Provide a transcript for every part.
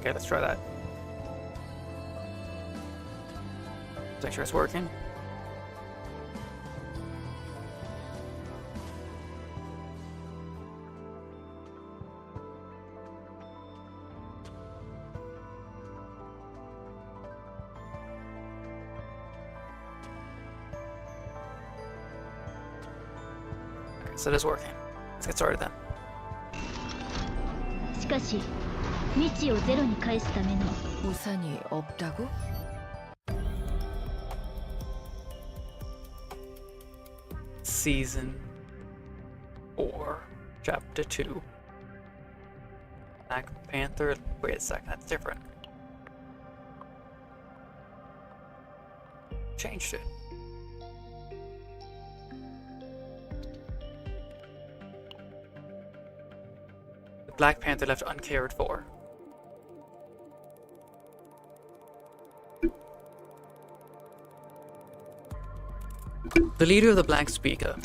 Okay, let's try that. Let's make sure it's working. Okay, so it is working. Let's get started then. しかし未知をゼロに返すための 우산이 없다고? Season 4, Chapter 2. Black Panther. Wait a second, that's different. Changed it. The Black Panther left uncared for. The leader of the Black Speaker,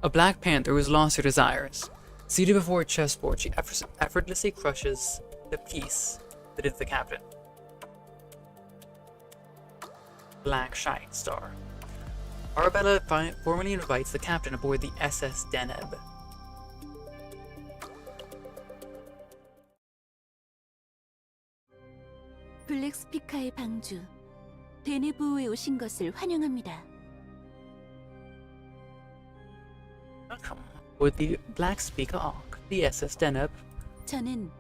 a Black Panther who has lost her desires. Seated before a chessboard, she effortlessly crushes the piece that is the captain. Black Shining Star. Arabella formally invites the captain aboard the SS Deneb. 블랙 스피카의 방주 데네브에 오신 것을 환영합니다. Welcome with the Black Speaker Arc, the SS Deneb. 저는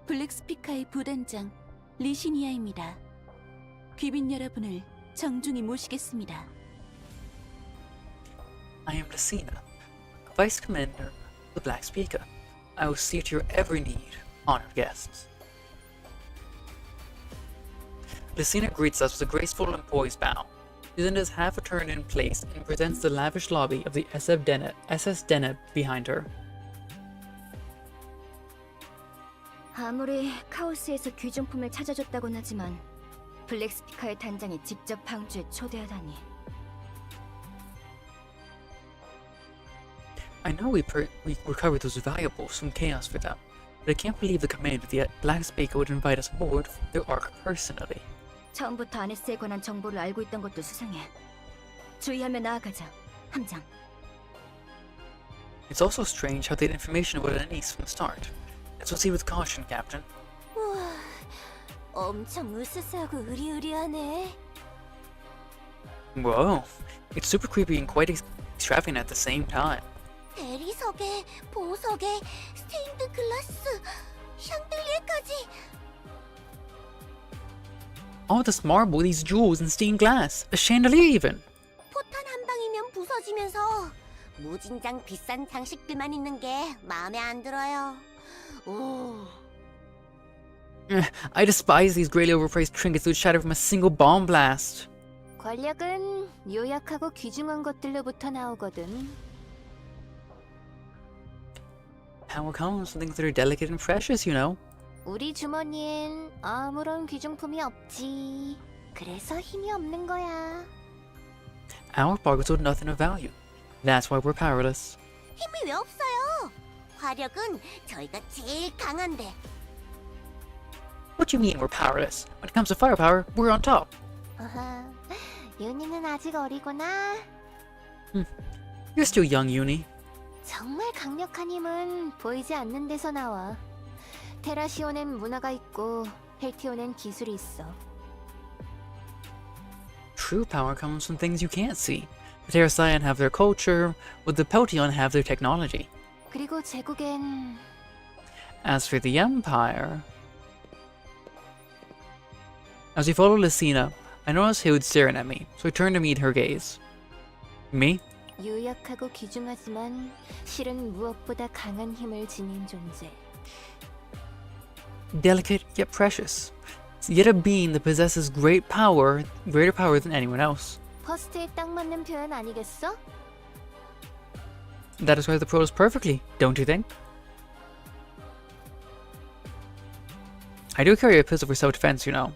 블랙 스피카의 부단장 리시니아입니다. 귀빈 여러분을 정중히 모시겠습니다. I am Lucina, Vice Commander of the Black Speaker. I will see to your every need, honored guests. Lucina greets us with a graceful and poised bow. She then does half a turn in place and presents the lavish lobby of the SS Deneb behind her. 아무리 카오스에서 귀중품을 찾아줬다곤 하지만 블랙 스피카의 단장이 직접 방주에 초대하다니. I know we recovered those valuables from Chaos for them, but I can't believe the commander of the Black Speaker would invite us aboard their arc personally. 처음부터 아네스에 관한 정보를 알고 있던 것도 수상해. 주의하며 나아가자, 함장. It's also strange how they had information about Anise from the start. Let's proceed with caution, Captain. 우와, 엄청 으스스하고 으리으리하네. Whoa, it's super creepy and quite extravagant at the same time. 대리석에, 보석에, 스테인드 글라스, 샹들리에까지. All this marble, these jewels and stained glass, a chandelier even. 포탄 한 방이면 부서지면서 무진장 비싼 장식들만 있는 게 마음에 안 들어요. 오. I despise these greatly overpriced trinkets that would shatter from a single bomb blast. 권력은 요약하고 귀중한 것들로부터 나오거든. Power comes from things that are delicate and precious, you know. 우리 주머니엔 아무런 귀중품이 없지. 그래서 힘이 없는 거야. Our pockets hold nothing of value. That's why we're powerless. 힘이 왜 없어요? 화력은 저희가 제일 강한데. What do you mean we're powerless? When it comes to firepower, we're on top. 윤희는 아직 어리구나. You're still young, Uni. 정말 강력한 힘은 보이지 않는 데서 나와. 테라시온엔 문화가 있고 헬티온엔 기술이 있어. True power comes from things you can't see. The Terrasian have their culture, while the Peltion have their technology. 그리고 제국엔 As for the Empire... As we follow Lucina, I noticed Hilde staring at me, so I turned to meet her gaze. Me? 유약하고 귀중하지만 실은 무엇보다 강한 힘을 지닌 존재. Delicate yet precious. Yet a being that possesses greater power than anyone else. 퍼스트에 딱 맞는 표현 아니겠어? That describes the Protoss perfectly, don't you think? I do carry a pistol for self-defense, you know.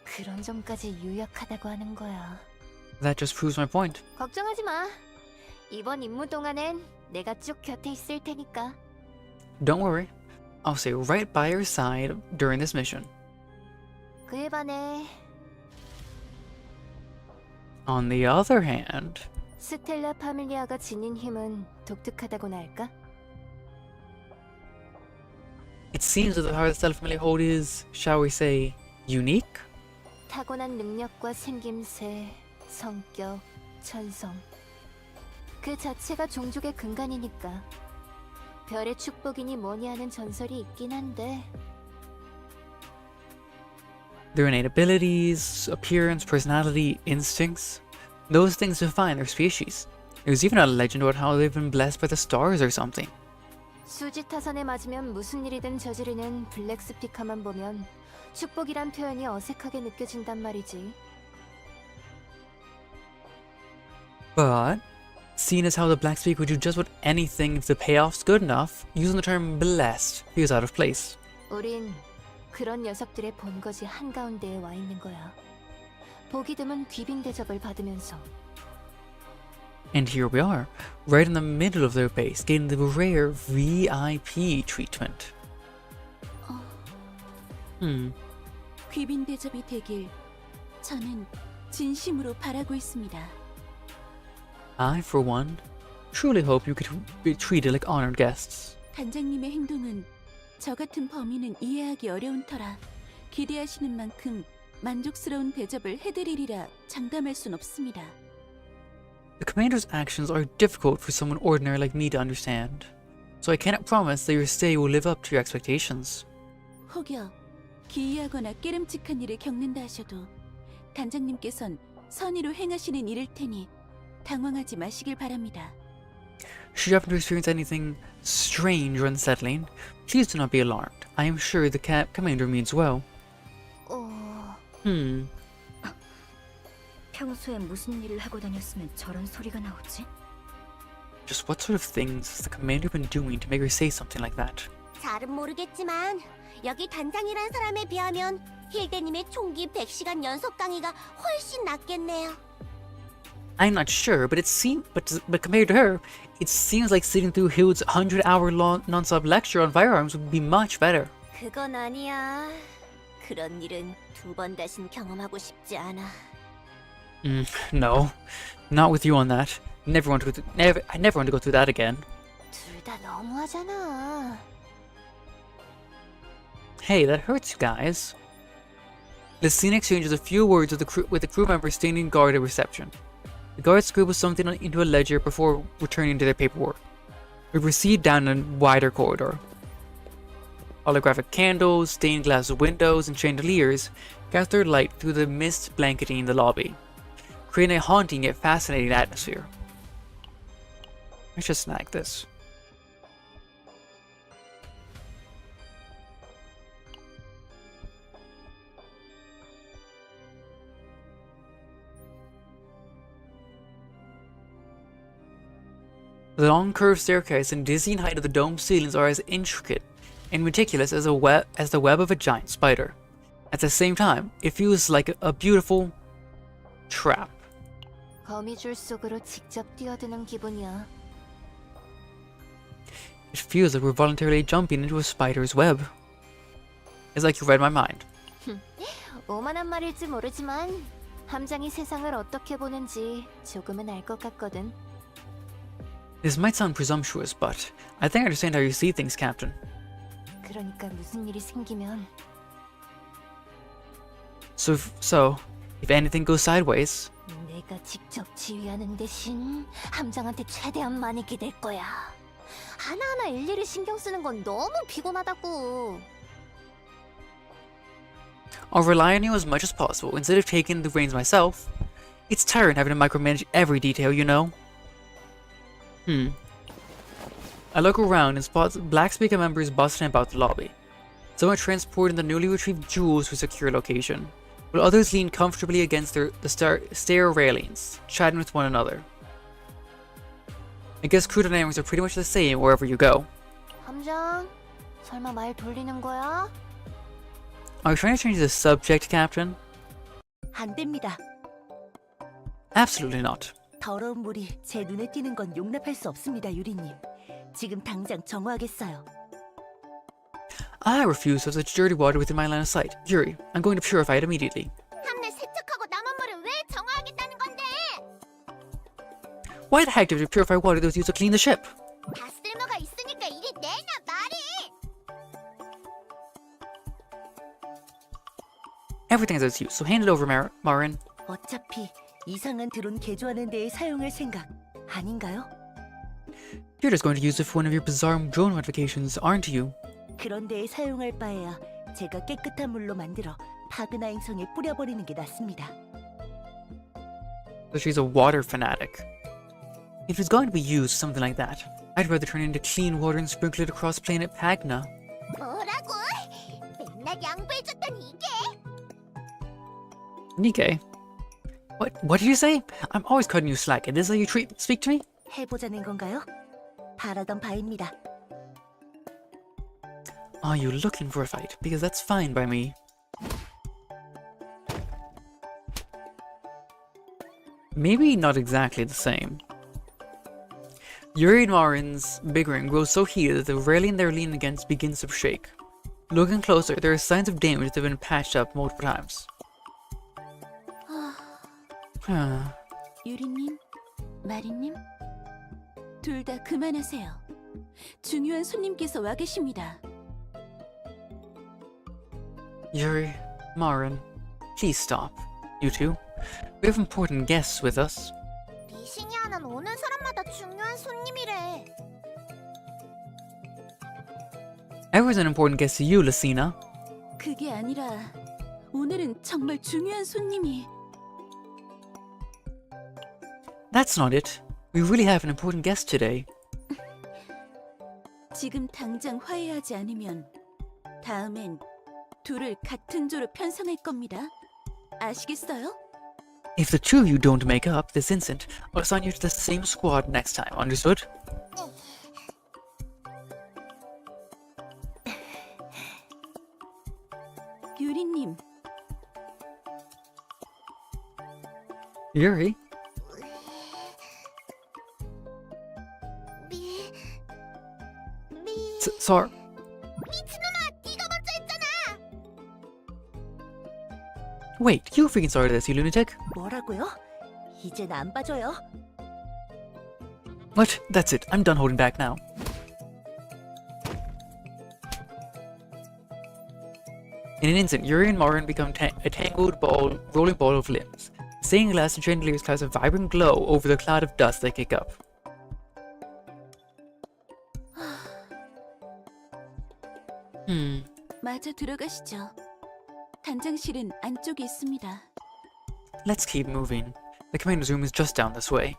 그런 점까지 유약하다고 하는 거야. That just proves my point. 걱정하지 마. 이번 임무 동안엔 내가 쭉 곁에 있을 테니까. Don't worry. I'll stay right by your side during this mission. 그에 반해 On the other hand, 스텔라 파밀리아가 지닌 힘은 독특하다고나 할까? it seems that the power that Stella Familia hold is, shall we say, unique? 타고난 능력과 생김새, 성격, 천성. 그 자체가 종족의 근간이니까. 별의 축복이니 뭐니 하는 전설이 있긴 한데 Their innate abilities, appearance, personality, instincts, those things define their species. There's even a legend about how they've been blessed by the stars or something. 수지 타산에 맞으면 무슨 일이든 저지르는 블랙 스피커만 보면 축복이란 표현이 어색하게 느껴진단 말이지. But, seeing as how the Black Speak would do just about anything if the payoff's good enough, using the term blessed feels out of place. 우린 그런 녀석들의 본거지 한가운데에 와 있는 거야. 보기 드문 귀빈 대접을 받으면서. And here we are, right in the middle of their base, getting the rare VIP treatment. 귀빈 대접이 되길 저는 진심으로 바라고 있습니다. I, for one, truly hope you could be treated like honored guests. 단장님의 행동은 저 같은 범인은 이해하기 어려운 터라 기대하시는 만큼 만족스러운 대접을 해드리리라 장담할 순 없습니다. The commander's actions are difficult for someone ordinary like me to understand, so I cannot promise that your stay will live up to your expectations. 혹여 기이하거나 깨름칙한 일을 겪는다 하셔도 단장님께선 선의로 행하시는 일일 테니 당황하지 마시길 바랍니다. Should you happen to experience anything strange or unsettling, please do not be alarmed. I am sure the commander means well. 평소에 무슨 일을 하고 다녔으면 저런 소리가 나오지? Just what sort of things has the commander been doing to make her say something like that? 잘은 모르겠지만 여기 단장이란 사람에 비하면 힐대님의 총기 100시간 연속 강의가 훨씬 낫겠네요. I'm not sure, but compared to her, it seems like sitting through Hild's 100-hour long non-stop lecture on firearms would be much better. 그건 아니야. 그런 일은 두 번 다신 경험하고 싶지 않아. No, not with you on that. I never want to go through that again. 둘 다 너무하잖아. Hey, that hurts you guys. The scene exchanges a few words with the crew members standing guard at reception. The guards scribble something into a ledger before returning to their paperwork. We proceed down a wider corridor. Holographic candles, stained glass windows, and chandeliers cast their light through the mist blanketing the lobby, creating a haunting yet fascinating atmosphere. Let's just snag this. The long curved staircase and dizzying height of the dome ceilings are as intricate and meticulous as the web of a giant spider. At the same time, it feels like a beautiful trap. 거미줄 속으로 직접 뛰어드는 기분이야. It feels like we're voluntarily jumping into a spider's web. It's like you read my mind. 오만한 말일지 모르지만 함장이 세상을 어떻게 보는지 조금은 알 것 같거든. This might sound presumptuous, but I think I understand how you see things, Captain. 그러니까 무슨 일이 생기면 So if anything goes sideways, 내가 직접 지휘하는 대신 함장한테 최대한 많이 기댈 거야. 하나하나 일일이 신경 쓰는 건 너무 피곤하다고. I'll rely on you as much as possible instead of taking the reins myself. It's tiring having to micromanage every detail, you know? I look around and spot Black Speaker members bustling about the lobby. Some are transporting the newly retrieved jewels to a secure location, while others lean comfortably against the stair railings, chatting with one another. I guess crew dynamics are pretty much the same wherever you go. 함장, 설마 말 돌리는 거야? Are you trying to change the subject, Captain? 안 됩니다. Absolutely not. 더러운 물이 제 눈에 띄는 건 용납할 수 없습니다, 유리님. 지금 당장 정화하겠어요. I refuse to have such dirty water within my line of sight. Yuri, I'm going to purify it immediately. 함내 세척하고 남은 물을 왜 정화하겠다는 건데? Why the heck did you purify water that was used to clean the ship? 다 쓸모가 있으니까 이리 내놔 말이. Everything has its use, so hand it over, Marin. 어차피 이상한 드론 개조하는 데에 사용할 생각 아닌가요? You're just going to use it for one of your bizarre drone modifications, aren't you? 그런 데에 사용할 바에야 제가 깨끗한 물로 만들어 바그나 행성에 뿌려버리는 게 낫습니다. So she's a water fanatic. If it's going to be used for something like that, I'd rather turn it into clean water and sprinkle it across planet Pagna. 뭐라고? 맨날 양보해줬던 이게? Nikkei. What did you say? I'm always cutting you slack, and this is how you speak to me? 해보자는 건가요? 바라던 바입니다. Are you looking for a fight? Because that's fine by me. Maybe not exactly the same. Yuri and Marin's bickering grows so heated that the railing they're leaning against begins to shake. Looking closer, there are signs of damage that have been patched up multiple times. 유리님, 마리님, 둘 다 그만하세요. 중요한 손님께서 와 계십니다. Yuri, Marin, please stop. You two. We have important guests with us. 리시니아는 오는 사람마다 중요한 손님이래. Everyone's an important guest to you, Lucina. 그게 아니라 오늘은 정말 중요한 손님이. That's not it. We really have an important guest today. 지금 당장 화해하지 않으면 다음엔 둘을 같은 조로 편성할 겁니다. 아시겠어요? If the two of you don't make up this instant, I'll assign you to the same squad next time, understood? 유리님, Yuri? Sorry. 미친놈아, 네가 먼저 했잖아. Wait, you freaking started this, you lunatic? 뭐라고요? 이젠 안 봐줘요. What? That's it. I'm done holding back now. In an instant, Yuri and Marin become a tangled rolling ball of limbs. Stained glass and chandeliers cast a vibrant glow over the cloud of dust they kick up. 마저 들어가시죠. 단장실은 안쪽에 있습니다. Let's keep moving. The commander's room is just down this way.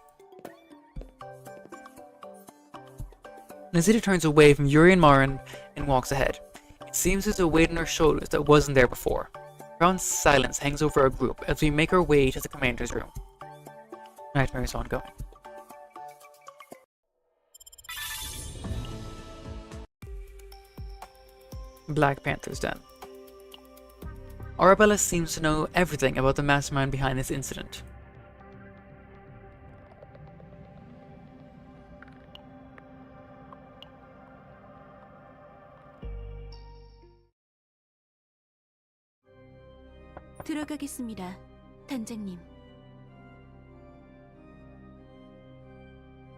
Nazita turns away from Yuri and Marin and walks ahead. It seems there's a weight on her shoulders that wasn't there before. Profound silence hangs over our group as we make our way to the commander's room. Nightmare is ongoing. Black Panther's den. Arabella seems to know everything about the mastermind behind this incident. 들어가겠습니다, 단장님.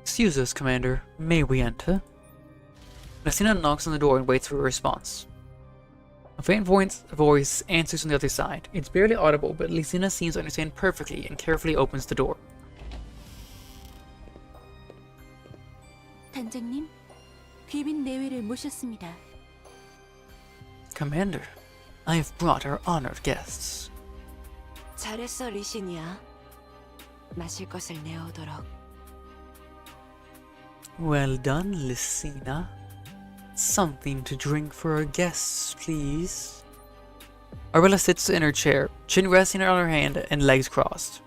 Excuse us, Commander. May we enter? Messina knocks on the door and waits for a response. A faint voice answers from the other side. It's barely audible, but Lucina seems to understand perfectly and carefully opens the door. 단장님, 귀빈 내외를 모셨습니다. Commander, I have brought our honored guests. 잘했어, 리시니아. 마실 것을 내어오도록. Well done, Lucina. Something to drink for our guests, please. Arabella sits in her chair, chin resting on her hand and legs crossed.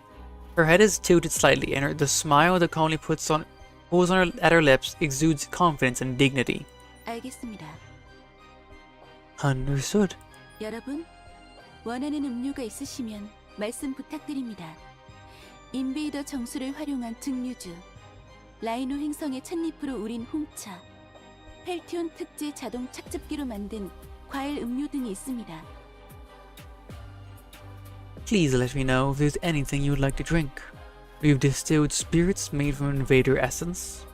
Her head is tilted slightly, and the smile that calmly pulls at her lips exudes confidence and dignity. 알겠습니다. Understood. 여러분, 원하는 음료가 있으시면 말씀 부탁드립니다. 인베이더 정수를 활용한 증류주, 라이노 행성의 찻잎으로 우린 홍차, 펠티온 특제 자동 착즙기로 만든 과일, 음료 등이 있습니다. Please let me know if there's anything you would like to drink. We've distilled spirits made from invader essence,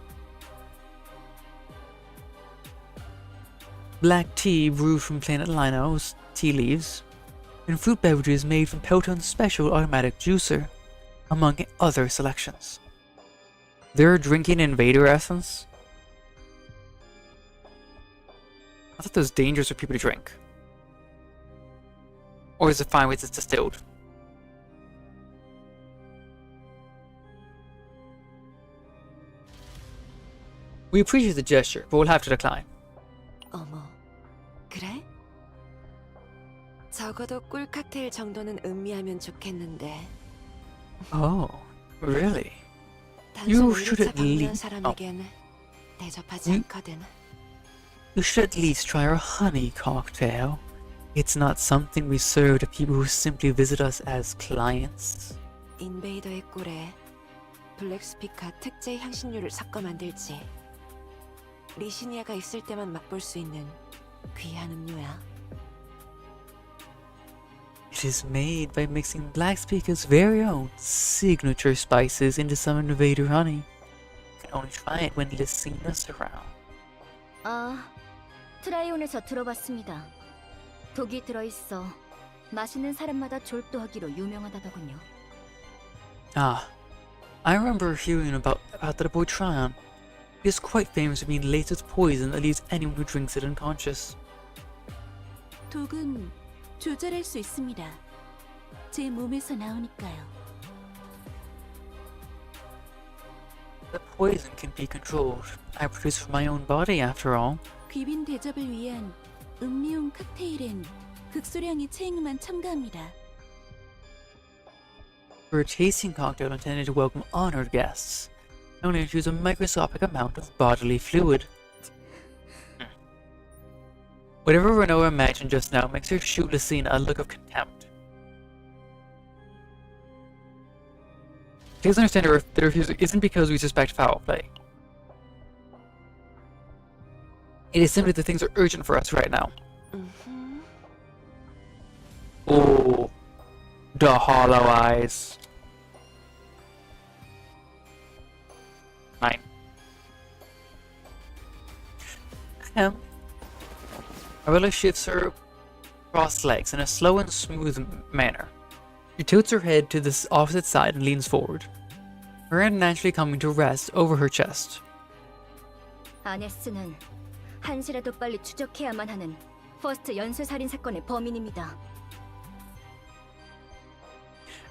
black tea brewed from planet Lino's tea leaves, and fruit beverages made from Pelton's special automatic juicer, among other selections. They're drinking invader essence? I thought that was dangerous for people to drink. Or is it fine once it's distilled? We appreciate the gesture, but we'll have to decline. 어머, 그래? 적어도 꿀 칵테일 정도는 음미하면 좋겠는데. Oh, really? 단순 You 1차 should at 방문한 least. 사람에게는 대접하지 You- 않거든. You should at least try our honey cocktail. It's not something we serve to people who simply visit us as clients. 인베이더의 꿀에 블랙스피카 특제 향신료를 섞어 만들지. 리시니아가 있을 때만 맛볼 수 있는 귀한 음료야. It is made by mixing Black Speaker's very own signature spices into some invader honey. You can only try it when Lycina's around. 아, 트라이온에서 들어봤습니다. 독이 들어있어 마시는 사람마다 졸도하기로 유명하다더군요. Ah, I remember hearing about the boy Tryon. He is quite famous for being laced with poison that leaves anyone who drinks it unconscious. 독은 조절할 수 있습니다. 제 몸에서 나오니까요. The poison can be controlled. I produce from my own body, after all. 귀빈 대접을 위한 음미용 칵테일엔 극소량의 체액만 첨가합니다. For a tasting cocktail intended to welcome honored guests, I only infuse a microscopic amount of bodily fluid. Whatever Renault imagined just now makes her shoot Lucina a look of contempt. She doesn't understand the refusal isn't because we suspect foul play. It is simply that things are urgent for us right now. Oh, the hollow eyes. Fine. Arabella shifts her crossed legs in a slow and smooth manner. She tilts her head to the opposite side and leans forward, her hand naturally coming to rest over her chest. 아네스는 한시라도 빨리 추적해야만 하는 퍼스트 연쇄살인 사건의 범인입니다.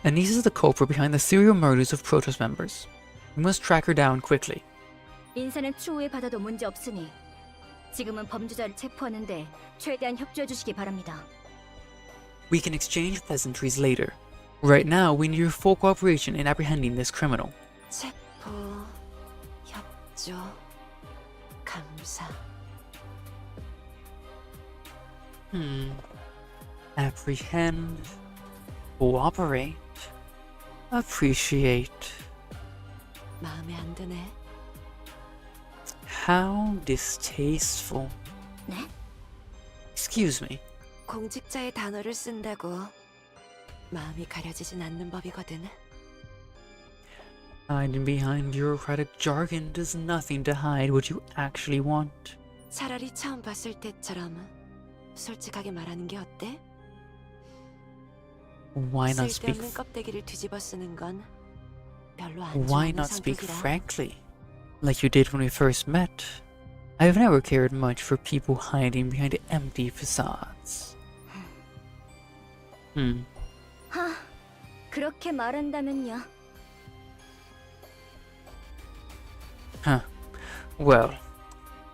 Anise is the culprit behind the serial murders of Protoss members. We must track her down quickly. 인사는 추후에 받아도 문제 없으니 지금은 범죄자를 체포하는데 최대한 협조해 주시기 바랍니다. We can exchange pleasantries later. Right now, we need your full cooperation in apprehending this criminal. 체포, 협조, 감사. Apprehend, cooperate, appreciate. 마음에 안 드네. How distasteful. 네? Excuse me. 공직자의 단어를 쓴다고 마음이 가려지진 않는 법이거든. Hiding behind bureaucratic jargon does nothing to hide what you actually want. 차라리 처음 봤을 때처럼 솔직하게 말하는 게 어때? Why not speak? 쓸데없는 껍데기를 뒤집어 쓰는 건 별로 안 Why 좋아하는 not speak 성격이라. frankly, like you did when we first met? I've never cared much for people hiding behind empty facades. 하, 그렇게 말한다면요. Huh. Well,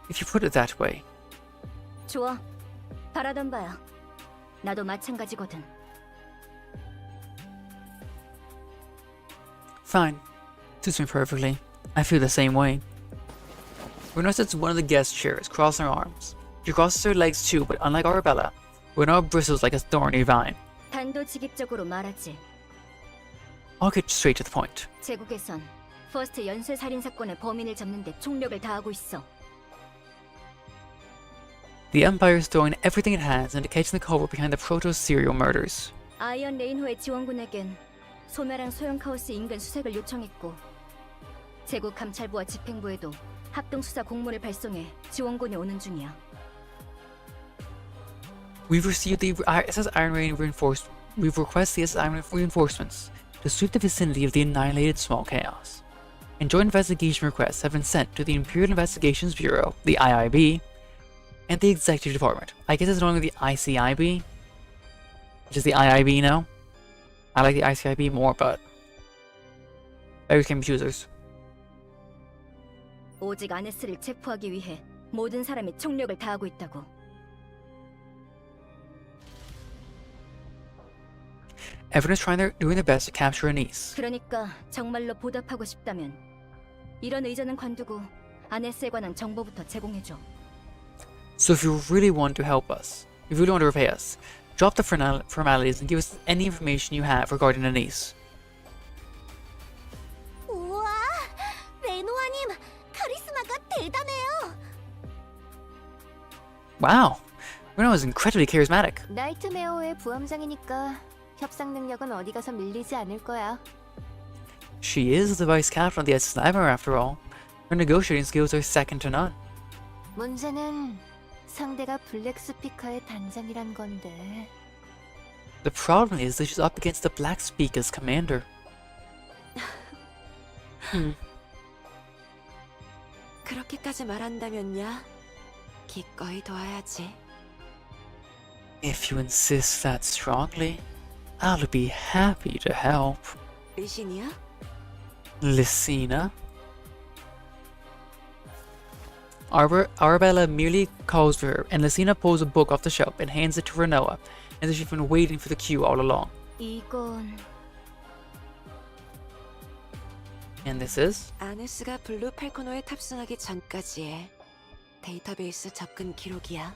if you put it that way. 좋아, 바라던 바야. 나도 마찬가지거든. Fine. Suits me perfectly. I feel the same way. Renard sits in one of the guest chairs, crossing her arms. She crosses her legs too, but unlike Arabella, Renard bristles like a thorny vine. 단도직입적으로 말하지. I'll get straight to the point. 제국에선 퍼스트 연쇄살인 사건의 범인을 잡는 데 총력을 다하고 있어. The Empire is throwing everything it has into catching the culprit behind the Protoss serial murders. 아이언 레인호의 지원군에겐 소멸한 소형 카오스 인근 수색을 요청했고 제국 감찰부와 집행부에도 합동 수사 공모를 발송해 지원군이 오는 중이야. We've received the SS Iron Rain reinforcements. We've requested the SS Iron Rain reinforcements to sweep the vicinity of the annihilated small chaos. And joint investigation requests have been sent to the Imperial Investigations Bureau, the IIB, and the Executive Department. I guess it's no longer the ICIB, which is the IIB now. I like the ICIB more, but beggars can be choosers. 오직 아네스를 체포하기 위해 모든 사람이 총력을 다하고 있다고. Everyone's doing their best to capture her niece. 그러니까 정말로 보답하고 싶다면 이런 의전은 관두고 아네스에 관한 정보부터 제공해줘. So if you really want to help us, if you really want to repay us, drop the formalities and give us any information you have regarding the niece. 우와, 레노아님 카리스마가 대단해요. Wow, Reno is incredibly charismatic. 나이트메어의 부함장이니까 협상 능력은 어디 가서 밀리지 않을 거야. She is the vice captain of the SS Nightmare after all. Her negotiating skills are second to none. 문제는 상대가 블랙 스피커의 단장이란 건데. The problem is that she's up against the Black Speaker's commander. 그렇게까지 말한다면야 기꺼이 도와야지. If you insist that strongly, I'll be happy to help. 리신이야? Lysina. Arabella merely calls for her, and Lysina pulls a book off the shelf and hands it to Renoa, as if she's been waiting for the cue all along. 이건 And this is? 아네스가 블루 팔코노에 탑승하기 전까지의 데이터베이스 접근 기록이야.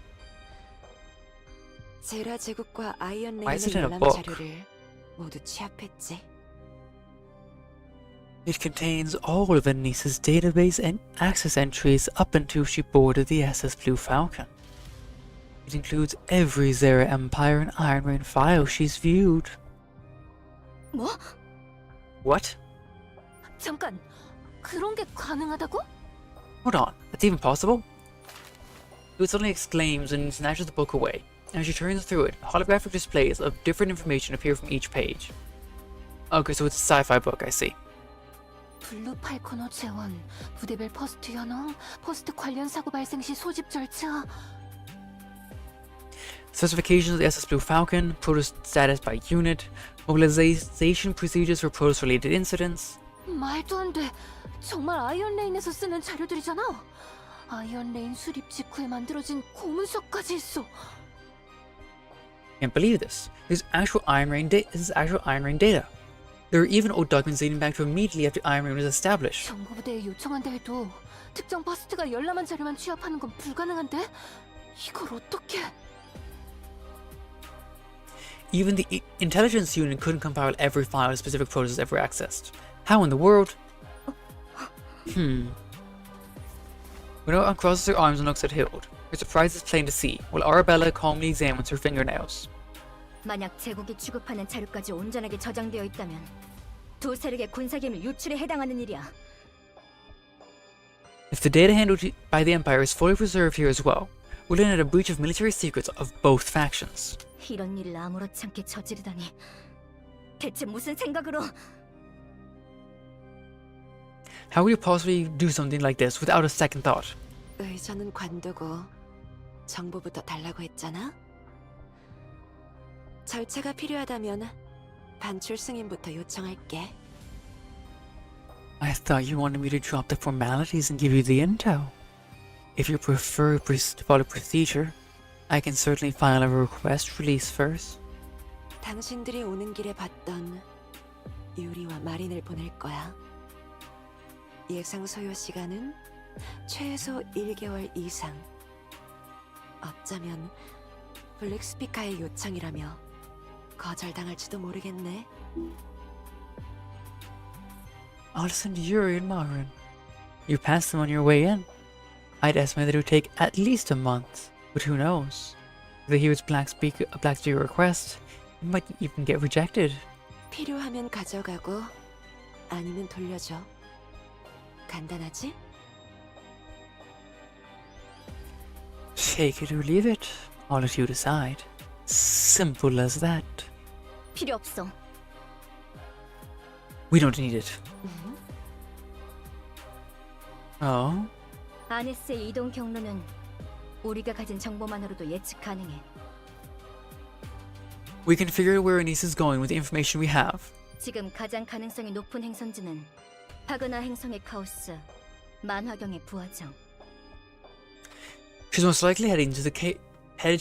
제라 제국과 아이언 Why is it 레인의 in a 열람 book? 자료를 모두 취합했지. It contains all of the niece's database and access entries up until she boarded the SS Blue Falcon. It includes every Zera Empire and Iron Rain file she's viewed. 뭐? What? 잠깐, 그런 게 가능하다고? Hold on, that's even possible? It suddenly exclaims and snatches the book away. As she turns through it, holographic displays of different information appear from each page. Okay, so it's a sci-fi book, I see. 블루 팔코노 재원, 부대별 퍼스트 현황, 퍼스트 관련 사고 발생 시 소집 절차. Specifications of the SS Blue Falcon, Protoss status by unit, mobilization procedures for Protoss-related incidents. 말도 안 돼. 정말 아이언레인에서 쓰는 자료들이잖아. 아이언레인 수립 직후에 만들어진 고문서까지 있어. Can't believe this. This is actual Iron Rain data. There are even old documents dating back to immediately after Iron Rain was established. 정보부대에 요청한다 해도 특정 퍼스트가 열람한 자료만 취합하는 건 불가능한데? 이걸 어떻게? Even the intelligence unit couldn't compile every file a specific Protoss ever accessed. How in the world? Winnow uncrosses her arms and looks at Hild. Her surprise is plain to see, while Arabella calmly examines her fingernails. 만약 제국이 취급하는 자료까지 온전하게 저장되어 있다면 두 세력의 군사기밀 유출에 해당하는 일이야. If the data handled by the Empire is fully preserved here as well, we're looking at a breach of military secrets of both factions. 이런 일을 아무렇지 않게 저지르다니 대체 무슨 생각으로? How would you possibly do something like this without a second thought? 의전은 관두고 정보부터 달라고 했잖아. 절차가 필요하다면 반출 승인부터 요청할게. I thought you wanted me to drop the formalities and give you the intel. If you prefer to follow procedure, I can certainly file a request release first. 당신들이 오는 길에 봤던 유리와 마린을 보낼 거야. 예상 소요 시간은 최소 1개월 이상. 어쩌면 블랙스피카의 요청이라며 거절당할지도 모르겠네. I'll listen to Yuri and Marin. You passed them on your way in. I'd estimate that it would take at least a month. But who knows? If they hear its black speaker request, it might even get rejected. 필요하면 가져가고 아니면 돌려줘. 간단하지? Take it or leave it. I'll let you decide. Simple as that. 필요 없어. We don't need it. Oh? 아네스의 이동 경로는 우리가 가진 정보만으로도 예측 가능해. We can figure out where Anise is going with the information we have. 지금 가장 가능성이 높은 행선지는 파그나 행성의 카오스, 만화경의 부하장. She's most likely headed to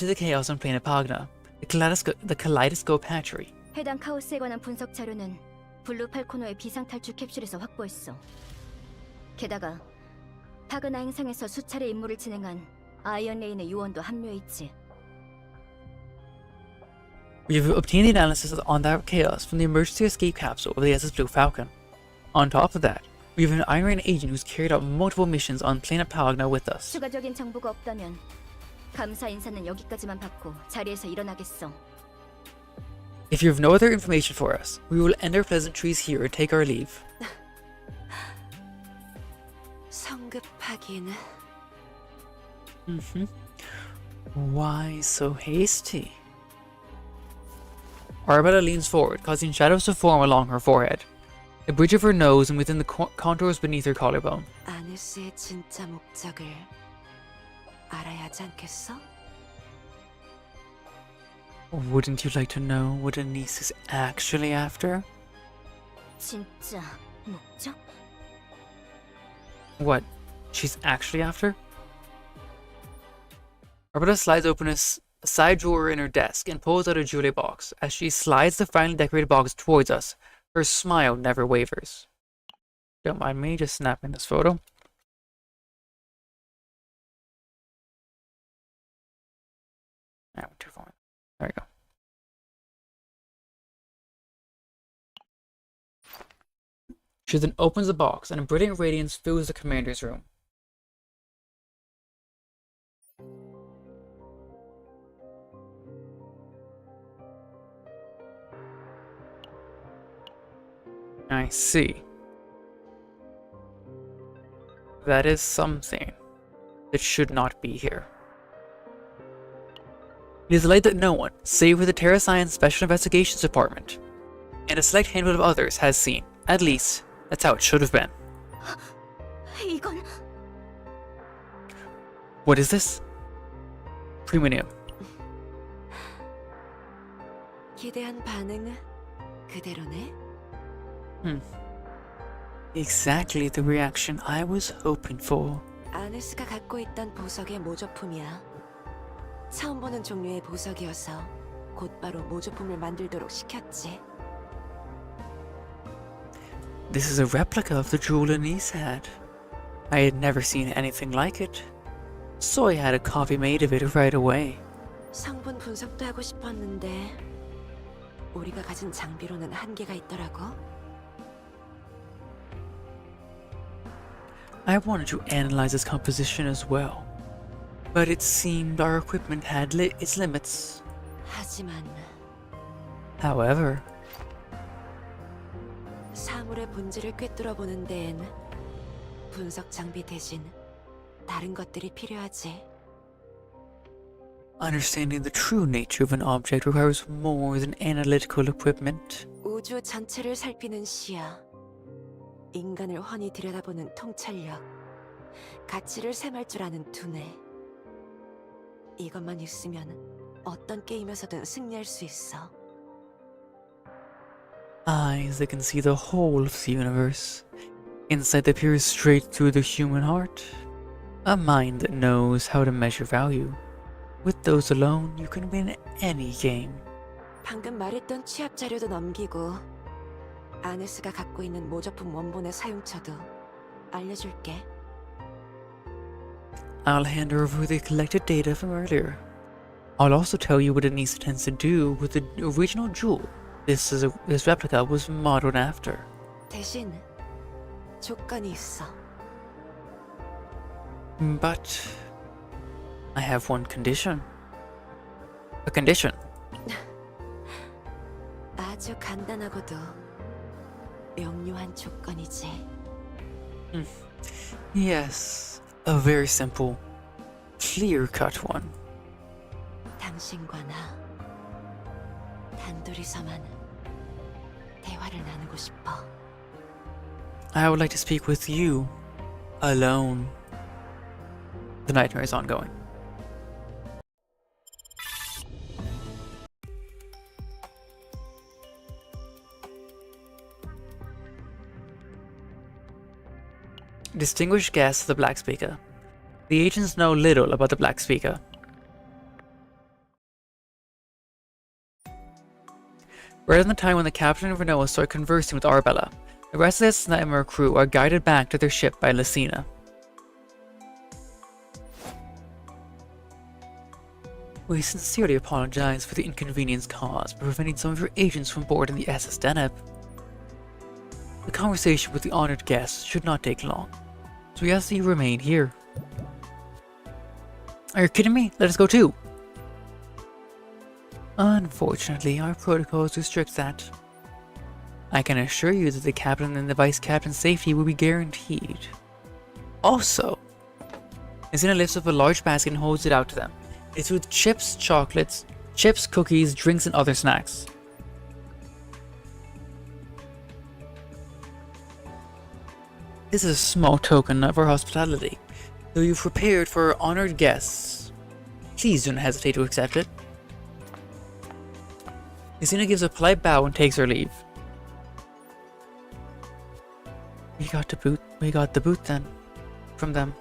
the chaos on planet Pagna, the kaleidoscope hatchery. 해당 카오스에 관한 분석 자료는 블루 팔코노의 비상 탈출 캡슐에서 확보했어. 게다가 파그나 행성에서 수차례 임무를 진행한 아이언 레인의 요원도 합류했지. We've obtained the analysis on that chaos from the emergency escape capsule of the SS Blue Falcon. On top of that, we have an Iron Rain agent who's carried out multiple missions on planet Pagna with us. 추가적인 정보가 없다면 감사 인사는 여기까지만 받고 자리에서 일어나겠어. If you have no other information for us, we will end our pleasantries here and take our leave. 성급하긴. Why so hasty? Arabella leans forward, causing shadows to form along her forehead, the bridge of her nose and within the contours beneath her collarbone. 아네스의 진짜 목적을 알아야 하지 않겠어? Wouldn't you like to know what Anise is actually after? 진짜 목적? What she's actually after? Arabella slides open a side drawer in her desk and pulls out a jewelry box. As she slides the finely decorated box towards us, her smile never wavers. Don't mind me just snapping this photo. I went too far. There we go. She then opens the box and a brilliant radiance fills the commander's room. I see. That is something that should not be here. It is a light that no one, save for the Terra Science Special Investigations Department, and a select handful of others has seen. At least, that's how it should have been. 이건 What is this? Premium. 기대한 반응 그대로네. Exactly the reaction I was hoping for. 아네스가 갖고 있던 보석의 모조품이야. 처음 보는 종류의 보석이어서 곧바로 모조품을 만들도록 시켰지. This is a replica of the jewel Anise had. I had never seen anything like it, so I had a copy made of it right away. 성분 분석도 하고 싶었는데 우리가 가진 장비로는 한계가 있더라고. I wanted to analyze its composition as well, but it seemed our equipment had its limits. 하지만 However, 사물의 본질을 꿰뚫어보는 데엔 분석 장비 대신 다른 것들이 필요하지. understanding the true nature of an object requires more than analytical equipment. 우주 전체를 살피는 시야, 인간을 훤히 들여다보는 통찰력, 가치를 셈할 줄 아는 두뇌. 이것만 있으면 어떤 게임에서든 승리할 수 있어. Eyes that can see the whole of the universe, insight that peers straight through the human heart, a mind that knows how to measure value. With those alone, you can win any game. 방금 말했던 취합 자료도 넘기고 아네스가 갖고 있는 모조품 원본의 사용처도 알려줄게. I'll hand her over the collected data from earlier. I'll also tell you what Anise intends to do with the original jewel this replica was modeled after. 대신 조건이 있어. But I have one condition. A condition. 아주 간단하고도 명료한 조건이지. Yes, a very simple, clear-cut one. 당신과 나 단둘이서만 대화를 나누고 싶어. I would like to speak with you, alone. The nightmare is ongoing. Distinguished guests of the Black Speaker. The agents know little about the Black Speaker. Right in the time when the captain and Renault start conversing with Arabella, the rest of the Nightmare crew are guided back to their ship by Lucina. We sincerely apologize for the inconvenience caused by preventing some of your agents from boarding the SS Deneb. The conversation with the honored guests should not take long, so we ask that you remain here. Are you kidding me? Let us go too! Unfortunately, our protocols restrict that. I can assure you that the captain and the vice captain's safety will be guaranteed. Also, Zina lifts up a large basket and holds it out to them. It's with chips, chocolates, chips, cookies, drinks, and other snacks. This is a small token of our hospitality. Though you've prepared for our honored guests, please do not hesitate to accept it. Zina gives a polite bow and takes her leave. We got the boot then, from them.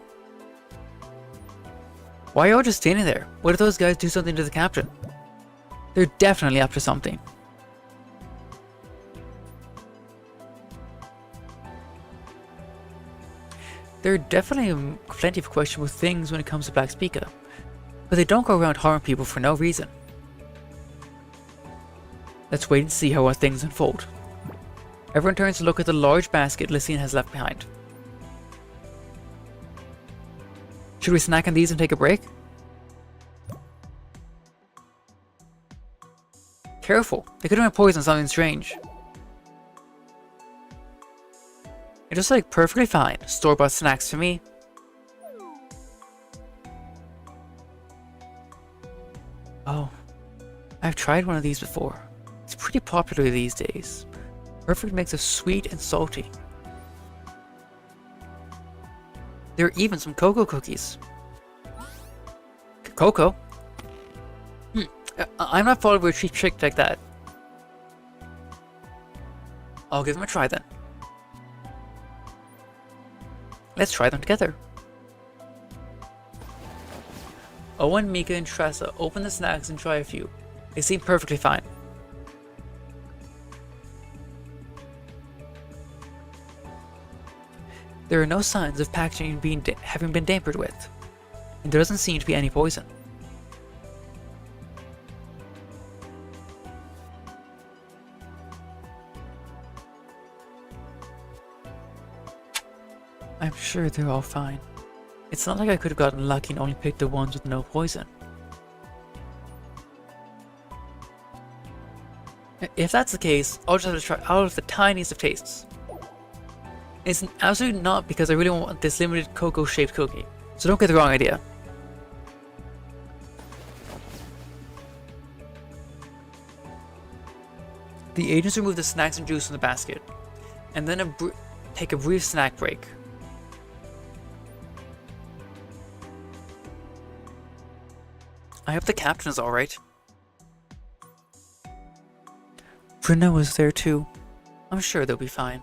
Why are you all just standing there? What if those guys do something to the captain? They're definitely up to something. There are definitely plenty of questionable things when it comes to Black Speaker, but they don't go around harming people for no reason. Let's wait and see how things unfold. Everyone turns to look at the large basket Lucina has left behind. Should we snack on these and take a break? Careful, they could have been poisoned something strange. It looks like perfectly fine. Store-bought snacks for me. Oh, I've tried one of these before. It's pretty popular these days. Perfect mix of sweet and salty. There are even some cocoa cookies. Cocoa? I'm not falling for a cheap trick like that. I'll give them a try then. Let's try them together. Owen, Mika, and Tressa open the snacks and try a few. They seem perfectly fine. There are no signs of packaging having been tampered with, and there doesn't seem to be any poison. I'm sure they're all fine. It's not like I could have gotten lucky and only picked the ones with no poison. If that's the case, I'll just have to try out of the tiniest of tastes. It's absolutely not because I really want this limited cocoa-shaped cookie, so don't get the wrong idea. The agents remove the snacks and juice from the basket, and then take a brief snack break. I hope the captain is alright. Bruno is there too. I'm sure they'll be fine.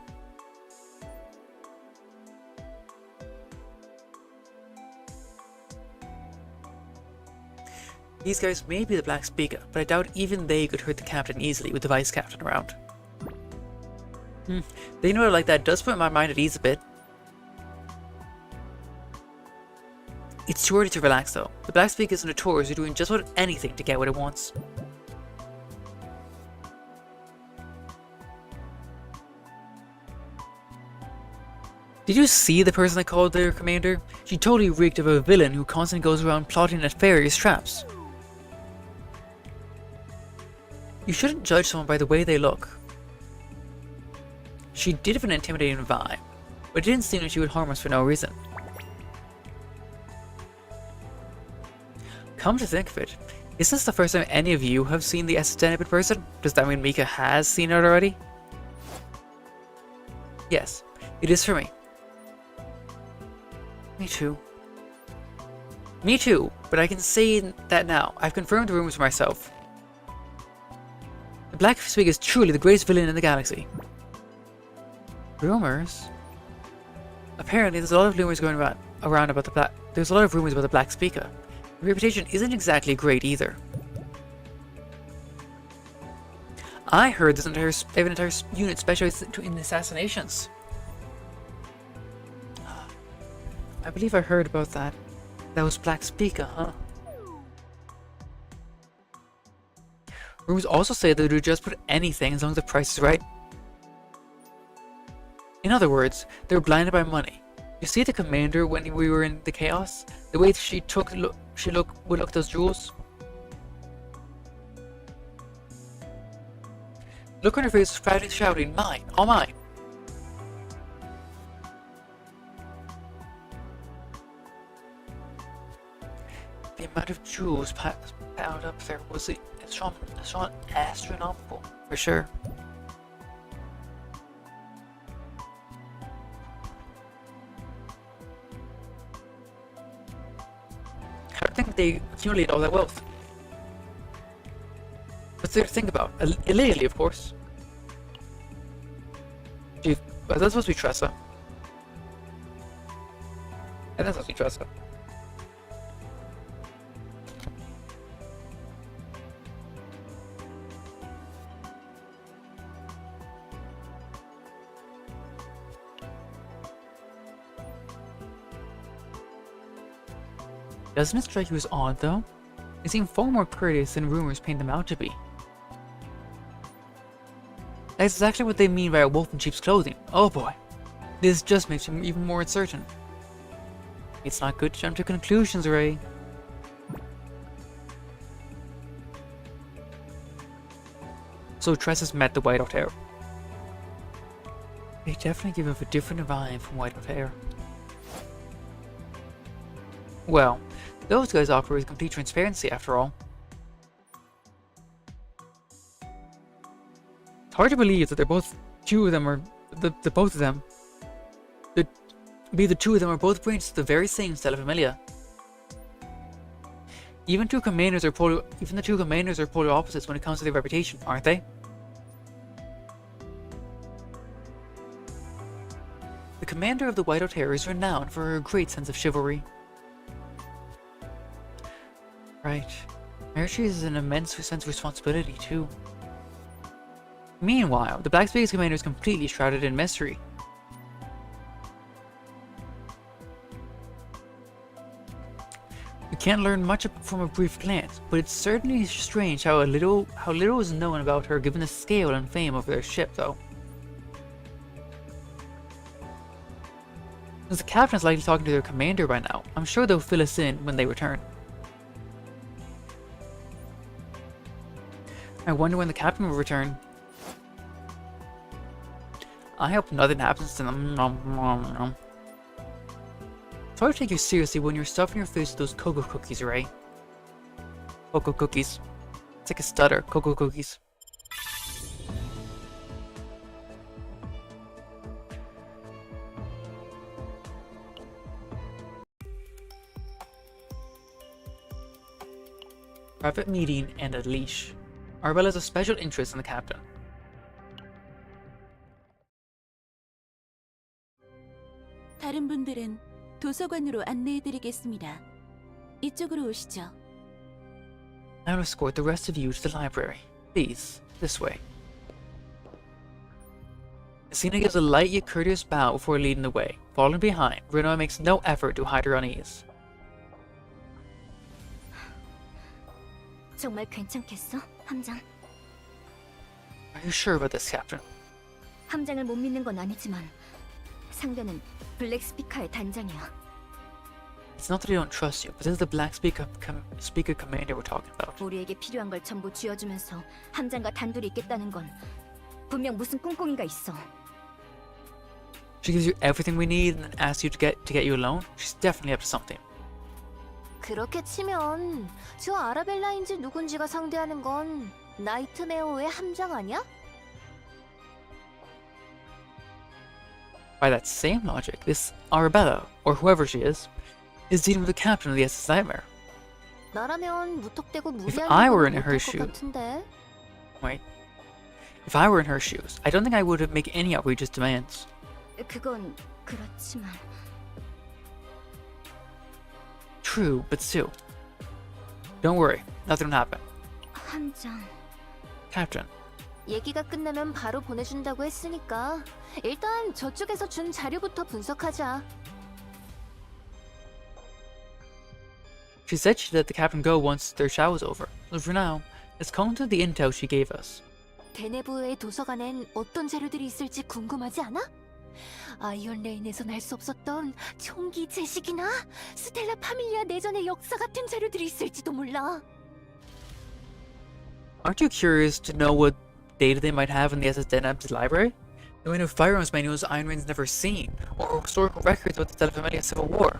These guys may be the Black Speaker, but I doubt even they could hurt the captain easily with the vice captain around. They know it like that does put my mind at ease a bit. It's too early to relax though. The Black Speaker is notorious for doing just about anything to get what it wants. Did you see the person I called their commander? She totally reeked of a villain who constantly goes around plotting nefarious traps. You shouldn't judge someone by the way they look. She did have an intimidating vibe, but it didn't seem like she would harm us for no reason. Come to think of it, isn't this the first time any of you have seen the Essented in person? Does that mean Mika has seen it already? Yes, it is for me. Me too. Me too, but I can say that now. I've confirmed the rumors for myself. The Black Spig is truly the greatest villain in the galaxy. Rumors? Apparently, there's a lot of rumors going around about the Black. There's a lot of rumors about the Black Speaker. The reputation isn't exactly great either. I heard there's an entire unit specialized in assassinations. I believe I heard about that. That was Black Speaker, huh? Rumors also say that they would just put anything as long as the price is right. In other words, they were blinded by money. You see the commander when we were in the chaos? The way she would look at those jewels? Look on her face was proudly shouting, "Mine, all mine!" The amount of jewels piled up there was astronomical, for sure. I don't think they accumulate all that wealth. What's there to think about? Illegally, of course. Gee, that's supposed to be Tressa. And that's supposed to be Tressa. Doesn't it strike you as odd, though? They seem far more courteous than rumors paint them out to be. That's exactly what they mean by a wolf in sheep's clothing. Oh boy. This just makes me even more uncertain. It's not good to jump to conclusions, Ray. So Tressa's met the White Hair. They definitely give off a different vibe from White Hair. Well, those guys offer with complete transparency after all. It's hard to believe that the two of them are both brains to the very same style of Amelia. Even the two commanders are polar opposites when it comes to their reputation, aren't they? The commander of the White Hair is renowned for her great sense of chivalry. Right. Mercury is an immense sense of responsibility, too. Meanwhile, the Black Space Commander is completely shrouded in mystery. We can't learn much from a brief glance, but it's certainly strange how little is known about her given the scale and fame of their ship, though. Since the captain is likely talking to their commander by now, I'm sure they'll fill us in when they return. I wonder when the captain will return. I hope nothing happens to them. It's hard to take you seriously when you're stuffing your face with those cocoa cookies, Ray. Cocoa cookies. It's like a stutter. Cocoa cookies. Private meeting and a leash. Arabella has a special interest in the captain. 다른 분들은 도서관으로 안내해드리겠습니다. 이쪽으로 오시죠. I'll escort the rest of you to the library. Please, this way. Athena gives a light yet courteous bow before leading the way. Falling behind, Renoa makes no effort to hide her unease. 정말 괜찮겠어, 함장? Are you sure about this, Captain? 함장을 못 믿는 건 아니지만 상대는 블랙 스피커의 단장이야. It's not that I don't trust you, but this is the black speaker commander we're talking about. 우리에게 필요한 걸 전부 쥐어주면서 함장과 단둘이 있겠다는 건 분명 무슨 꿍꿍이가 있어. She gives you everything we need and then asks you to get you alone. She's definitely up to something. 그렇게 치면 저 아라벨라인지 누군지가 상대하는 건 나이트메어의 함장 아니야? By that same logic, this Arabella, or whoever she is dealing with the captain of the SS Nightmare. 나라면 무턱대고 If 무리한 I were 행동은 in her 못할 것 shoe- 같은데. Wait. If I were in her shoes, I don't think I would make any outrageous demands. 그건 그렇지만 True, but still. Don't worry, nothing will happen. 함장. Captain, 얘기가 끝나면 바로 보내준다고 했으니까 일단 저쪽에서 준 자료부터 분석하자. she said she'd let the captain go once their show was over. But for now, let's come to the intel she gave us. 대내부의 도서관엔 어떤 자료들이 있을지 궁금하지 않아? 아이언 레인에선 알 수 없었던 총기 제식이나 스텔라 파밀리아 내전의 역사 같은 자료들이 있을지도 몰라. Aren't you curious to know what data they might have in the SS Denab's library? They might have firearms manuals Iron Rain's never seen, or historical records about the Stella Familia Civil War.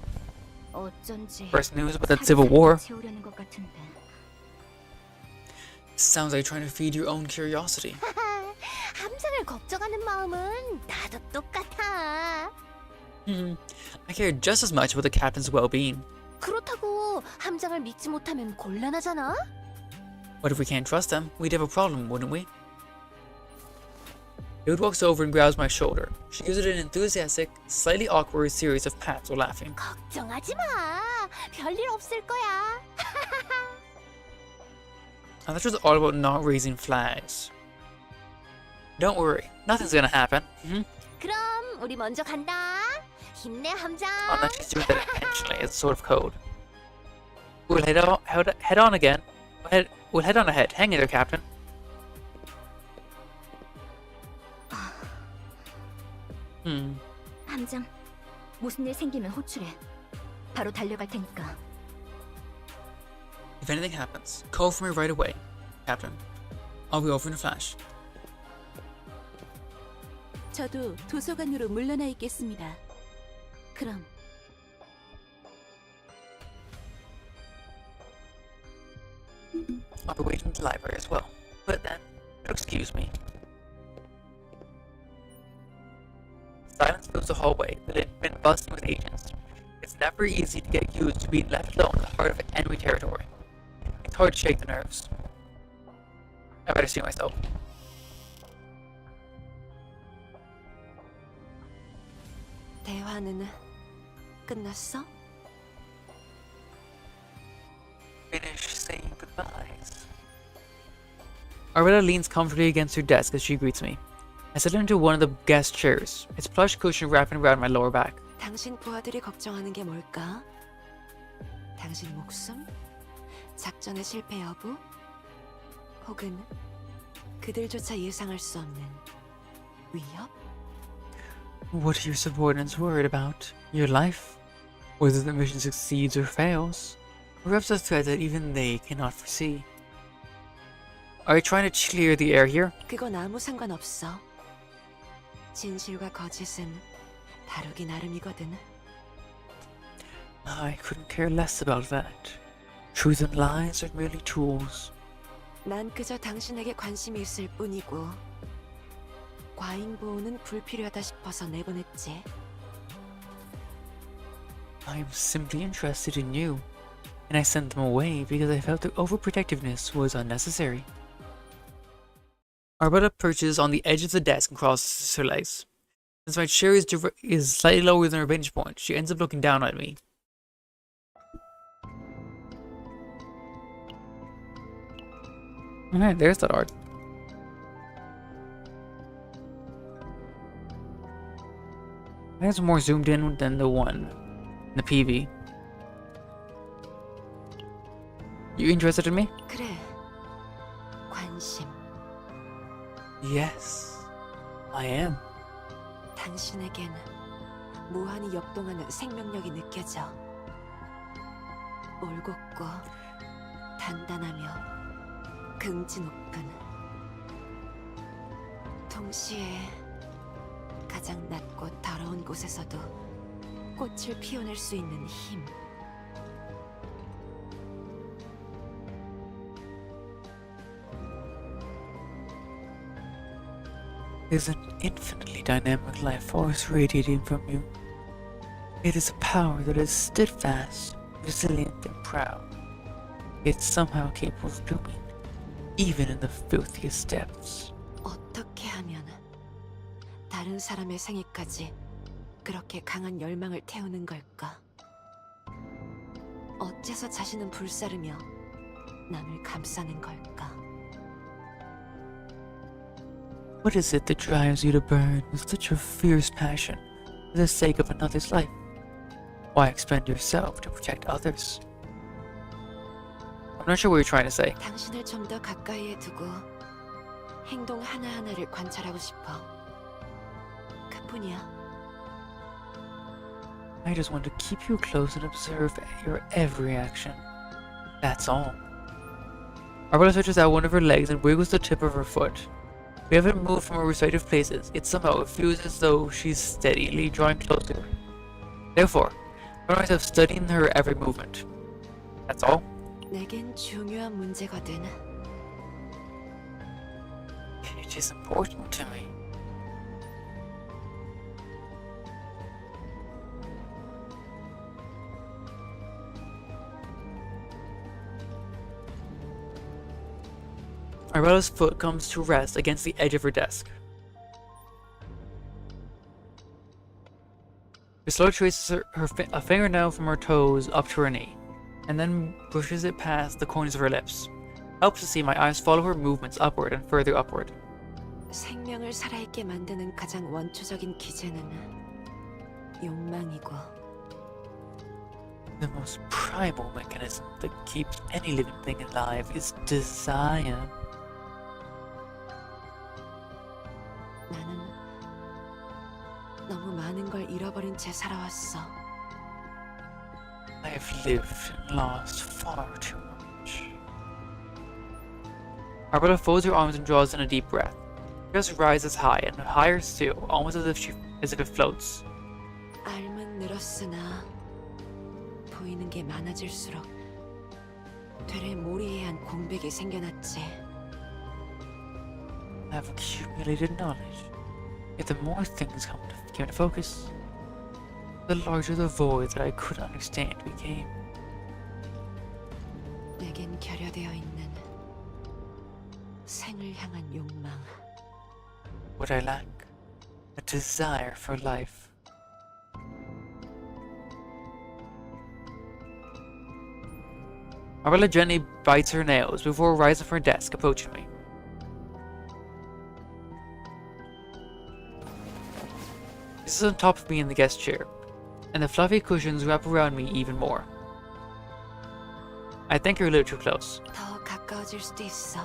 어쩐지 First news about that Civil War. 채우려는 것 같은데. Sounds like trying to feed your own curiosity. 함장을 걱정하는 마음은 나도 똑같아. I care just as much about the captain's well-being. 그렇다고 함장을 믿지 못하면 곤란하잖아. What if we can't trust them? We'd have a problem, wouldn't we? Dude walks over and grabs my shoulder. She gives it an enthusiastic, slightly awkward series of pats while laughing. 걱정하지 마. 별일 없을 거야. I thought it was all about not raising flags. Don't worry, nothing's gonna happen. 그럼 우리 먼저 간다. 힘내 함장. Unless she's doing that intentionally as a sort of code. We'll head on again. We'll head on ahead. Hang in there, Captain. 함장, 무슨 일 생기면 호출해. 바로 달려갈 테니까. If anything happens, call for me right away, Captain. I'll be over in a flash. 저도 도서관으로 물러나 있겠습니다. 그럼 I'll be waiting in the library as well. But then, excuse me. Silence fills the hallway that had been buzzing with agents. It's never easy to get used to being left alone in the heart of enemy territory. It's hard to shake the nerves. I better see myself. 대화는 끝났어? Finish saying goodbyes. Arabella leans comfortably against her desk as she greets me. I settle into one of the guest chairs, its plush cushion wrapping around my lower back. 당신 부하들이 걱정하는 게 뭘까? 당신 목숨? 작전의 실패 여부? 혹은 그들조차 예상할 수 없는 위협? What are your subordinates worried about? Your life? Whether the mission succeeds or fails? Or perhaps a threat that even they cannot foresee? Are you trying to clear the air here? 그건 아무 상관없어. 진실과 거짓은 다루기 나름이거든. I couldn't care less about that. Truth and lies are merely tools. 난 그저 당신에게 관심이 있을 뿐이고 과잉 보호는 불필요하다 싶어서 내보냈지. I am simply interested in you, and I sent them away because I felt their overprotectiveness was unnecessary. Arabella perches on the edge of the desk and crosses her legs. Since my chair is slightly lower than her vantage point, she ends up looking down at me. Alright, there's that art. I think it's more zoomed in than the one in the PV. You interested in me? 그래. 관심. Yes, I am. 당신에겐 무한히 역동하는 생명력이 느껴져. 올곧고 단단하며 긍지 높은, 동시에 가장 낮고 더러운 곳에서도 꽃을 피워낼 수 있는 힘. There's an infinitely dynamic life force radiating from you. It is a power that is steadfast, resilient, and proud, yet somehow capable of blooming, even in the filthiest depths. 어떻게 하면 다른 사람의 생애까지 그렇게 강한 열망을 태우는 걸까? 어째서 자신은 불사르며 남을 감싸는 걸까? What is it that drives you to burn with such a fierce passion for the sake of another's life? Why expend yourself to protect others? I'm not sure what you're trying to say. 당신을 좀 더 가까이에 두고 행동 하나하나를 관찰하고 싶어. 그뿐이야. I just want to keep you close and observe your every action. That's all. Arabella stretches out one of her legs and wiggles the tip of her foot. We haven't moved from our respective places, yet somehow it feels as though she's steadily drawing closer. Therefore, I find myself studying her every movement. That's all. 내겐 중요한 문제거든. It is important to me. Arabella's foot comes to rest against the edge of her desk. She slowly traces a fingernail from her toes up to her knee, and then brushes it past the corners of her lips. Helps to see my eyes follow her movements upward and further upward. 생명을 살아있게 만드는 가장 원초적인 기제는 욕망이고, The most primal mechanism that keeps any living thing alive is desire. 나는 너무 많은 걸 잃어버린 채 살아왔어. I have lived and lost far too much. Arabella folds her arms and draws in a deep breath. Her chest rises high and higher still, almost as if it floats. 알은 늘었으나 보이는 게 많아질수록 되레 모리에한 공백이 생겨났지. I have accumulated knowledge, yet the more things came to focus, the larger the void that I couldn't understand became. 내겐 결여되어 있는 생을 향한 욕망. What I lack, a desire for life. Arabella gently bites her nails before rising from her desk, approaching me. She sits on top of me in the guest chair, and the fluffy cushions wrap around me even more. I think you're a little too close. 더 가까워질 수도 있어.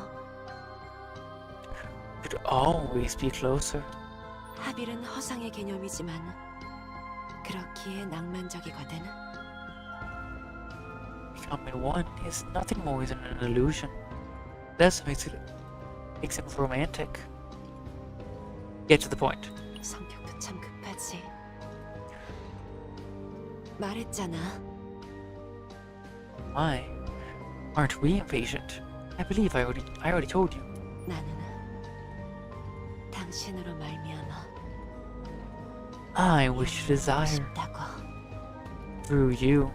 Could always be closer. 합일은 허상의 개념이지만 그렇기에 낭만적이거든. Becoming one is nothing more than an illusion. That's makes it romantic. Get to the point. 성격도 참 급하지. 말했잖아. Why? Aren't we impatient? I believe I already told you. 나는 당신으로 말미암아 I wish to desire 싶다고. through you.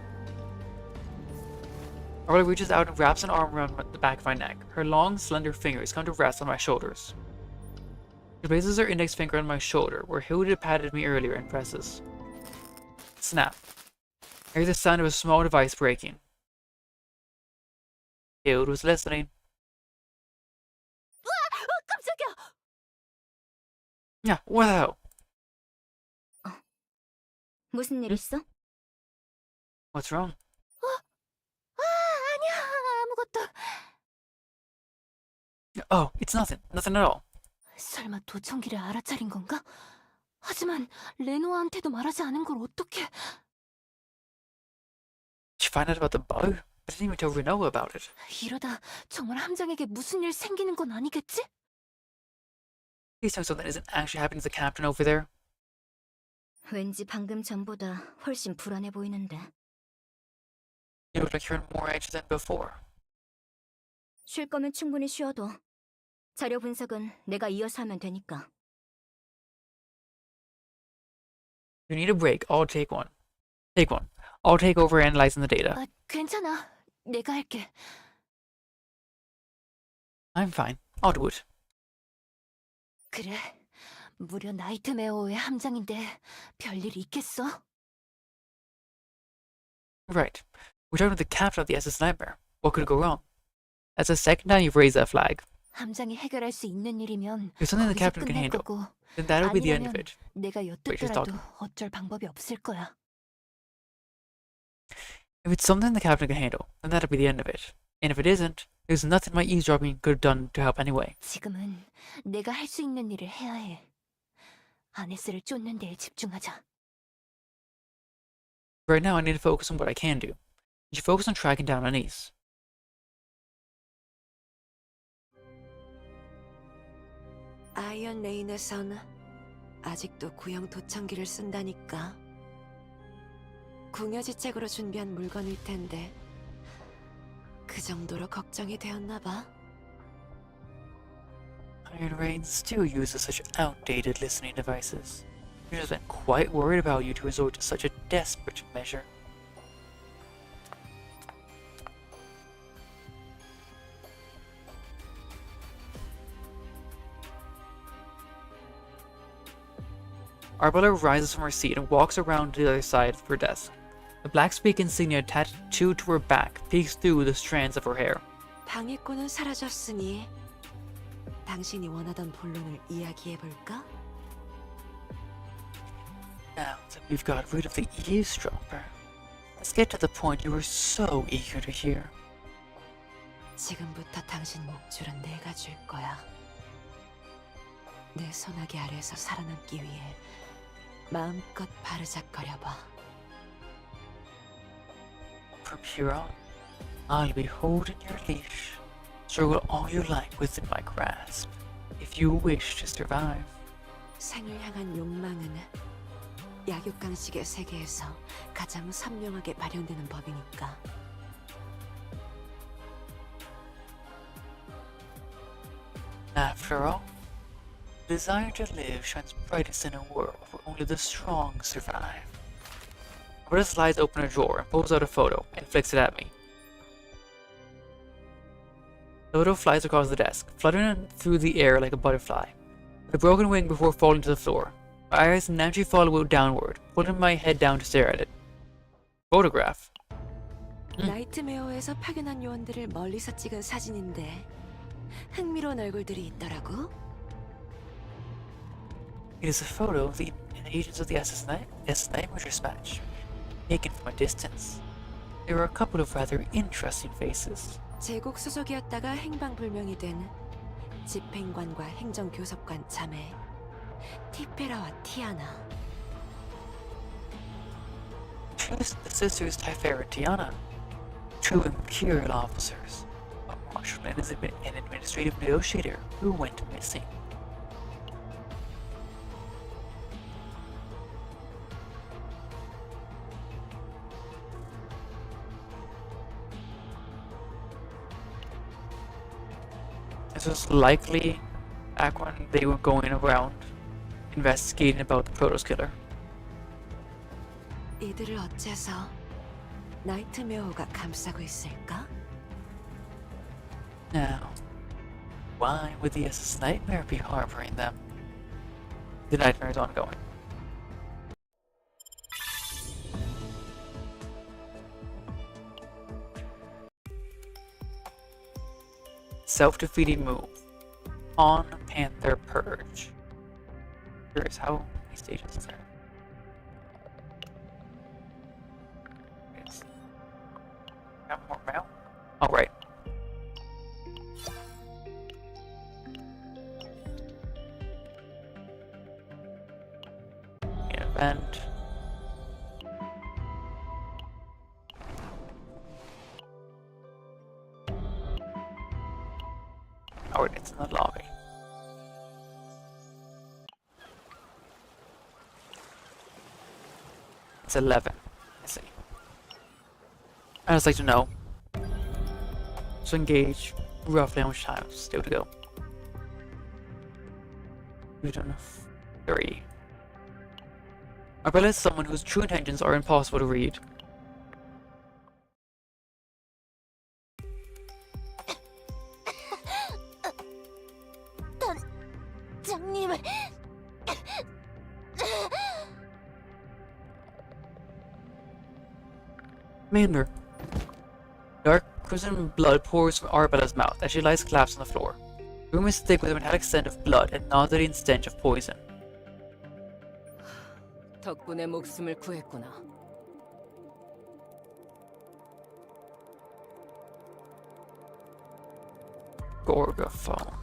Arabella reaches out and wraps an arm around the back of my neck. Her long, slender fingers come to rest on my shoulders. She places her index finger on my shoulder, where Hilda patted me earlier, and presses. Snap. I hear the sound of a small device breaking. Hilda was listening. 깜짝이야! Yeah, what the hell? 무슨 일 있어? What's wrong? 아니야, 아무것도. Oh, it's nothing. Nothing at all. 설마 도청기를 알아차린 건가? 하지만 레노아한테도 말하지 않은 걸 어떻게... Did you find out about the bug? I didn't even tell Renault about it. 이러다 정말 함장에게 무슨 일 생기는 건 아니겠지? Please tell me something isn't actually happening to the captain over there. 왠지 방금 전보다 훨씬 불안해 보이는데. You look like you're in more edge than before. 쉴 거면 충분히 쉬어도. 자료 분석은 내가 이어서 하면 되니까. If you need a break, I'll take one. Take one. I'll take over analyzing the data. 아, 괜찮아. 내가 할게. I'm fine. I'll do it. 그래. 무려 나이트메어의 함장인데 별일이 있겠어? Right. We're talking to the captain of the SS Nightmare. What could go wrong? That's the second time you've raised that flag. 함장이 해결할 수 있는 일이면 If something the 거기서 captain can 끝날 handle, 거고 then that'll be the end of 아니라면 it. 내가 Wait, she's 엿듣더라도 talking. 어쩔 방법이 없을 거야. If it's something the captain can handle, then that'll be the end of it. And if it isn't, there's nothing my eavesdropping could have done to help anyway. 지금은 내가 할 수 있는 일을 해야 해. 아네스를 쫓는 데에 집중하자. Right now, I need to focus on what I can do. You should focus on tracking down Anise. 아이언 레인에선 아직도 구형 도청기를 쓴다니까. 궁여지책으로 준비한 물건일 텐데 그 정도로 걱정이 되었나 봐. Iron Rain still uses such outdated listening devices. You've just been quite worried about you to resort to such a desperate measure. Arabella rises from her seat and walks around to the other side of her desk. The black speak insignia tattooed to her back peeks through the strands of her hair. 방해꾼은 사라졌으니 당신이 원하던 본론을 이야기해볼까? Now that we've got rid of the eavesdropper, let's get to the point you were so eager to hear. 지금부터 당신 목줄은 내가 줄 거야. 내 소나기 아래에서 살아남기 위해 마음껏 바르작거려봐. From here on, I'll be holding your leash. Struggle all you like within my grasp, if you wish to survive. 생을 향한 욕망은 약육강식의 세계에서 가장 선명하게 발현되는 법이니까. After all, the desire to live shines brightest in a world where only the strong survive. Roberta slides open a drawer and pulls out a photo and flicks it at me. The photo flies across the desk, fluttering through the air like a butterfly, with a broken wing before falling to the floor. My eyes naturally follow it downward, pulling my head down to stare at it. Photograph. 나이트메어에서 파견한 요원들을 멀리서 찍은 사진인데 흥미로운 얼굴들이 있더라고. It is a photo of the agents of the SS Nightmare Dispatch, taken from a distance. There are a couple of rather interesting faces. 제국 소속이었다가 행방불명이 된 집행관과 행정교섭관 자매 티페라와 티아나. The sisters Typhera and Tiana, two imperial officers, a marshal and an administrative negotiator who went missing. This was likely back when they were going around investigating about the Protoss killer. 이들을 어째서 나이트메어가 감싸고 있을까? Now, why would the SS Nightmare be harboring them? The nightmare is ongoing. Self-defeating move. On Panther Purge. Curious how many stages is there? Yes. Got more mail? Alright. And oh, it's in the lobby. It's 11. I see. I'd just like to know. So engage roughly how much time is still to go. We don't know. 3. Arabella is someone whose true intentions are impossible to read. 단장님을 Commander. Dark crimson blood pours from Arabella's mouth as she lies collapsed on the floor. The room is thick with a metallic scent of blood and nauseating stench of poison. 덕분에 목숨을 구했구나. Gorgophone.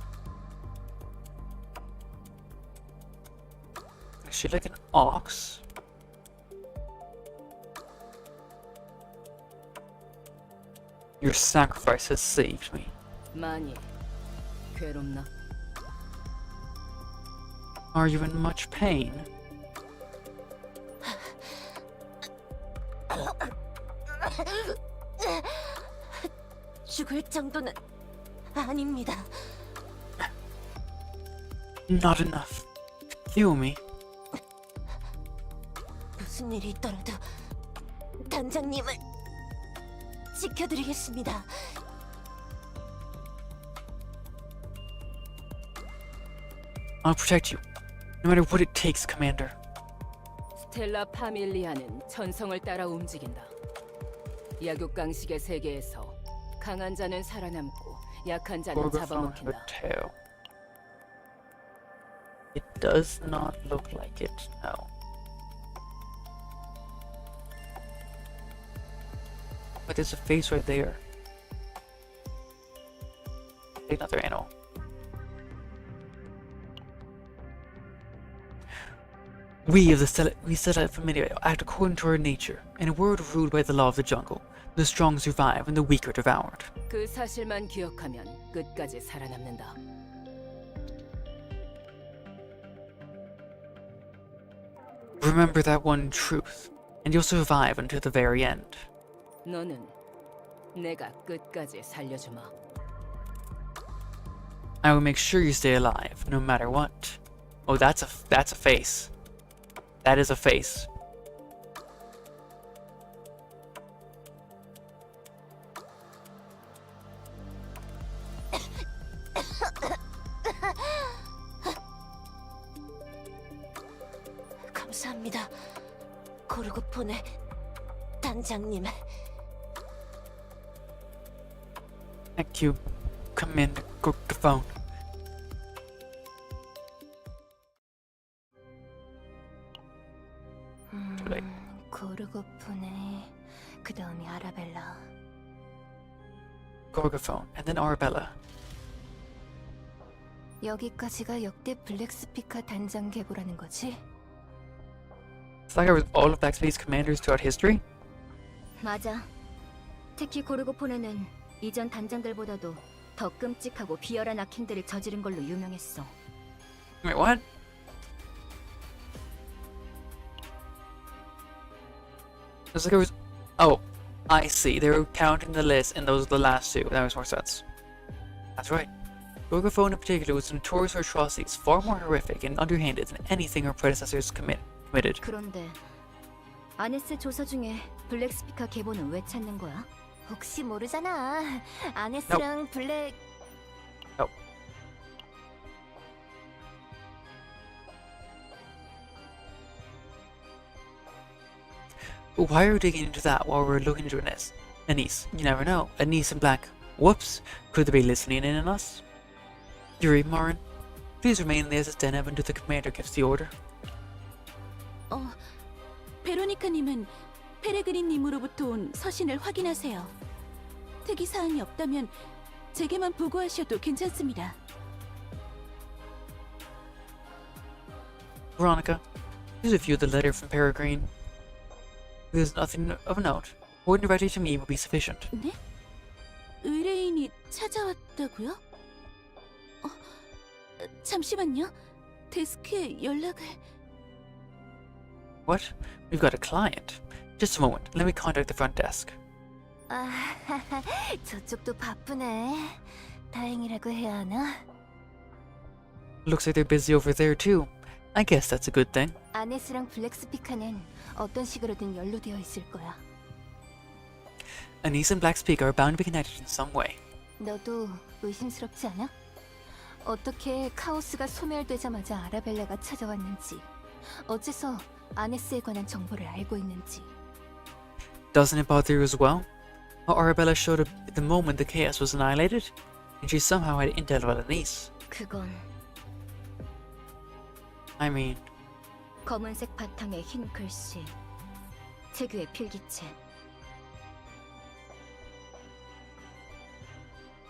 Is she like an ox? Your sacrifice has saved me. 많이 괴롭나? Are you in much pain? 죽을 정도는 아닙니다. Not enough. Kill me. 무슨 일이 있더라도 단장님을 지켜드리겠습니다. I'll protect you, no matter what it takes, Commander. 스텔라 파밀리아는 천성을 따라 움직인다. 약육강식의 세계에서 강한 자는 살아남고 약한 자는 Gorgophone have a 잡아먹힌다. tail. It does not look like it, no. But there's a face right there. Another animal. We set out familiar act according to our nature. In a world ruled by the law of the jungle, the strong survive and the weak are devoured. 그 사실만 기억하면 끝까지 살아남는다. Remember that one truth, and you'll survive until the very end. 너는 내가 끝까지 살려주마. I will make sure you stay alive, no matter what. Oh, that's a face. That is a face. 감사합니다. 고르고폰의 단장님. Thank you, Commander Gorgophone. late. 고르고프네. 그 다음이 아라벨라. Gorgophone, and then Arabella. 여기까지가 역대 블랙스피커 단장 계보라는 거지? It's like I was all of Black Space commanders throughout history? 맞아. 특히 고르고폰에는 이전 단장들보다도 더 끔찍하고 비열한 악행들을 저지른 걸로 유명했어. Wait, what? It's like I was... Oh, I see. They were counting the list and those are the last two. That makes more sense. That's right. Gorgophone in particular was notorious for atrocities far more horrific and underhanded than anything her predecessors committed. 그런데 아네스 조사 중에 블랙스피커 계보는 왜 찾는 거야? 혹시 모르잖아. 아네스랑 블랙... No. But why are we digging into that while we're looking into Anise? You never know. Anise and Black. Whoops. Could they be listening in on us? Yuri, Marin, please remain in the SS den until the commander gives the order. 베로니카님은 페레그린님으로부터 온 서신을 확인하세요. 특이사항이 없다면 제게만 보고하셔도 괜찮습니다. Veronica, Here's a view of the letter from Peregrine. There's nothing of note. Forwarding directly to me will be sufficient. 네? 의뢰인이 찾아왔다고요? 잠시만요. 데스크에 연락을... What? We've got a client. Just a moment. Let me contact the front desk. 아, 저쪽도 바쁘네. 다행이라고 해야 하나? Looks like they're busy over there too. I guess that's a good thing. 아네스랑 블랙스피카는 어떤 식으로든 연루되어 있을 거야. Anise and Black Speak are bound to be connected in some way. 너도 의심스럽지 않아? 어떻게 카오스가 소멸되자마자 아라벨라가 찾아왔는지, 어째서 아네스에 관한 정보를 알고 있는지. Doesn't it bother you as well? How Arabella showed up at the moment the chaos was annihilated, and she somehow had intel about Anise. 그건 I mean, 검은색 바탕에 흰 글씨, 특유의 필기체.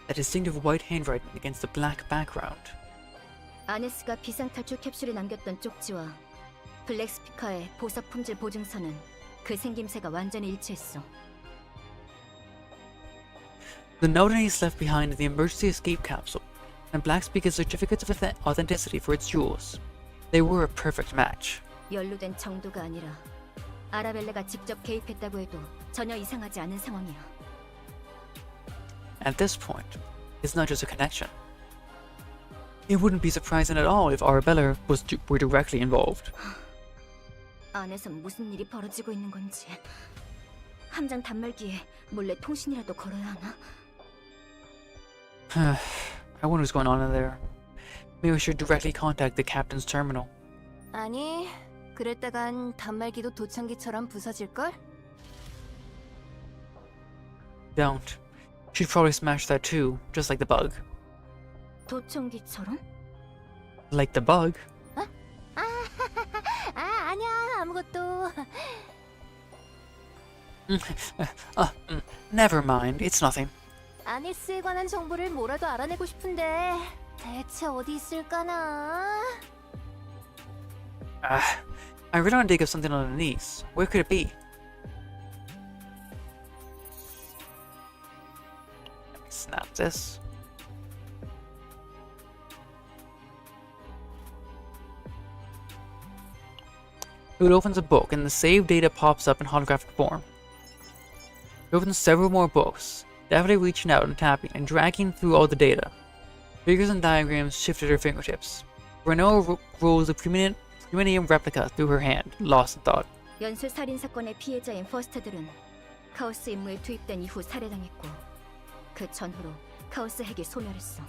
a distinctive white handwriting against the black background. 아네스가 비상탈출 캡슐에 남겼던 쪽지와 블랙 스피커의 보석 품질 보증서는 그 생김새가 완전히 일치했어. The note Anise left behind in the emergency escape capsule, and Black Speaker's certificates of authenticity for its jewels. They were a perfect match. 연루된 정도가 아니라 아라벨레가 직접 개입했다고 해도 전혀 이상하지 않은 상황이야. At this point, it's not just a connection. It wouldn't be surprising at all if Arabella were directly involved. 안에서 무슨 일이 벌어지고 있는 건지. 함장 단말기에 몰래 통신이라도 걸어야 하나? I wonder what's going on in there. Maybe we should directly contact the captain's terminal. 아니, 그랬다간 단말기도 도청기처럼 부서질걸? Don't. She'd probably smash that too, just like the bug. 도청기처럼? Like the bug? 아니야, 아무것도. Never mind, it's nothing. 아네스에 관한 정보를 뭐라도 알아내고 싶은데 대체 어디 있을까나? I really want to dig up something on Anise. Where could it be? Let me snap this. It opens a book and the saved data pops up in holographic form. It opens several more books, definitely reaching out and tapping and dragging through all the data. Figures and diagrams shifted her fingertips. Renault rolls a Primitive replica through her hand, lost in thought. 연쇄 살인 사건의 피해자인 퍼스트들은 카오스 임무에 투입된 이후 살해당했고 그 전후로 카오스 핵이 소멸했어.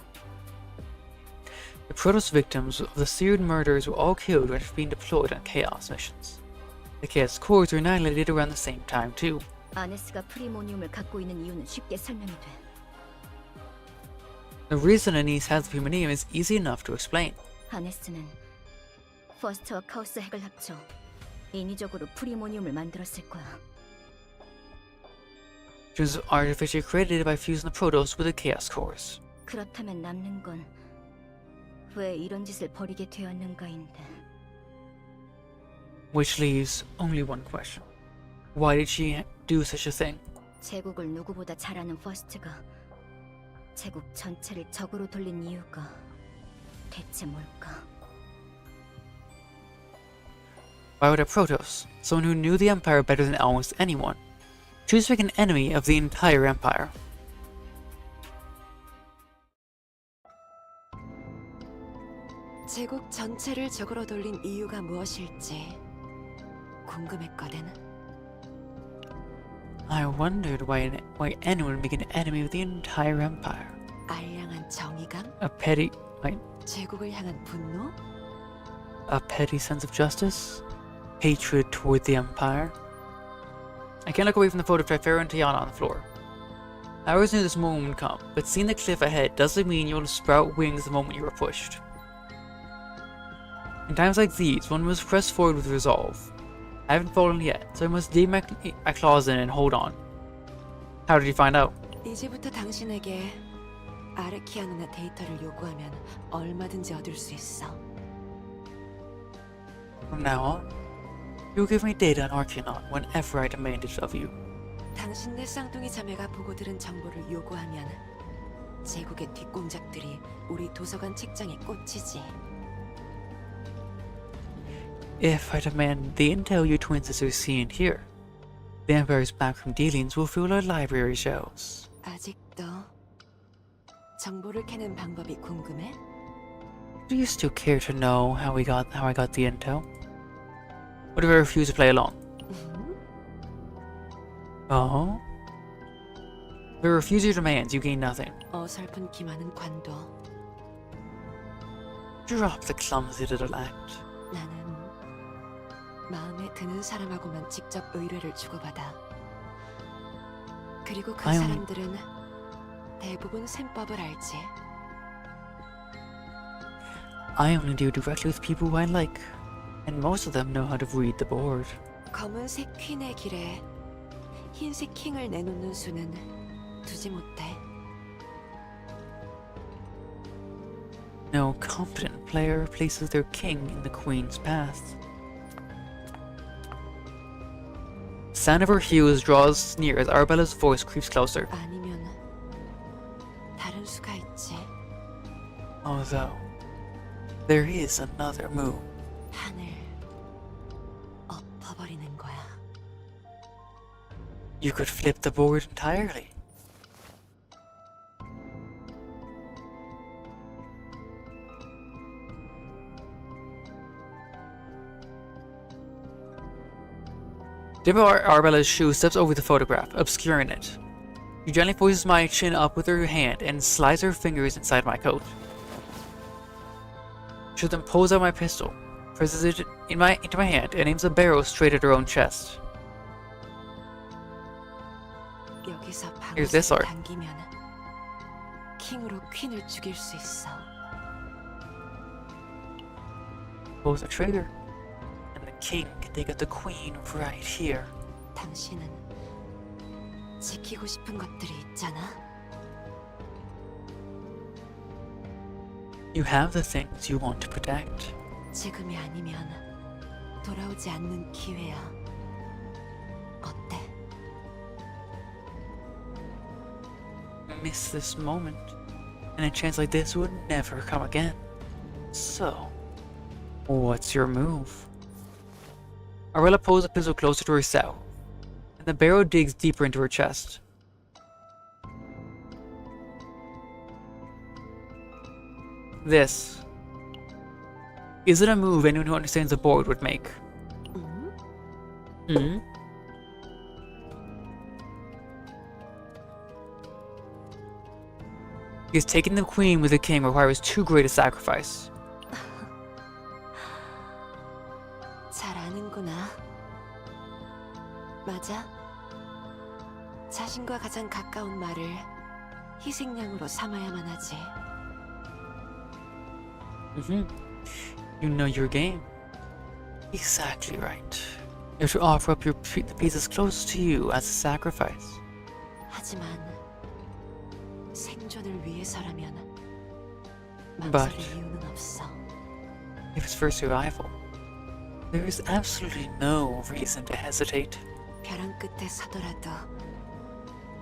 The Protoss victims of the seared murderers were all killed when being deployed on Chaos missions. The Chaos cores were annihilated around the same time too. 아네스가 프리모니움을 갖고 있는 이유는 쉽게 설명이 돼. The reason Anise has the Primitive is easy enough to explain. 아네스는 퍼스트와 카오스 핵을 합쳐 인위적으로 프리모니움을 만들었을 거야. It was artificially created by fusing the Protoss with the Chaos cores. 그렇다면 남는 건 왜 이런 짓을 벌이게 되었는가인데. Which leaves only one question. Why did she do such a thing? 제국을 누구보다 잘 아는 퍼스트가 제국 전체를 적으로 돌린 이유가 대체 뭘까? Why would a Protoss, someone who knew the Empire better than almost anyone, choose to make an enemy of the entire Empire? 제국 전체를 적으로 돌린 이유가 무엇일지 궁금했거든. I wondered why anyone would make an enemy of the entire Empire. 알량한 정의감? A petty 제국을 향한 분노? sense of justice? Hatred toward the Empire? I can't look away from the photo of Trifera and Tiana on the floor. I always knew this moment would come, but seeing the cliff ahead doesn't mean you'll sprout wings the moment you are pushed. In times like these, one must press forward with resolve. I haven't fallen yet, so I must dig my claws in and hold on. How did you find out? 이제부터 당신에게 아르키아 누나 데이터를 요구하면 얼마든지 얻을 수 있어. From now on? You give me data on Arcanon whenever I demand it of you. 당신네 쌍둥이 자매가 보고 들은 정보를 요구하면 제국의 뒷공작들이 우리 도서관 책장에 꽂히지. If I demand the intel your twin sisters see and hear, the Empire's backroom dealings will fill our library shelves. 아직도 정보를 캐는 방법이 궁금해? Do you still care to know how I got the intel? What if I refuse to play along? Oh? If I refuse your demands, you gain nothing. 어설픈 기만은 관둬. Drop the clumsy little act. 나는 마음에 드는 사람하고만 직접 의뢰를 주고받아. 그리고 그 아유. 사람들은 대부분 셈법을 알지. I only deal directly with people who I like, and most of them know how to read the board. 검은색 퀸의 길에 흰색 킹을 내놓는 수는 두지 못해. No competent player places their king in the queen's path. Sound of her heels draws near as Arabella's voice creeps closer. 아니면 다른 수가 있지. Although, there is another move. 판을 엎어버리는 거야. You could flip the board entirely. Dip of Arabella's shoe steps over the photograph, obscuring it. She gently pushes my chin up with her hand and slides her fingers inside my coat. She then pulls out my pistol, presses it into my hand, and aims a barrel straight at her own chest. 여기서 Here's this 방울을 art. 당기면 킹으로 퀸을 죽일 수 있어. Pulls the trigger, and the king can take out the queen right here. 당신은 지키고 싶은 것들이 있잖아. You have the things you want to protect. 지금이 아니면 돌아오지 않는 기회야. 어때? Miss this moment, and a chance like this would never come again. So, what's your move? Arabella pulls the pistol closer to herself, and the barrel digs deeper into her chest. This isn't a move anyone who understands the board would make. Hmm? Because taking the queen with the king requires too great a sacrifice. 잘 아는구나. 맞아. 자신과 가장 가까운 말을 희생양으로 삼아야만 하지. You know your game. Exactly right. You have to offer up the pieces closest to you as a sacrifice. 하지만 생존을 위해서라면 But- 망설일 이유는 없어. If it's for survival, there is absolutely no reason to hesitate. 벼랑 끝에 서더라도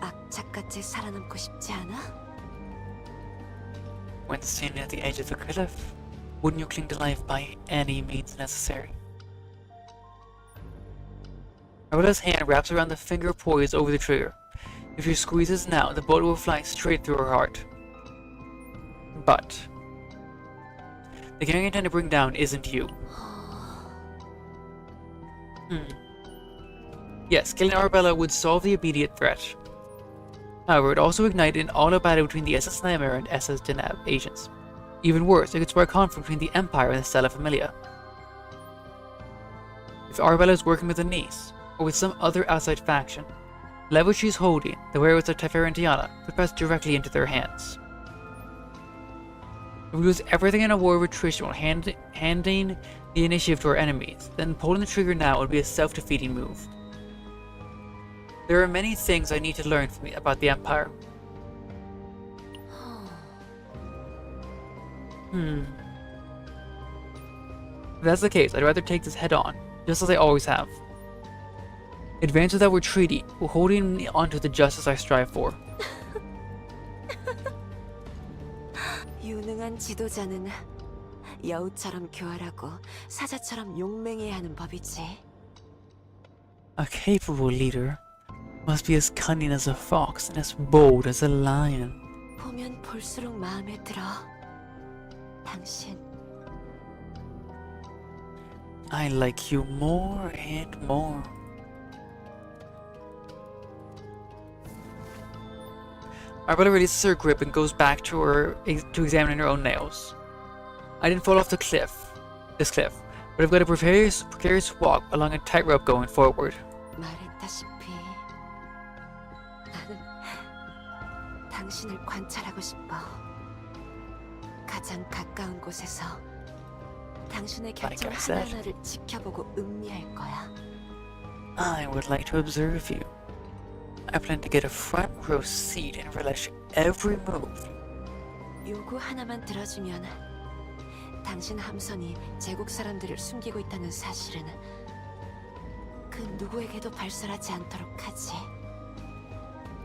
악착같이 살아남고 싶지 않아? When standing at the edge of the cliff, wouldn't you cling to life by any means necessary? Arella's hand wraps around the finger poised over the trigger. If she squeezes now, the bullet will fly straight through her heart. But the king I intend to bring down isn't you. Yes, killing Arabella would solve the immediate threat. However, it also ignited an all-out battle between the SS Nightmare and SS Denab agents. Even worse, it could spark conflict between the Empire and the Stella Familia. If Arabella is working with a niece, or with some other outside faction, the level she's holding, the whereabouts of Teferentiana, could pass directly into their hands. If we lose everything in a war of attrition while handing the initiative to our enemies, then pulling the trigger now would be a self-defeating move. There are many things I need to learn about the Empire. If that's the case, I'd rather take this head on, just as I always have. Advance without retreating, holding onto the justice I strive for. 유능한 지도자는 여우처럼 교활하고 사자처럼 용맹해야 하는 법이지. A capable leader must be as cunning as a fox and as bold as a lion. 보면 볼수록 마음에 들어. 당신 I like you more and more. Arabella releases her grip and goes back to examining her own nails. I didn't fall off this cliff, but I've got a precarious walk along a tightrope going forward. 말했다시피 나는 당신을 관찰하고 싶어. 가장 가까운 곳에서 당신의 결정 Like I said. 하나하나를 지켜보고 음미할 거야. I would like to observe you. I plan to get a front row seat and relish every move. 요구 하나만 들어주면 당신 함선이 제국 사람들을 숨기고 있다는 사실은 그 누구에게도 발설하지 않도록 하지.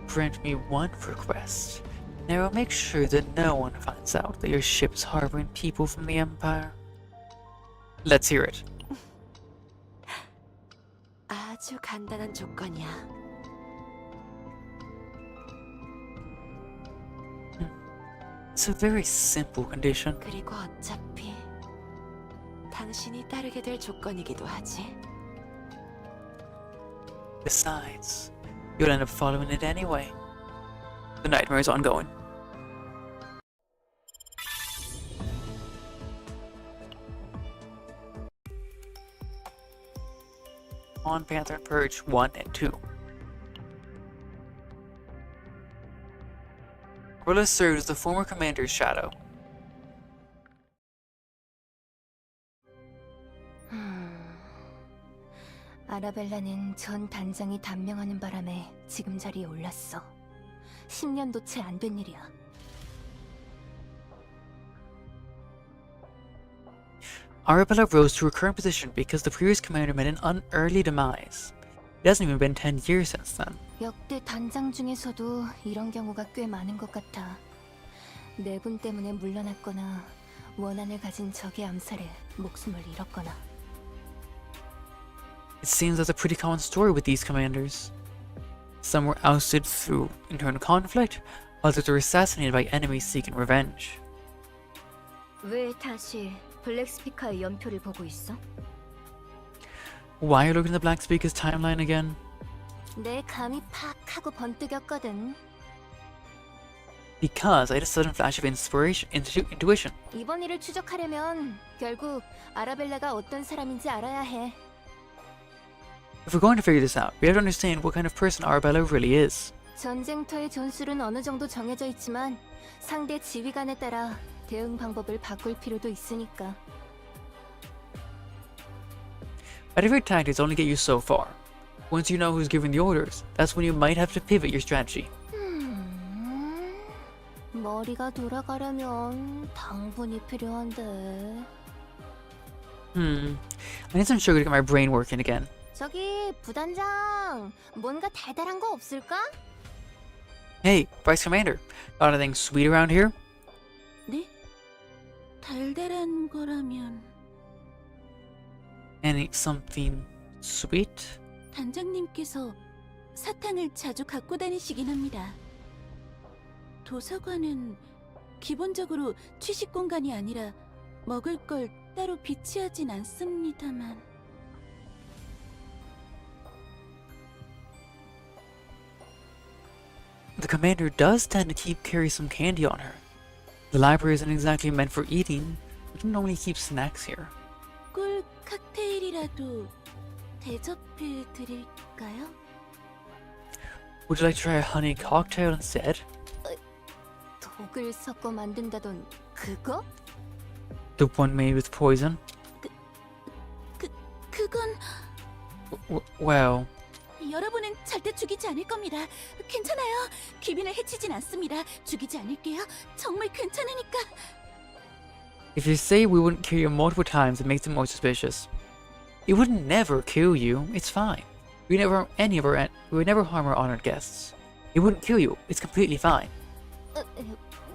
Grant me one request, and I will make sure that no one finds out that your ship is harboring people from the Empire. Let's hear it. 아주 간단한 조건이야. It's a very simple condition. 그리고 어차피 당신이 따르게 될 조건이기도 하지. Besides, you'll end up following it anyway. The nightmare is ongoing. On Panther and Purge 1 and 2. Arabella served as the former commander's shadow. 아라벨라는 전 단장이 단명하는 바람에 지금 자리에 올랐어. 10년도 채 안 된 일이야. Arabella rose to her current position because the previous commander met an early demise. It hasn't even been 10 years since then. 역대 단장 중에서도 이런 경우가 꽤 많은 것 같아. 내분 때문에 물러났거나 원한을 가진 적의 암살에 목숨을 잃었거나. It seems that's a pretty common story with these commanders. Some were ousted through internal conflict, others were assassinated by enemies seeking revenge. 왜 다시 블랙스피커의 연표를 보고 있어? Why are you looking at the Black Speaker's timeline again? 내 감이 팍 하고 번뜩였거든. Because I had a sudden flash of intuition. 이번 일을 추적하려면 결국 아라벨라가 어떤 사람인지 알아야 해. If we're going to figure this out, we have to understand what kind of person Arabella really is. 전쟁터의 전술은 어느 정도 정해져 있지만 상대 지휘관에 따라 대응 방법을 바꿀 필요도 있으니까. But every tactics only get you so far. Once you know who's giving the orders, that's when you might have to pivot your strategy. 머리가 돌아가려면 당분이 필요한데. I need some sugar to get my brain working again. 저기 부단장, 뭔가 달달한 거 없을까? Hey, Vice Commander, got anything sweet around here? 네? 달달한 거라면 Any something sweet? 단장님께서 사탕을 자주 갖고 다니시긴 합니다. 도서관은 기본적으로 취식 공간이 아니라 먹을 걸 따로 비치하진 않습니다만. The commander does tend to carry some candy on her. The library isn't exactly meant for eating. We don't normally keep snacks here. 꿀 칵테일이라도 대접해 드릴까요? Would you like to try a honey cocktail instead? 독을 섞어 만든다던 그거? The one made with poison? 그건 Well, 여러분은 절대 죽이지 않을 겁니다. 괜찮아요. 귀빈을 해치진 않습니다. 죽이지 않을게요. 정말 괜찮으니까. if you say we wouldn't kill you multiple times, it makes it more suspicious. It would never kill you. It's fine. We would never harm our honored guests. It wouldn't kill you. It's completely fine.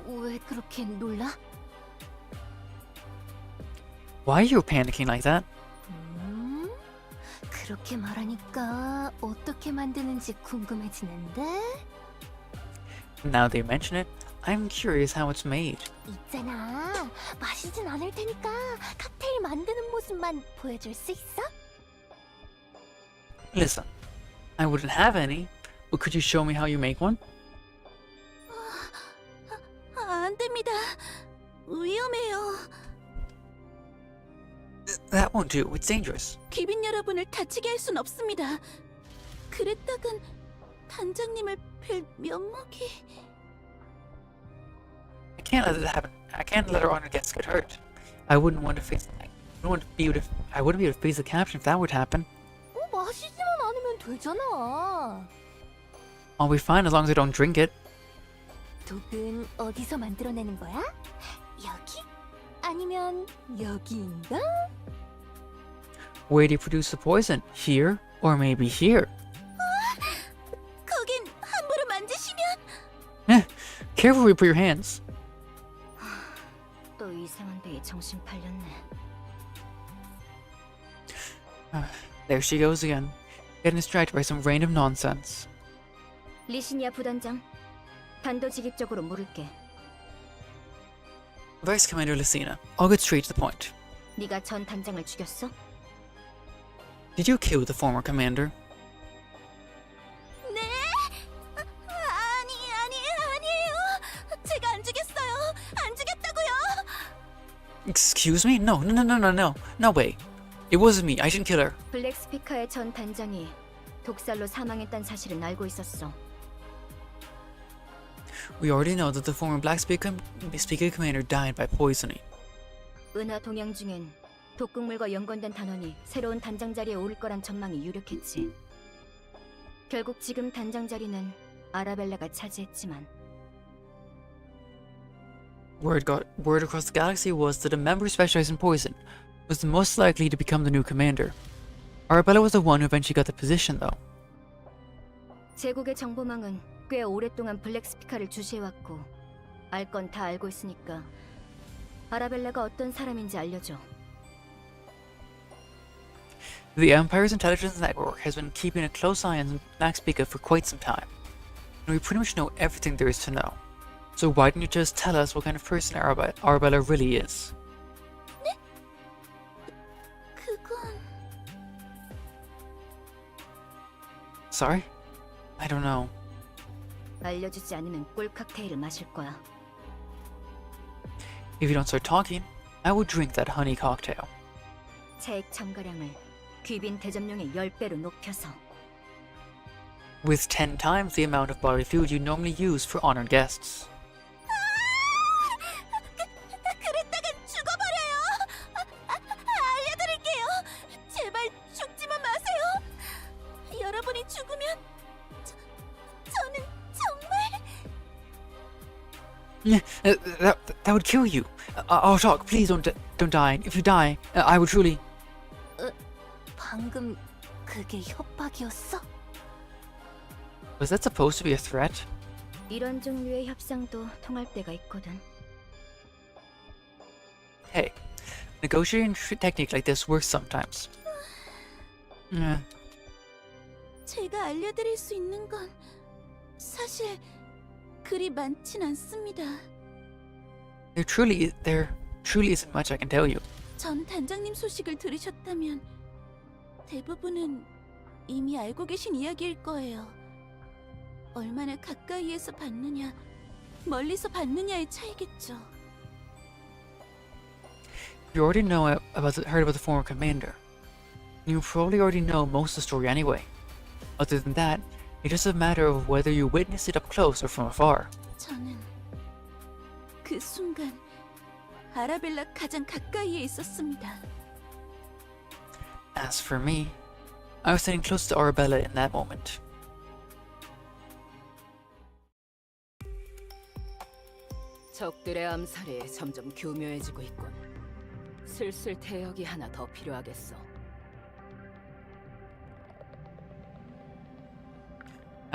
왜 그렇게 놀라? Why are you panicking like that? 그렇게 말하니까 어떻게 만드는지 궁금해지는데? Now they mention it, I'm curious how it's made. 있잖아, 마시진 않을 테니까 칵테일 만드는 모습만 보여줄 수 있어? Listen, I wouldn't have any, but could you show me how you make one? 안 됩니다. 위험해요. That won't do. It's dangerous. 귀빈 여러분을 다치게 할 순 없습니다. 그랬다간 단장님을 뵐 면목이... I can't let it happen. I can't let our honored guests get hurt. I wouldn't want to face. I wouldn't be able to face the caption if that would happen. 마시지만 않으면 되잖아. I'll be fine as long as I don't drink it. 독은 어디서 만들어내는 거야? 여기? 아니면 여기인가? Where do you produce the poison? Here, or maybe here? 거긴 함부로 만지시면... Careful where you put your hands. 또 이상한 데에 정신 팔렸네. There she goes again, getting distracted by some random nonsense. 리시니아 부단장, 단도직입적으로 물을게. Vice Commander Lucina, I'll get straight to the point. 네가 전 단장을 죽였어? Did you kill the former commander? 네? 아니에요. 제가 안 죽였어요. 안 죽였다고요. Excuse me? No way. It wasn't me. I didn't kill her. 블랙 스피커의 전 단장이 독살로 사망했다는 사실은 알고 있었어. We already know that the former Black Speaker commander died by poisoning. 은하 동향 중엔 독극물과 연관된 단원이 새로운 단장 자리에 오를 거란 전망이 유력했지. 결국 지금 단장 자리는 아라벨라가 차지했지만 Word across the galaxy was that a member specialized in poison was the most likely to become the new commander. Arabella was the one who eventually got the position, though. 제국의 정보망은 꽤 오랫동안 블랙 스피커를 주시해왔고 알 건 다 알고 있으니까 아라벨라가 어떤 사람인지 알려줘. The Empire's intelligence network has been keeping a close eye on Black Speaker for quite some time, and we pretty much know everything there is to know. So why don't you just tell us what kind of person Arabella really is? 그건... Sorry? I don't know. 알려주지 않으면 꿀 칵테일을 마실 거야. If you don't start talking, I will drink that honey cocktail. 체액 첨가량을 귀빈 대접용의 10배로 높여서 With 10 times the amount of bodily fluid you normally use for honored guests. 그랬다간 죽어버려요. 알려드릴게요. 제발 죽지만 마세요. 여러분이 죽으면 저는 정말... That would kill you. I'll talk. Please don't die. If you die, I would truly. 방금 그게 협박이었어? Was that supposed to be a threat? 이런 종류의 협상도 통할 때가 있거든. Hey, negotiating technique like this works sometimes. 제가 알려드릴 수 있는 건 사실 그리 많진 않습니다. There truly isn't much I can tell you. 전 단장님 소식을 들으셨다면 대부분은 이미 알고 계신 이야기일 거예요. 얼마나 가까이에서 봤느냐, 멀리서 봤느냐의 차이겠죠. You already heard about the former commander. You probably already know most of the story anyway. Other than that, it's just a matter of whether you witnessed it up close or from afar. 저는 그 순간 아라벨라 가장 가까이에 있었습니다. As for me, I was sitting close to Arabella in that moment. 적들의 암살이 점점 교묘해지고 있군. 슬슬 대역이 하나 더 필요하겠어.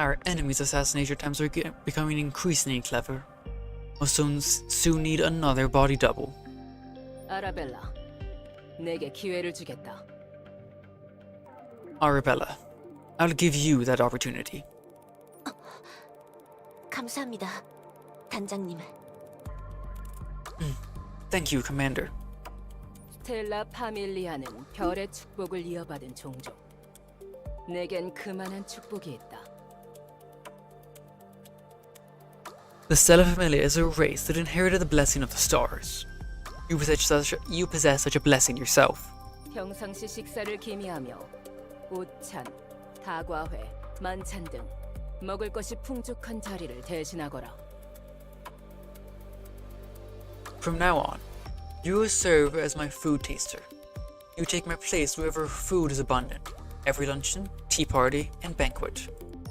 Our enemies' assassination attempts are becoming increasingly clever. We'll soon need another body double. 아라벨라, 내게 기회를 주겠다. Arabella, I'll give you that opportunity. 감사합니다, 단장님. Thank you, Commander. 스텔라 파밀리아는 별의 축복을 이어받은 종족. 내겐 그만한 축복이 있다. The Stella Familia is a race that inherited the blessing of the stars. You possess such a blessing yourself. 평상시 식사를 기미하며 오찬, 다과회, 만찬 등 먹을 것이 풍족한 자리를 대신하거라. From now on, you will serve as my food taster. You take my place wherever food is abundant. Every luncheon, tea party, and banquet.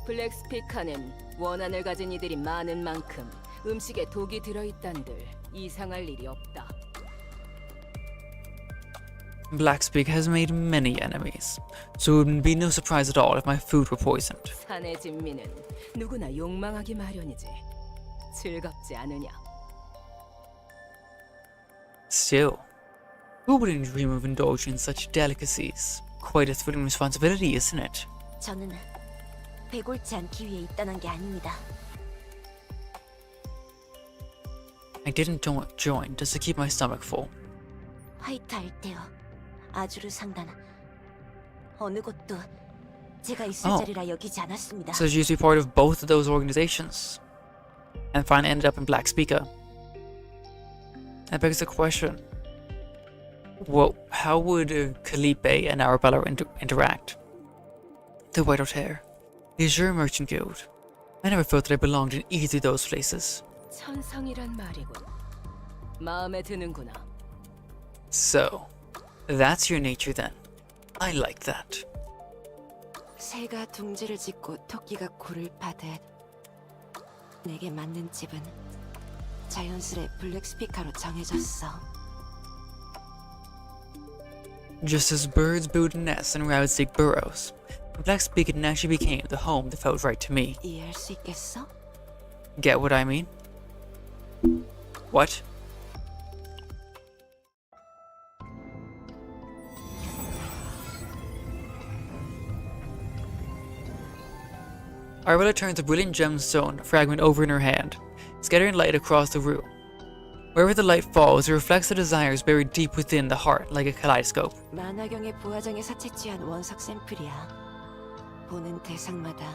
블랙스피카는 원한을 가진 이들이 많은 만큼 음식에 독이 들어있단들 이상할 일이 없다. Blackspeak has made many enemies, so it would be no surprise at all if my food were poisoned. 산의 진미는 누구나 욕망하기 마련이지. 즐겁지 않으냐? Still, who wouldn't dream of indulging in such delicacies? Quite a thrilling responsibility, isn't it? 저는 배골치 않기 위해 입단한 게 아닙니다. I didn't join just to keep my stomach full. 화이트 알테어, 아주르 상단, 어느 곳도 제가 있을 자리라 여기지 않았습니다. So you used to be part of both of those organizations, and finally ended up in Black Speaker. That begs the question: well, how would Calipe and Arabella interact? The White Hair, the Azure Merchant Guild. I never felt that I belonged in either of those places. 천성이란 말이군. 마음에 드는구나. So, that's your nature then. I like that. 새가 둥지를 짓고 토끼가 굴을 파듯 내게 맞는 집은 자연스레 블랙스피카로 정해졌어. Just as birds build nests and rabbits dig burrows, Black Speaker naturally became the home that felt right to me. 이해할 수 있겠어? Get what I mean? What? Arabella turns a brilliant gemstone fragment over in her hand, scattering light across the room. Wherever the light falls, it reflects the desires buried deep within the heart like a kaleidoscope. 만화경의 부화장에서 채취한 원석 샘플이야. 보는 대상마다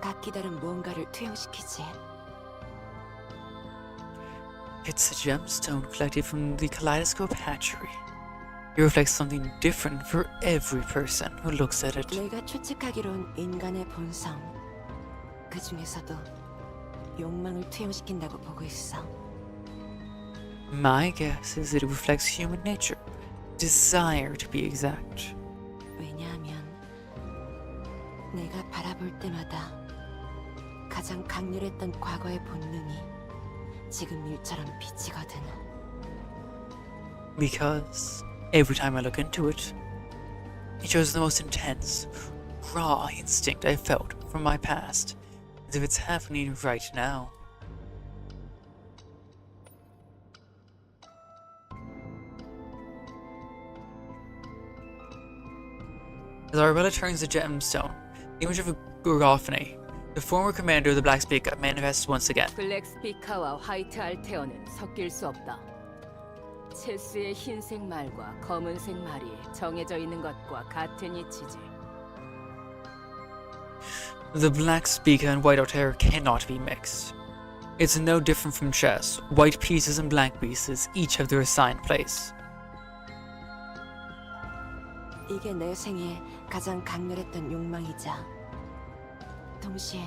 각기 다른 무언가를 투영시키지. It's a gemstone collected from the kaleidoscope hatchery. It reflects something different for every person who looks at it. 내가 추측하기론 인간의 본성, 그 중에서도 욕망을 투영시킨다고 보고 있어. My guess is that it reflects human nature, desire to be exact. 왜냐하면 내가 바라볼 때마다 가장 강렬했던 과거의 본능이 지금 일처럼 비치거든. Because every time I look into it, it shows the most intense, raw instinct I felt from my past, as if it's happening right now. As Arabella turns the gemstone, the image of a Gorgophene, the former commander of the Black Speaker, manifests once again. 블랙스피카와 화이트 알테어는 섞일 수 없다. 체스의 흰색 말과 검은색 말이 정해져 있는 것과 같은 이치지. The Black Speaker and White Hair cannot be mixed. It's no different from chess. White pieces and black pieces each have their assigned place. 이게 내 생에 가장 강렬했던 욕망이자 동시에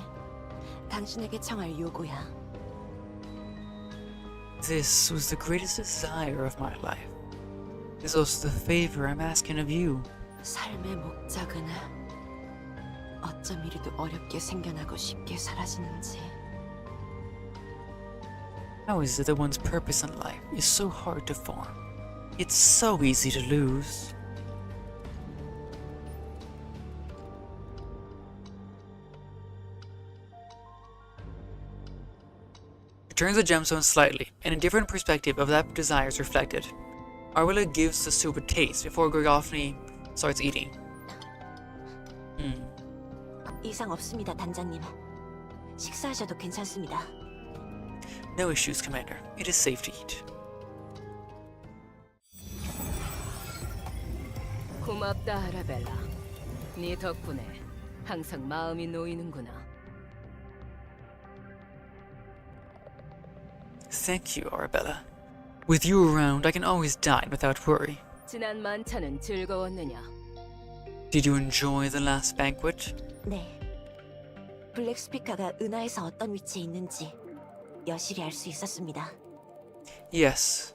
당신에게 청할 요구야. This was the greatest desire of my life. This is also the favor I'm asking of you. 삶의 목적은 어쩜 이리도 어렵게 생겨나고 쉽게 사라지는지. How is it that one's purpose in life is so hard to form? It's so easy to lose. turns the gemstone slightly, and a different perspective of that desire is reflected. Arabella gives the soup a taste before Gorgophne starts eating. 이상 없습니다, 단장님. 식사하셔도 괜찮습니다. No issues, Commander. It is safe to eat. 고맙다, 아라벨라. 네 덕분에 항상 마음이 놓이는구나. Thank you, Arabella. With you around, I can always dine without worry. 지난 만찬은 즐거웠느냐? Did you enjoy the last banquet? 네. 블랙 스피커가 은하에서 어떤 위치에 있는지 여실히 알 수 있었습니다. Yes.